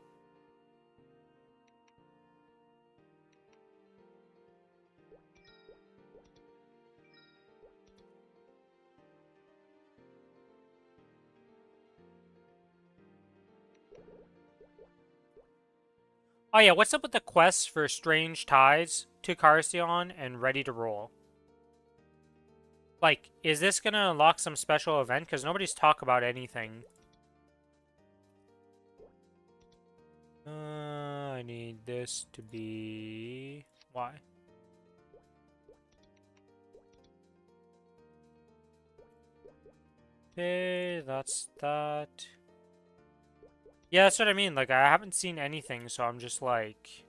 Oh yeah, what's up with the quests for Strange Ties to Carcion and Ready to Roll? Like, is this gonna unlock some special event? Because nobody's talked about anything. I need this to be... Why? Okay, that's that. Yeah, that's what I mean. Like, I haven't seen anything, so I'm just like...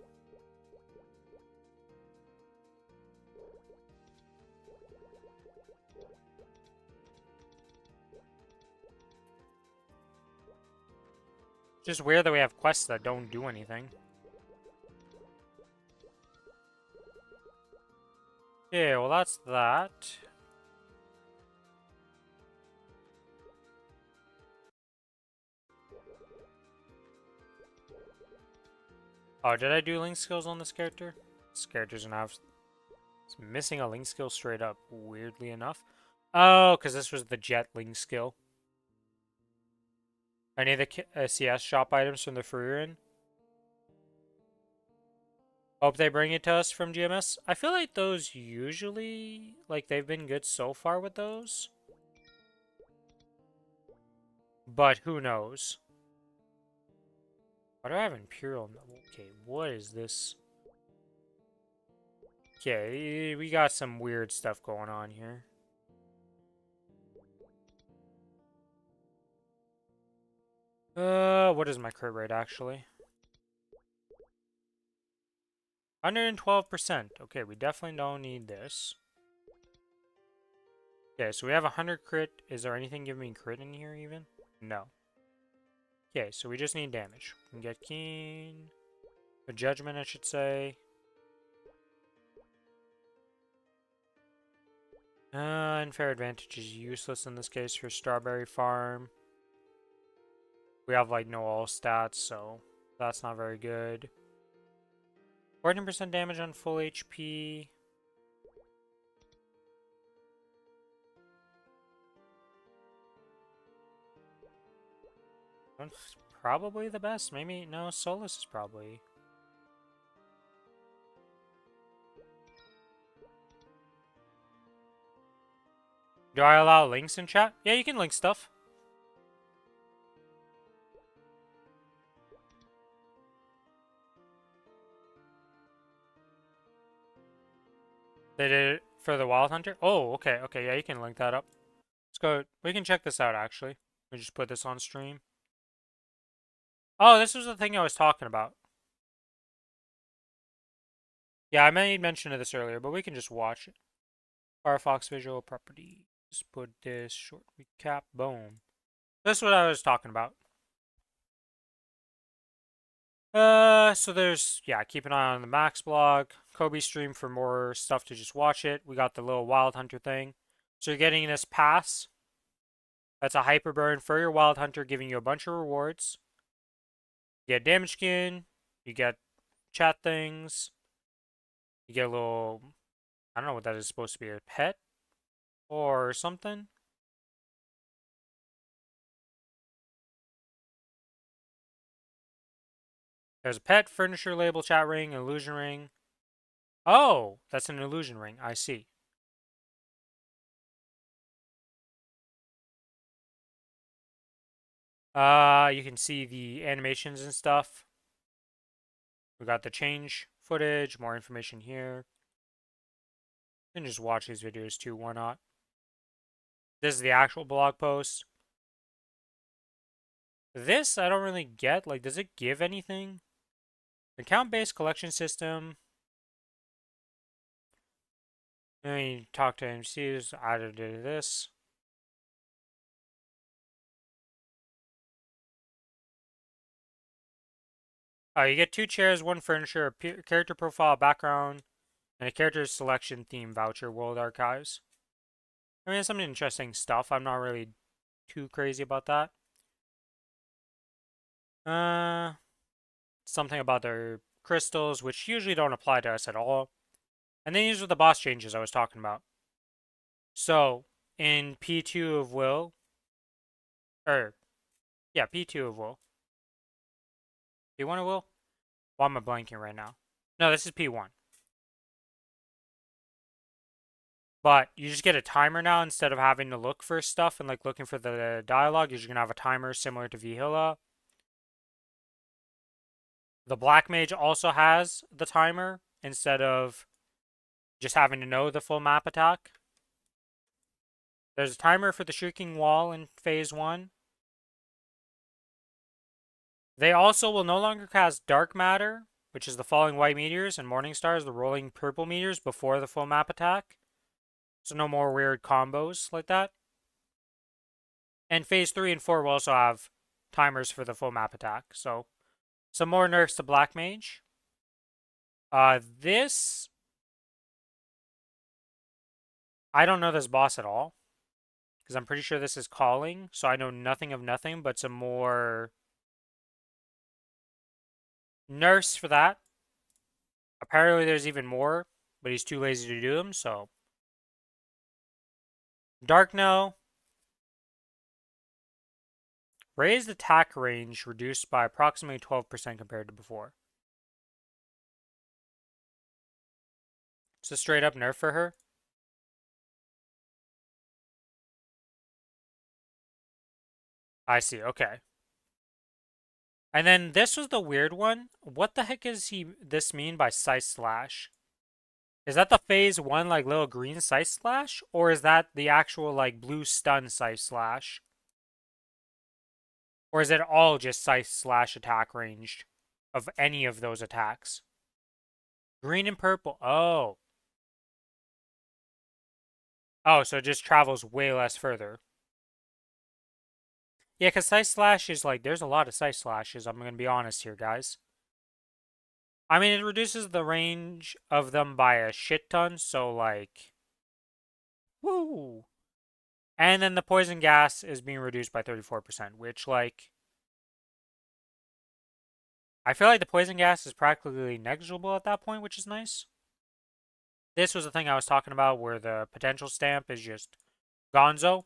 Just weird that we have quests that don't do anything. Okay, well that's that. Oh, did I do link skills on this character? This character's gonna have... It's missing a link skill straight up, weirdly enough. Oh, because this was the jet link skill. Any of the CS shop items from the Furin? Hope they bring it to us from GMS. I feel like those usually, like, they've been good so far with those. But who knows? Why do I have Imperial? Okay, what is this? Okay, we got some weird stuff going on here. What is my crit rate actually? 112%. Okay, we definitely don't need this. Okay, so we have 100 crit. Is there anything giving me crit in here even? No. Okay, so we just need damage. We can get keen. A judgment, I should say. Unfair advantage is useless in this case for Strawberry Farm. We have like no all stats, so that's not very good. 14% damage on full HP. Probably the best. Maybe, no, Solus is probably... Do I allow links in chat? Yeah, you can link stuff. They did it for the Wild Hunter? Oh, okay, okay, yeah, you can link that up. Let's go. We can check this out, actually. We just put this on stream. Oh, this was the thing I was talking about. Yeah, I made mention of this earlier, but we can just watch it. Firefox Visual Properties. Put this short recap. Boom. That's what I was talking about. So there's, yeah, keep an eye on the Max blog. Kobe stream for more stuff to just watch it. We got the little Wild Hunter thing. So you're getting this pass. That's a hyper burn for your Wild Hunter, giving you a bunch of rewards. You get damage skin. You get chat things. You get a little, I don't know what that is supposed to be, a pet or something. There's a pet, furniture label, chat ring, illusion ring. Oh, that's an illusion ring. I see. You can see the animations and stuff. We got the change footage, more information here. You can just watch these videos too, why not? This is the actual blog post. This, I don't really get. Like, does it give anything? Account-based collection system. And you talk to MCs, added to this. You get 2 chairs, 1 furniture, a character profile, background, and a character selection theme voucher, World Archives. I mean, it's some interesting stuff. I'm not really too crazy about that. Something about their crystals, which usually don't apply to us at all. And then these are the boss changes I was talking about. So, in P2 of Will, or, yeah, P2 of Will. P1 of Will? Why am I blanking right now? No, this is P1. But you just get a timer now instead of having to look for stuff and like looking for the dialogue. You're just gonna have a timer similar to Vihila. The Black Mage also has the timer instead of just having to know the full map attack. There's a timer for the Shrieking Wall in Phase 1. They also will no longer cast Dark Matter, which is the falling white meteors, and Morning Stars, the rolling purple meteors, before the full map attack. So no more weird combos like that. And Phase 3 and 4 will also have timers for the full map attack. So some more nerfs to Black Mage. This... I don't know this boss at all. Because I'm pretty sure this is calling. So I know nothing of nothing, but some more nerfs for that. Apparently there's even more, but he's too lazy to do them, so... Dark No. Raised attack range reduced by approximately 12% compared to before. It's a straight up nerf for her. I see, okay. And then this was the weird one. What the heck is this mean by Sight Slash? Is that the phase 1 like little green Sight Slash? Or is that the actual like blue stun Sight Slash? Or is it all just Sight Slash attack ranged of any of those attacks? Green and purple. Oh. Oh, so it just travels way less further. Yeah, because Sight Slash is like, there's a lot of Sight Slashes, I'm going to be honest here, guys. I mean, it reduces the range of them by a shit ton, so like... Woo! And then the poison gas is being reduced by 34%, which like... I feel like the poison gas is practically negligible at that point, which is nice. This was the thing I was talking about where the potential stamp is just gonzo.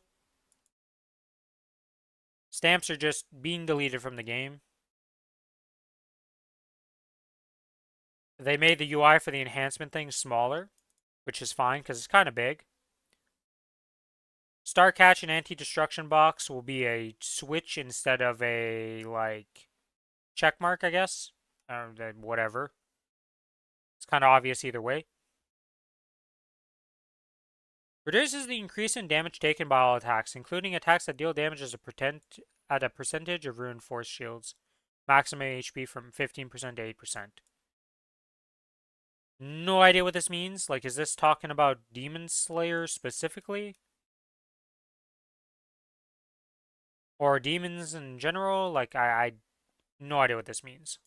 Stamps are just being deleted from the game. They made the UI for the enhancement thing smaller, which is fine because it's kind of big. Star Catch and Anti-Destruction Box will be a switch instead of a, like, check mark, I guess. Whatever. It's kind of obvious either way. Reduces the increase in damage taken by all attacks, including attacks that deal damage at a percentage of Ruined Force shields. Maximum HP from 15% to 8%. No idea what this means. Like, is this talking about Demon Slayer specifically? Or demons in general? Like, I no idea what this means.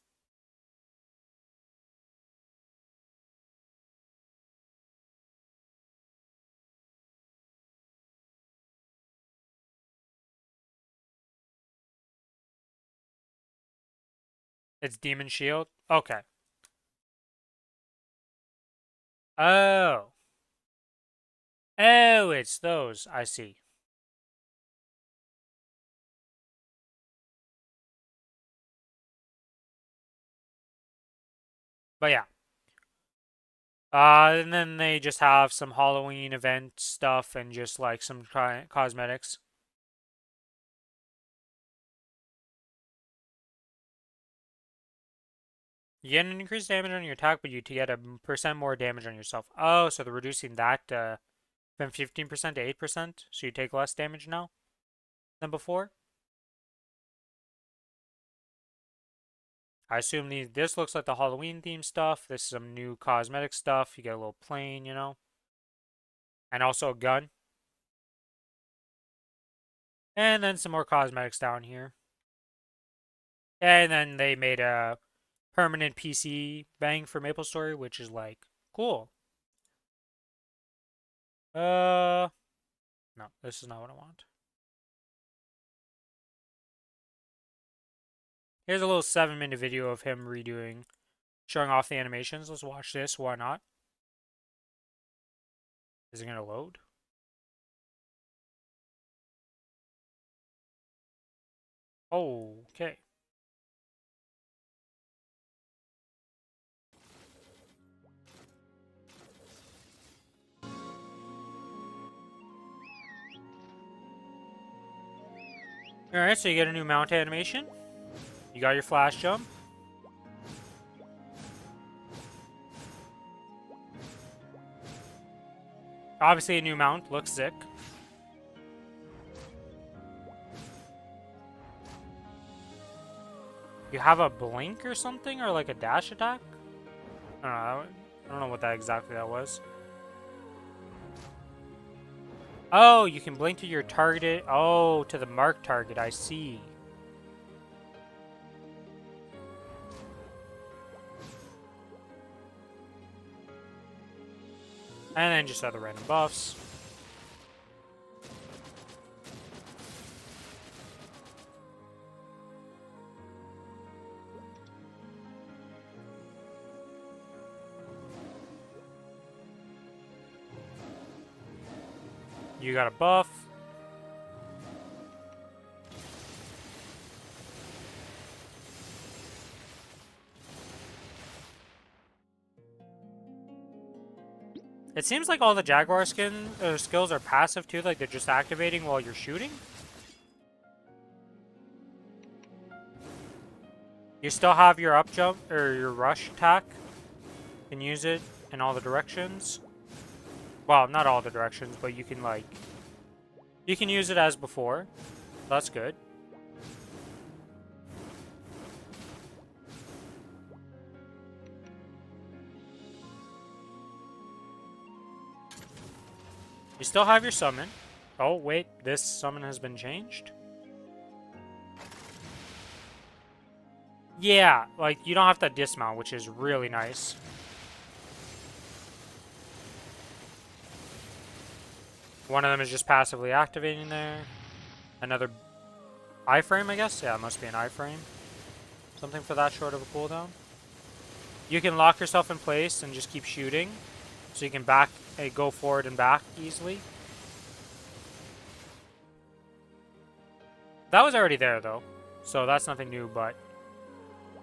It's Demon Shield? Okay. Oh. Oh, it's those. I see. But yeah. And then they just have some Halloween event stuff and just like some cosmetics. You get an increased damage on your attack, but you get a percent more damage on yourself. Oh, so they're reducing that from 15% to 8%, so you take less damage now than before? I assume this looks like the Halloween theme stuff. This is some new cosmetic stuff. You get a little plane, you know? And also a gun. And then some more cosmetics down here. And then they made a permanent PC bang for Maplestory, which is like, cool. No, this is not what I want. Here's a little 7-minute video of him showing off the animations. Let's watch this. Why not? Is it going to load? Okay. Alright, so you get a new mount animation. You got your flash jump. Obviously a new mount. Looks sick. You have a blink or something, or like a dash attack? I don't know. I don't know what that exactly that was. Oh, you can blink to your target. Oh, to the marked target. I see. And then just other random buffs. You got a buff. It seems like all the Jaguar skills are passive too, like they're just activating while you're shooting. You still have your up jump or your rush attack. You can use it in all the directions. Well, not all the directions, but you can you can use it as before. That's good. You still have your summon. Oh, wait, this summon has been changed? Yeah, like, you don't have to dismount, which is really nice. One of them is just passively activating there. Another iframe, I guess? Yeah, it must be an iframe. Something for that short of a cooldown. You can lock yourself in place and just keep shooting. So you can go forward and back easily. That was already there, though. So that's nothing new, but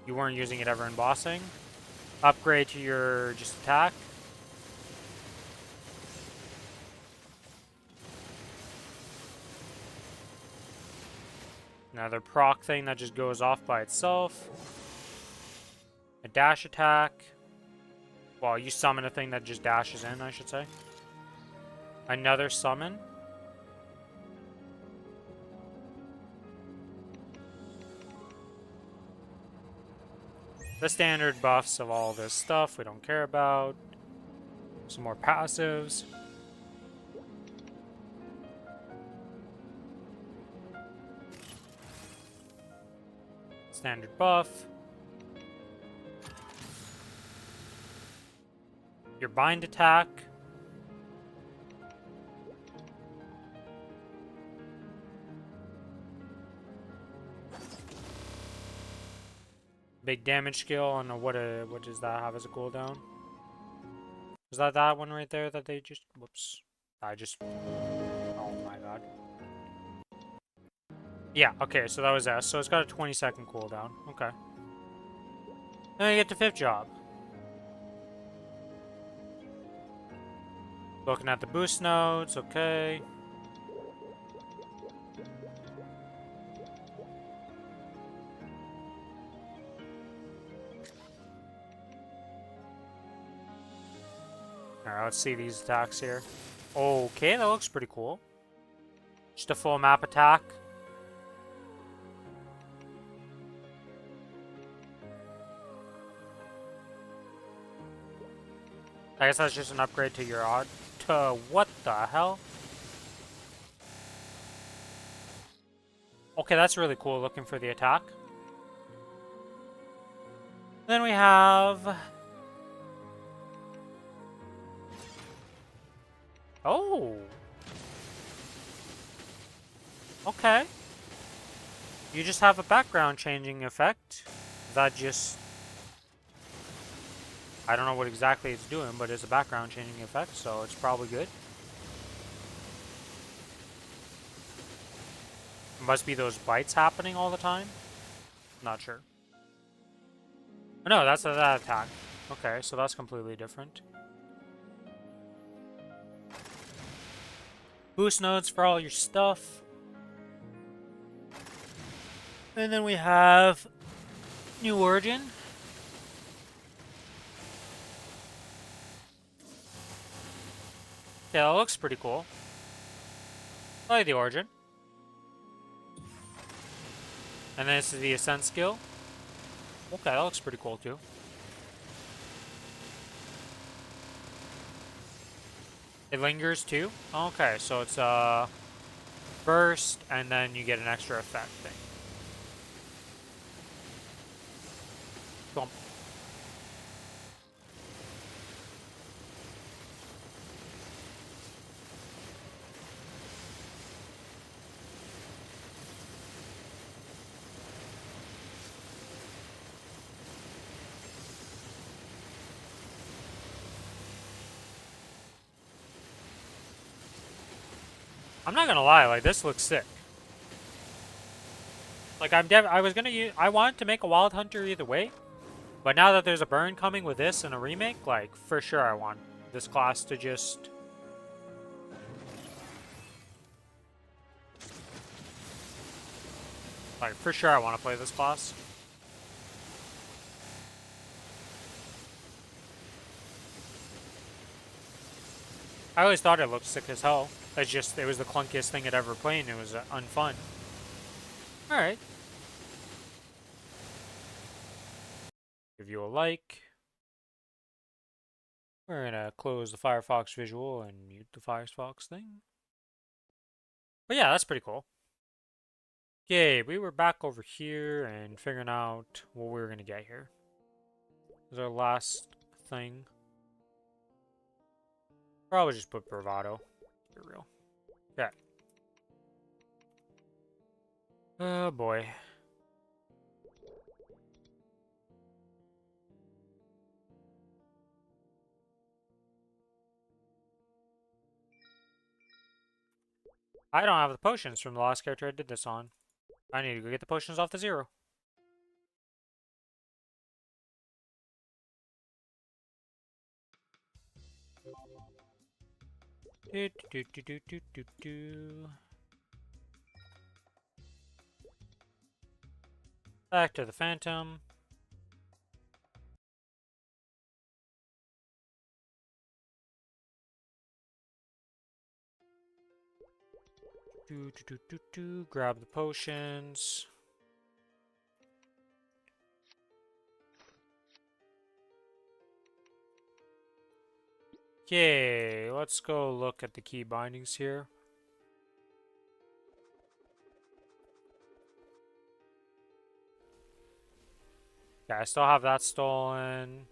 you weren't using it ever in bossing. Upgrade to your just attack. Another proc thing that just goes off by itself. A dash attack. Well, you summon a thing that just dashes in, I should say. Another summon. The standard buffs of all this stuff we don't care about. Some more passives. Standard buff. Your bind attack. Big damage skill. I don't know what does that have as a cooldown. Is that one right there that they just... Whoops. I just... Oh my god. Yeah, okay, so that was S. So it's got a 20-second cooldown. Okay. Then we get to 5th job. Looking at the boost nodes, okay. Alright, let's see these attacks here. Okay, that looks pretty cool. Just a full map attack. I guess that's just an upgrade to your odd... To what the hell? Okay, that's really cool looking for the attack. Then we have... Oh! Okay. You just have a background changing effect. That just... I don't know what exactly it's doing, but it's a background changing effect, so it's probably good. It must be those bites happening all the time. Not sure. Oh, no, that's that attack. Okay, so that's completely different. Boost nodes for all your stuff. And then we have New Origin. Yeah, that looks pretty cool. I like the Origin. And then this is the Ascent skill. Okay, that looks pretty cool too. It lingers too? Okay, so it's burst and then you get an extra effect thing. Cool. I'm not gonna lie, like this looks sick. Like I was gonna use, I wanted to make a Wild Hunter either way, but now that there's a burn coming with this and a remake, like for sure I want this class to just. Like for sure I want to play this class. I always thought it looked sick as hell. It's just, it was the clunkiest thing I'd ever played and it was unfun. Alright. Give you a like. We're gonna close the Firefox visual and mute the Firefox thing. But yeah, that's pretty cool. Okay, we were back over here and figuring out what we were gonna get here. This is our last thing. Probably just put bravado. Be real. Okay. Oh boy. I don't have the potions from the last character I did this on. I need to go get the potions off the zero. Do, do, do, do, do, do, do. Back to the Phantom. Do, do, do, do, do. Grab the potions. Okay, let's go look at the key bindings here. Okay, I still have that stolen.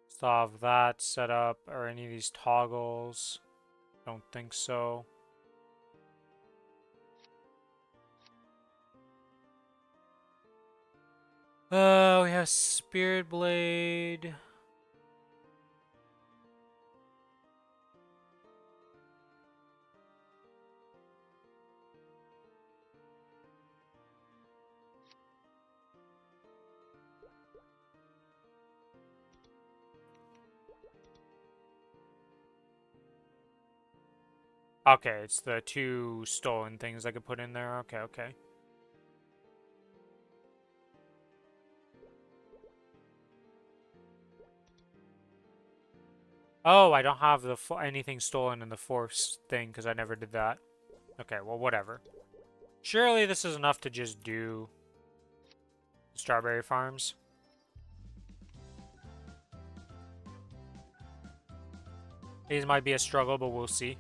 Still have that set up, or any of these toggles. Don't think so. We have Spirit Blade. Okay, it's the two stolen things I could put in there. Okay, okay. Oh, I don't have the anything stolen in the force thing because I never did that. Okay, well, whatever. Surely this is enough to just do strawberry farms. These might be a struggle, but we'll see.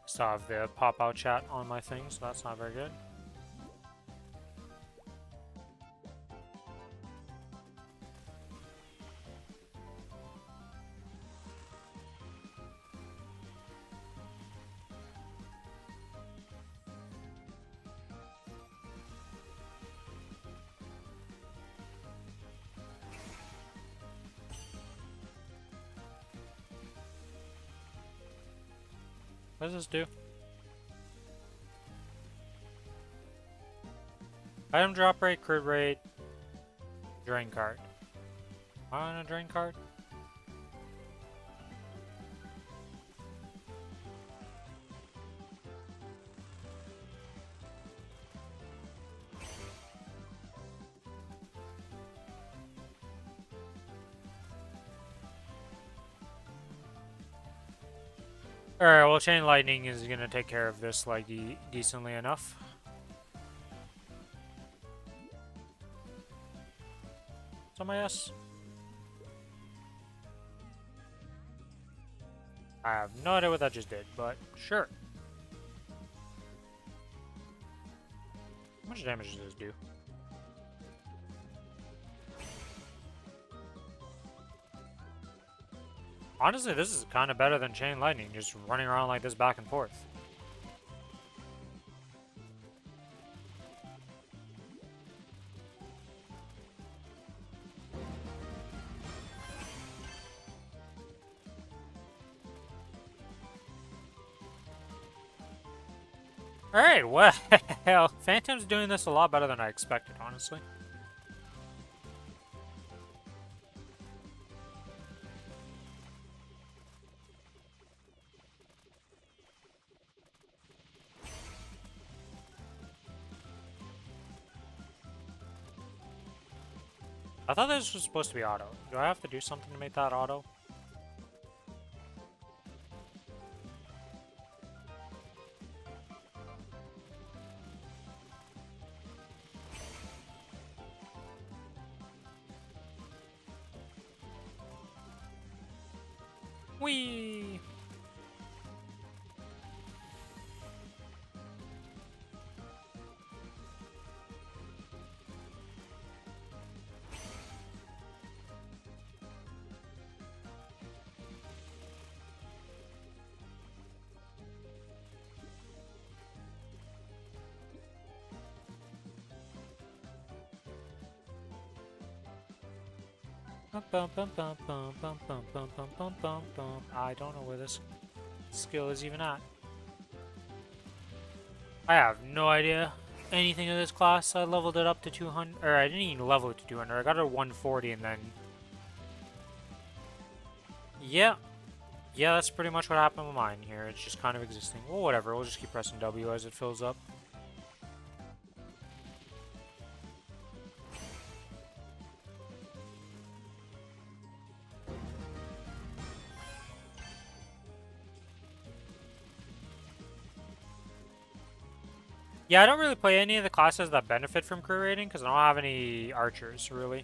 Still have the pop-out chat on my thing, so that's not very good. What does this do? Item drop rate, crit rate, drain card. Am I on a drain card? Alright, well, Chain Lightning is gonna take care of this, like, decently enough. So my ass. I have no idea what that just did, but sure. How much damage does this do? Honestly, this is kind of better than Chain Lightning, just running around like this back and forth. Alright, well, Phantom's doing this a lot better than I expected, honestly. I thought this was supposed to be auto. Do I have to do something to make that auto? Whee! I don't know where this skill is even at. I have no idea anything of this class. I leveled it up to 200, or I didn't even level it to 200. I got it to 140 and then... Yeah. Yeah, that's pretty much what happened with mine here. It's just kind of existing. Well, whatever. We'll just keep pressing W as it fills up. Yeah, I don't really play any of the classes that benefit from crit rating because I don't have any archers, really.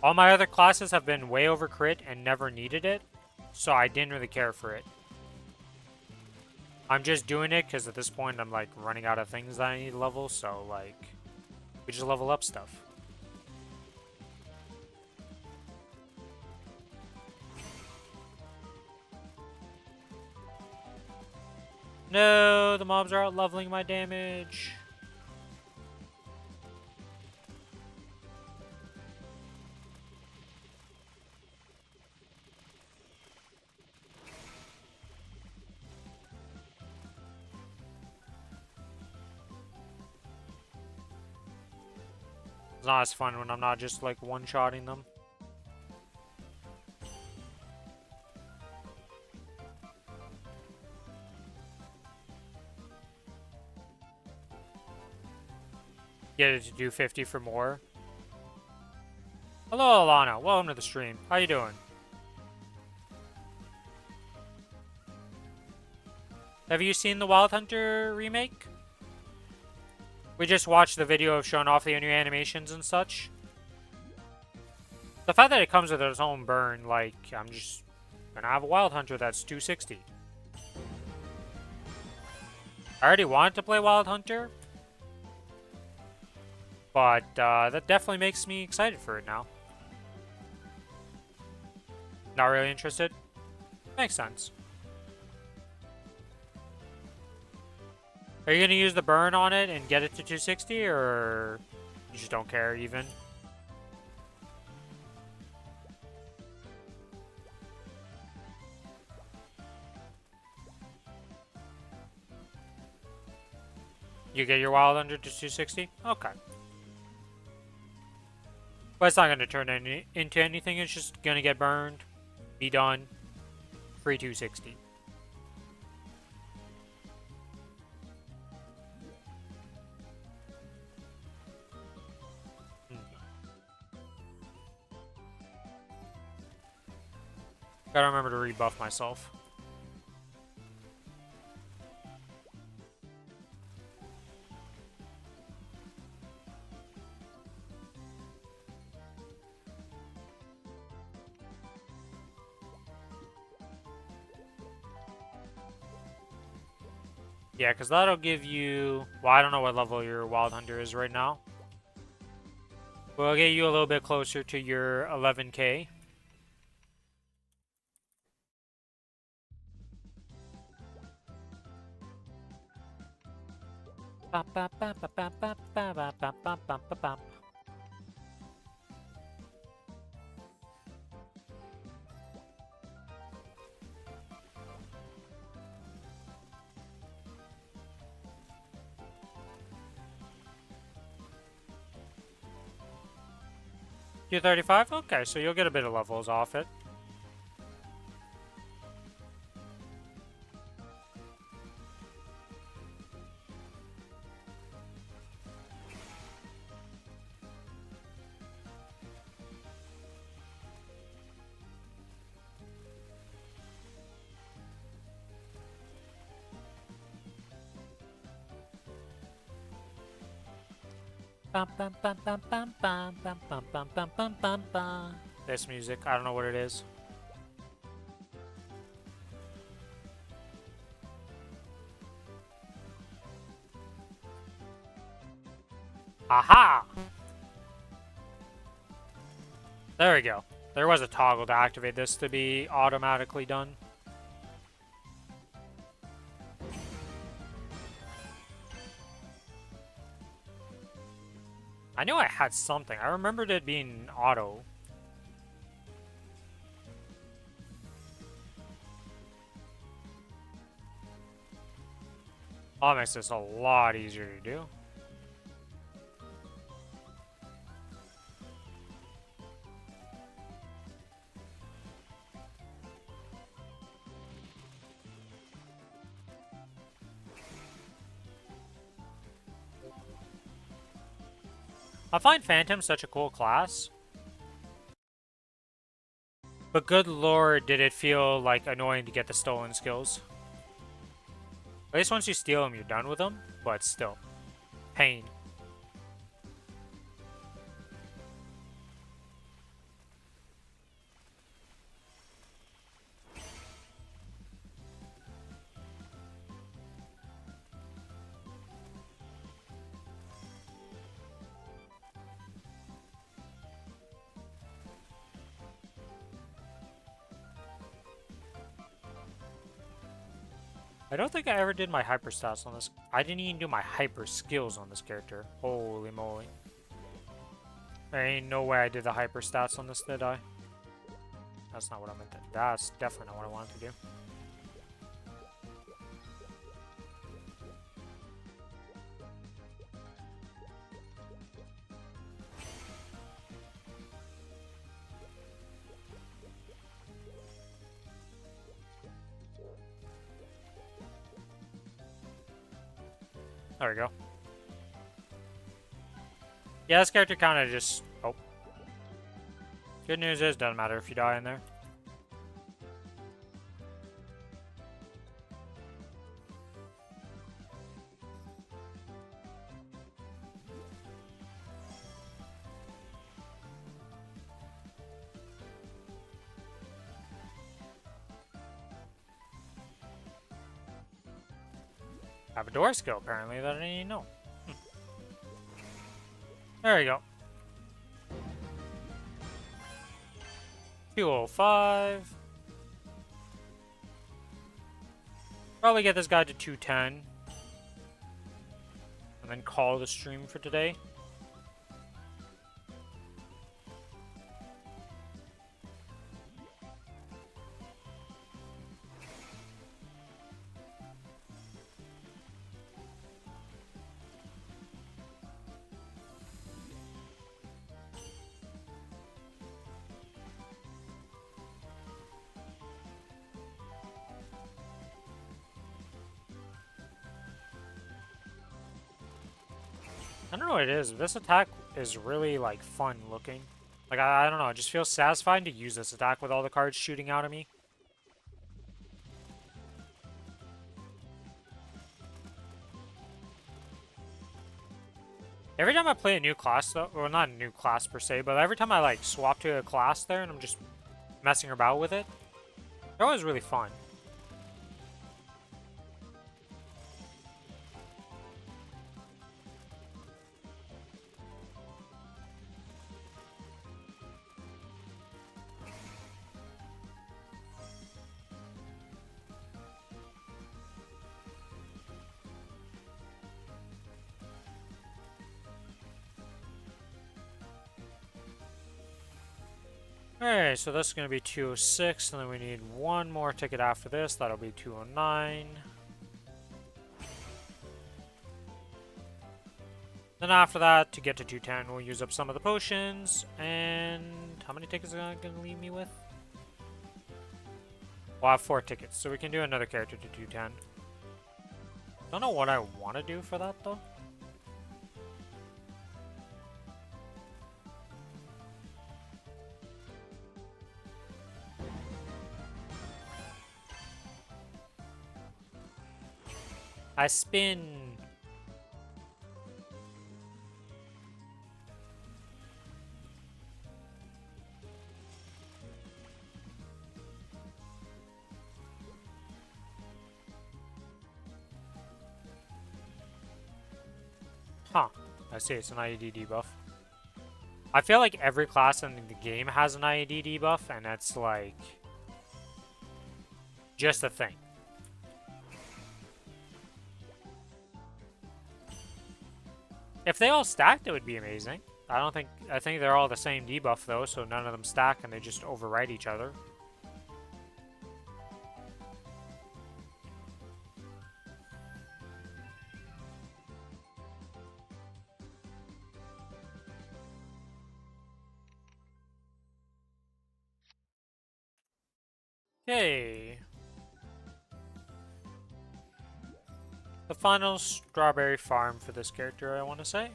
All my other classes have been way over crit and never needed it, so I didn't really care for it. I'm just doing it because at this point I'm like running out of things that I need to level, so like we just level up stuff. No, the mobs are out leveling my damage. It's not as fun when I'm not just like one-shotting them. Get it to do 50 for more. Hello, Alana. Welcome to the stream. How you doing? Have you seen the Wild Hunter remake? We just watched the video of showing off the new animations and such. The fact that it comes with its own burn, like, I'm just gonna have a Wild Hunter that's 260. I already wanted to play Wild Hunter, but that definitely makes me excited for it now. Not really interested? Makes sense. Are you gonna use the burn on it and get it to 260, or you just don't care even? You get your Wild Hunter to 260? Okay. But it's not going to turn into anything. It's just going to get burned, be done, free 260. Gotta remember to rebuff myself. Yeah, because that'll give you... Well, I don't know what level your Wild Hunter is right now. We'll get you a little bit closer to your 11k. You're 35? Okay, so you'll get a bit of levels off it. This music, I don't know what it is. Aha! There we go. There was a toggle to activate this to be automatically done. I knew I had something. I remembered it being auto. Oh, that makes this a lot easier to do. I find Phantom such a cool class. But good lord, did it feel like annoying to get the stolen skills. At least once you steal them, you're done with them. But still. Pain. I don't think I ever did my hyper stats on this. I didn't even do my hyper skills on this character. Holy moly. There ain't no way I did the hyper stats on this, did I? That's not what I meant to. That's definitely not what I wanted to do. There we go. Yeah, this character kind of just... Oh. Good news is, doesn't matter if you die in there. I have a door skill, apparently, that I didn't even know. There we go. 205. Probably get this guy to 210. And then call the stream for today. I don't know what it is. This attack is really, like, fun looking. Like, I don't know. It just feels satisfying to use this attack with all the cards shooting out at me. Every time I play a new class, though, well, not a new class per se, but every time I like swap to a class there and I'm just messing about with it, they're always really fun. Alright, so that's going to be 206, and then we need one more ticket after this. That'll be 209. Then after that, to get to 210, we'll use up some of the potions. And how many tickets are going to leave me with? We'll have 4 tickets, so we can do another character to 210. Don't know what I want to do for that, though. I spin. Huh. I see, it's an IED debuff. I feel like every class in the game has an IED debuff, and that's like just a thing. If they all stacked, it would be amazing. I think they're all the same debuff though, so none of them stack and they just override each other. Okay. The final strawberry farm for this character, I want to say.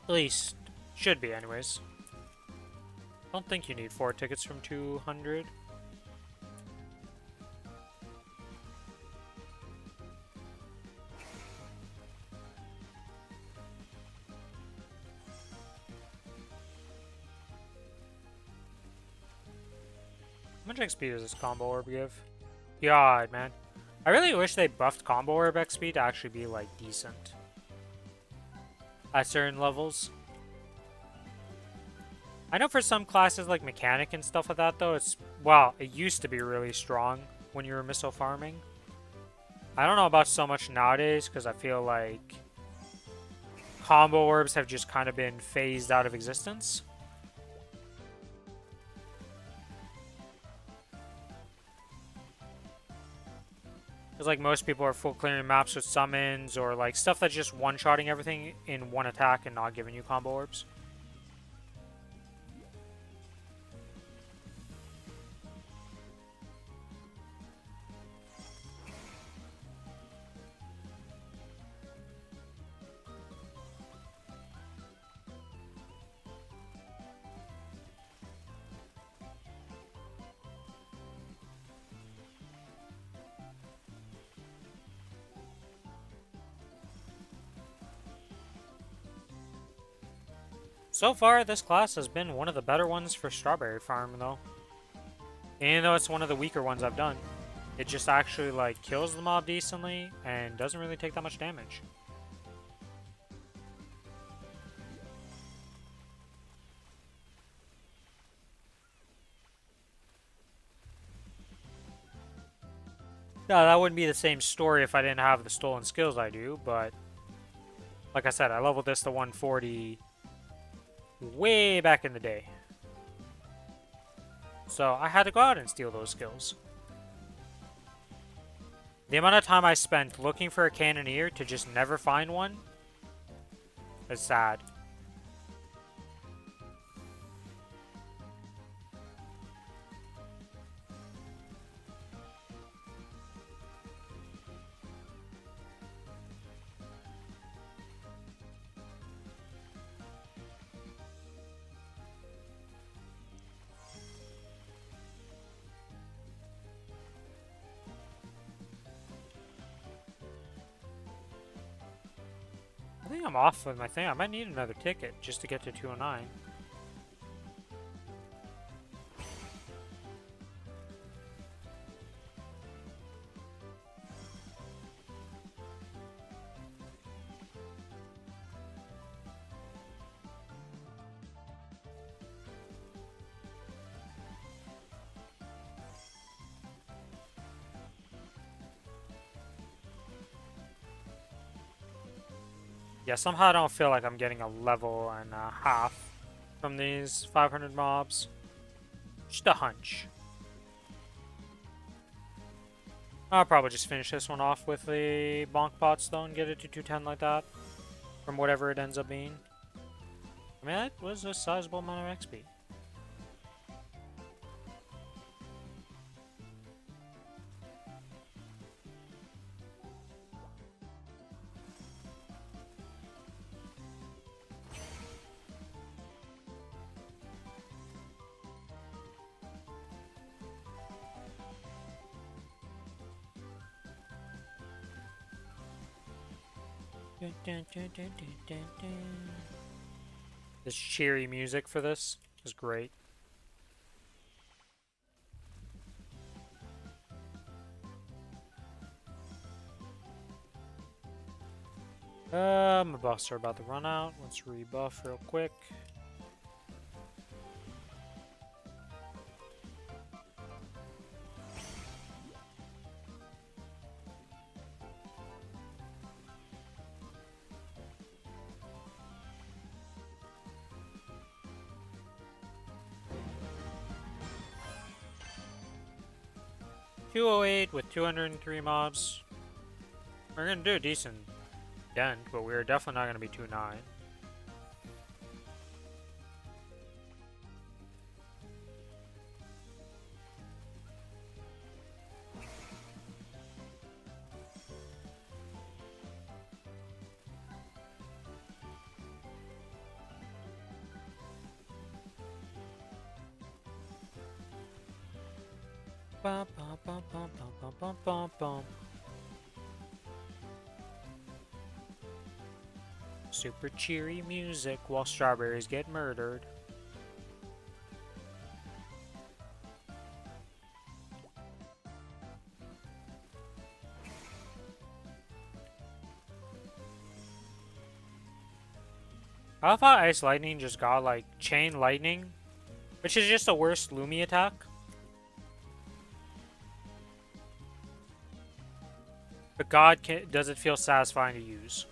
At least, should be anyways. Don't think you need 4 tickets from 200. How much XP does this combo orb give? God, man. I really wish they buffed combo orb XP to actually be, like, decent. At certain levels. I know for some classes like mechanic and stuff like that though, well, it used to be really strong when you were missile farming. I don't know about so much nowadays because I feel like combo orbs have just kind of been phased out of existence. Because like most people are full clearing maps with summons or like stuff that's just one-shotting everything in one attack and not giving you combo orbs. So far, this class has been one of the better ones for Strawberry Farm, though. Even though it's one of the weaker ones I've done. It just actually, like, kills the mob decently and doesn't really take that much damage. Yeah, that wouldn't be the same story if I didn't have the stolen skills I do, but... Like I said, I leveled this to 140 way back in the day. So I had to go out and steal those skills. The amount of time I spent looking for a cannoneer to just never find one is sad. think I'm off with my thing. I might need another ticket just to get to 209. Yeah, somehow I don't feel like I'm getting a level and a half from these 500 mobs. Just a hunch. I'll probably just finish this one off with the bonk pots though and get it to 210 like that. From whatever it ends up being. I mean, that was a sizable amount of XP. This cheery music for this is great. My buffs are about to run out. Let's rebuff real quick. $208 with 203 mobs. We're gonna do a decent dent, but we're definitely not gonna be 2-9. Bum, bum, bum, bum, bum, bum, bum, bum. Super cheery music while strawberries get murdered. I thought Ice Lightning just got like Chain Lightning, which is just the worst Lumi attack. But God, does it feel satisfying to use?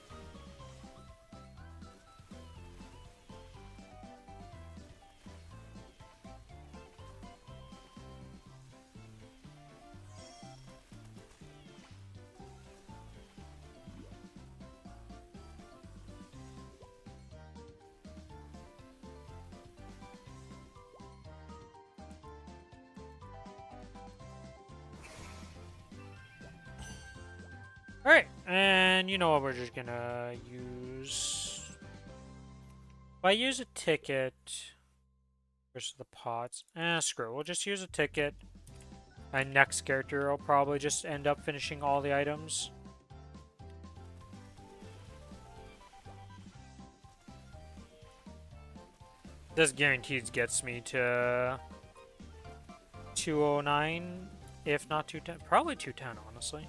Alright, and you know what we're just gonna use. If I use a ticket versus the pots, screw it. We'll just use a ticket. My next character will probably just end up finishing all the items. This guaranteed gets me to 209, if not 210. Probably 210, honestly.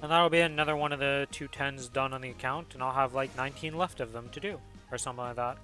And that'll be another one of the 210s done on the account, and I'll have like 19 left of them to do, or something like that.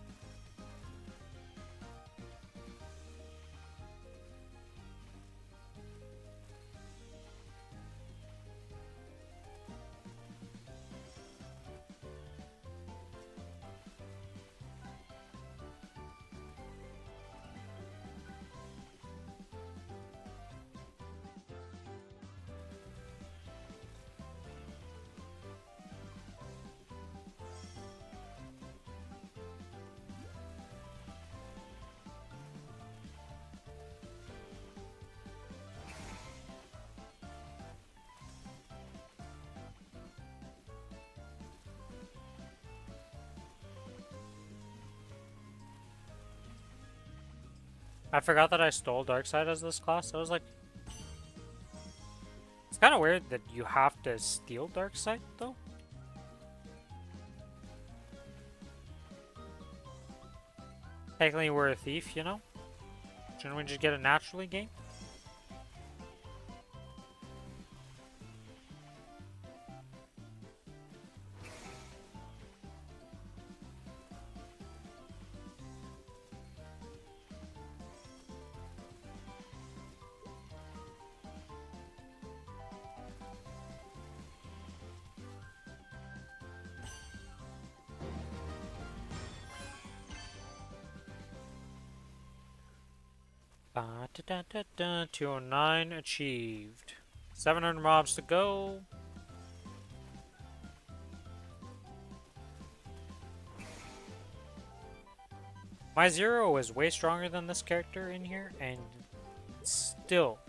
I forgot that I stole Darkseid as this class. I was like, it's kind of weird that you have to steal Darkseid, though. Technically, we're a thief, you know? Shouldn't we just get it naturally, game? Ba, da, da, da, da, 209 achieved. 700 mobs to go. My Zero is way stronger than this character in here, and still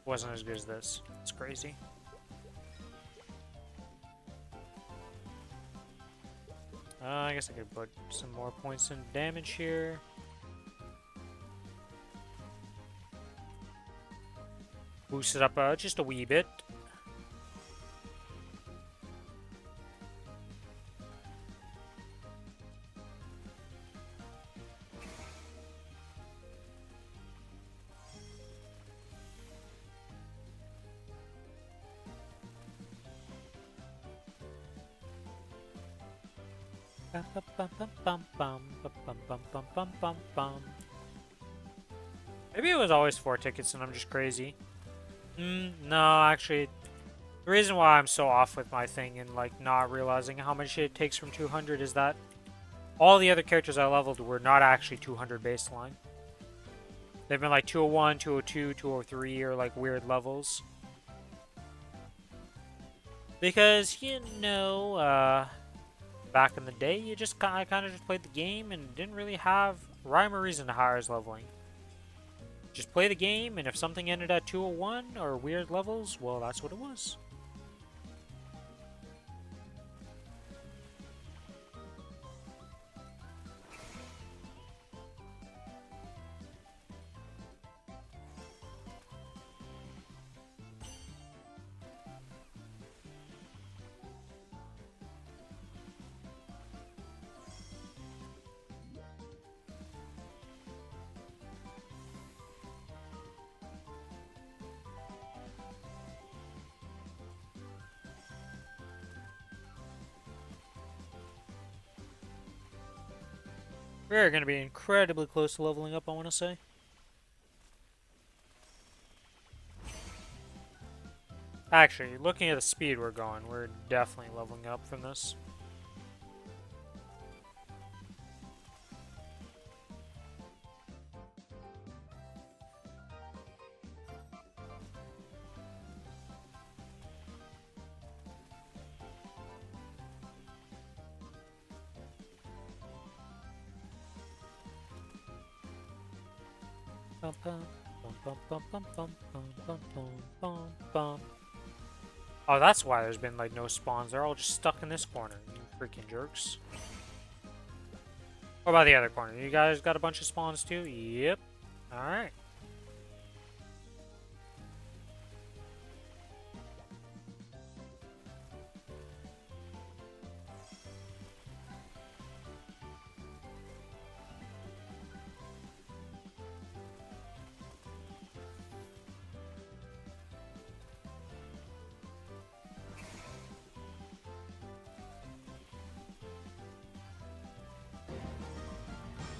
wasn't as good as this. It's crazy. I guess I could put some more points in damage here. Boost it up just a wee bit. Maybe it was always 4 tickets and I'm just crazy. No, actually, the reason why I'm so off with my thing and like not realizing how much it takes from 200 is that all the other characters I leveled were not actually 200 baseline. They've been like 201, 202, 203, or like weird levels. Because, you know, back in the day, I kind of just played the game and didn't really have rhyme or reason to how I was leveling. Just play the game, and if something ended at 201 or weird levels, well, that's what it was. We're going to be incredibly close to leveling up, I want to say. Actually, looking at the speed we're going, we're definitely leveling up from this. Oh, that's why there's been like no spawns. They're all just stuck in this corner, you freaking jerks. What about the other corner? You guys got a bunch of spawns too? Yep. Alright.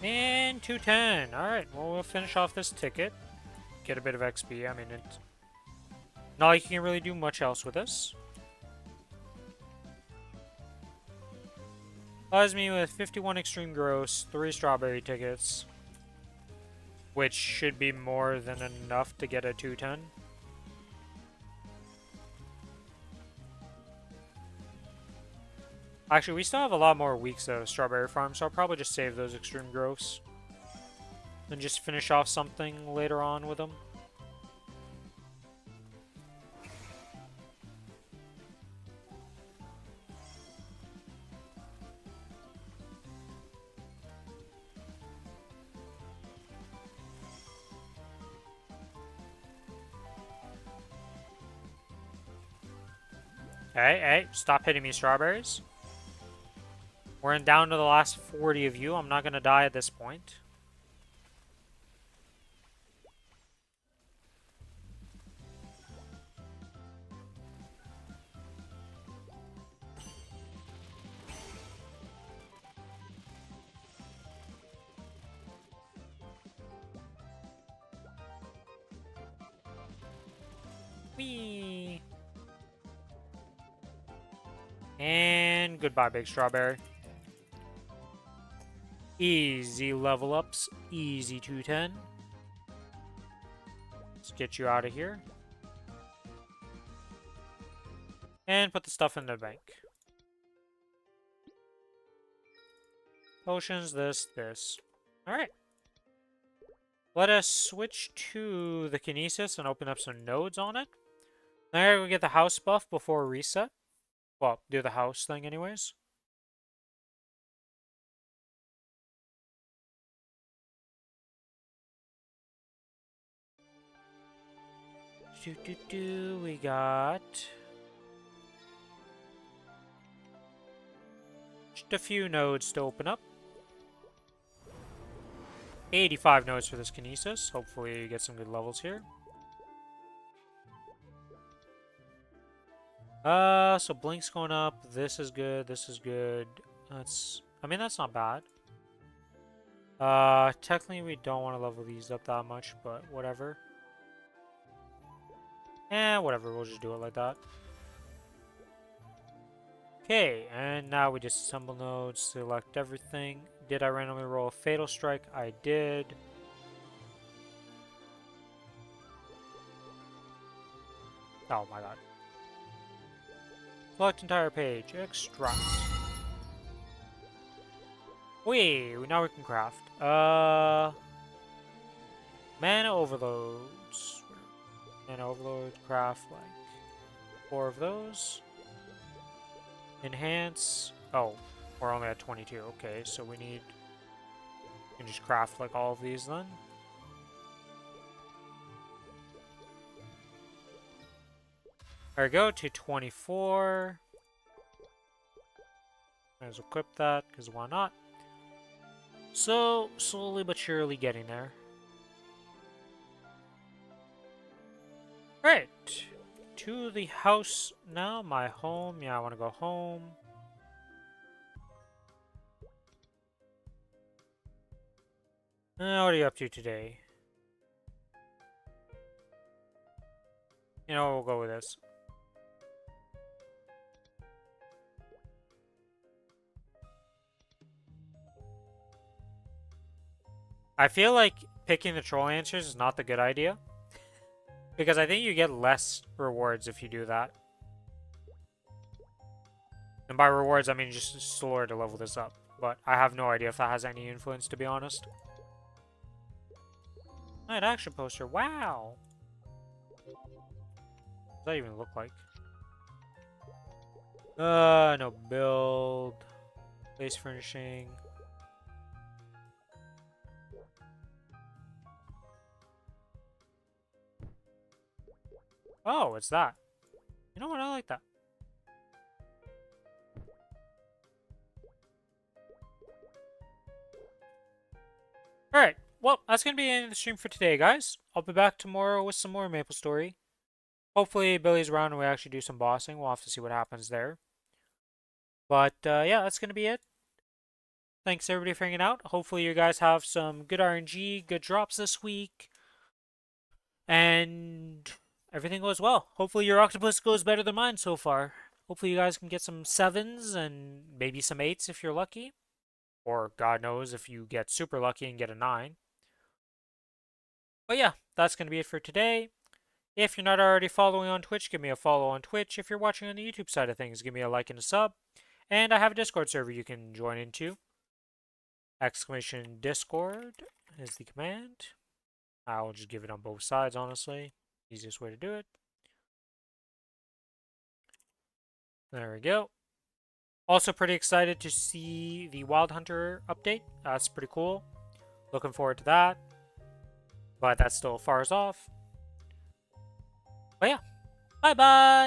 And 210. Alright, well, we'll finish off this ticket. Get a bit of XP. I mean, it's not like you can really do much else with this. Leaves me with 51 extreme gross, 3 strawberry tickets, which should be more than enough to get a 210. Actually, we still have a lot more weeks of strawberry farm, so I'll probably just save those extreme gross and just finish off something later on with them. Hey, hey, stop hitting me, strawberries. We're down to the last 40 of you. I'm not gonna die at this point. Whee! And goodbye, big strawberry. Easy level ups. Easy 210. Let's get you out of here. And put the stuff in the bank. Potions, this. Alright. Let us switch to the Kinesis and open up some nodes on it. Now I gotta go get the house buff before reset. Well, do the house thing anyways. We got just a few nodes to open up. 85 nodes for this Kinesis. Hopefully you get some good levels here. So Blink's going up. This is good. This is good. I mean, that's not bad. Technically we don't want to level these up that much, but whatever. Whatever, we'll just do it like that. Okay, and now we disassemble nodes, select everything. Did I randomly roll a Fatal Strike? I did. Oh my god. Select entire page, extract. Wait, now we can craft. Mana overloads. Mana overload, craft like 4 of those. Enhance. Oh, we're only at 22. Okay, so we can just craft like all of these then. There we go, to 24. Might as well equip that, because why not? So, slowly but surely getting there. Alright. To the house now, my home. Yeah, I want to go home. What are you up to today? You know, we'll go with this. I feel like picking the troll answers is not the good idea. Because I think you get less rewards if you do that. And by rewards, I mean just slower to level this up. But I have no idea if that has any influence, to be honest. Night action poster. Wow! What does that even look like? No build. Base furnishing. Oh, it's that. You know what? I like that. Alright, well, that's going to be the end of the stream for today, guys. I'll be back tomorrow with some more Maplestory. Hopefully Billy's around and we actually do some bossing. We'll have to see what happens there. But, yeah, that's going to be it. Thanks, everybody, for hanging out. Hopefully you guys have some good RNG, good drops this week. And everything goes well. Hopefully your octopus goes better than mine so far. Hopefully you guys can get some 7s and maybe some 8s if you're lucky. Or God knows if you get super lucky and get a 9. But yeah, that's going to be it for today. If you're not already following on Twitch, give me a follow on Twitch. If you're watching on the YouTube side of things, give me a like and a sub. And I have a Discord server you can join into. !Discord is the command. I'll just give it on both sides, honestly. Easiest way to do it. There we go. Also pretty excited to see the Wild Hunter update. That's pretty cool. Looking forward to that. But that's still far off. But yeah. Bye-bye!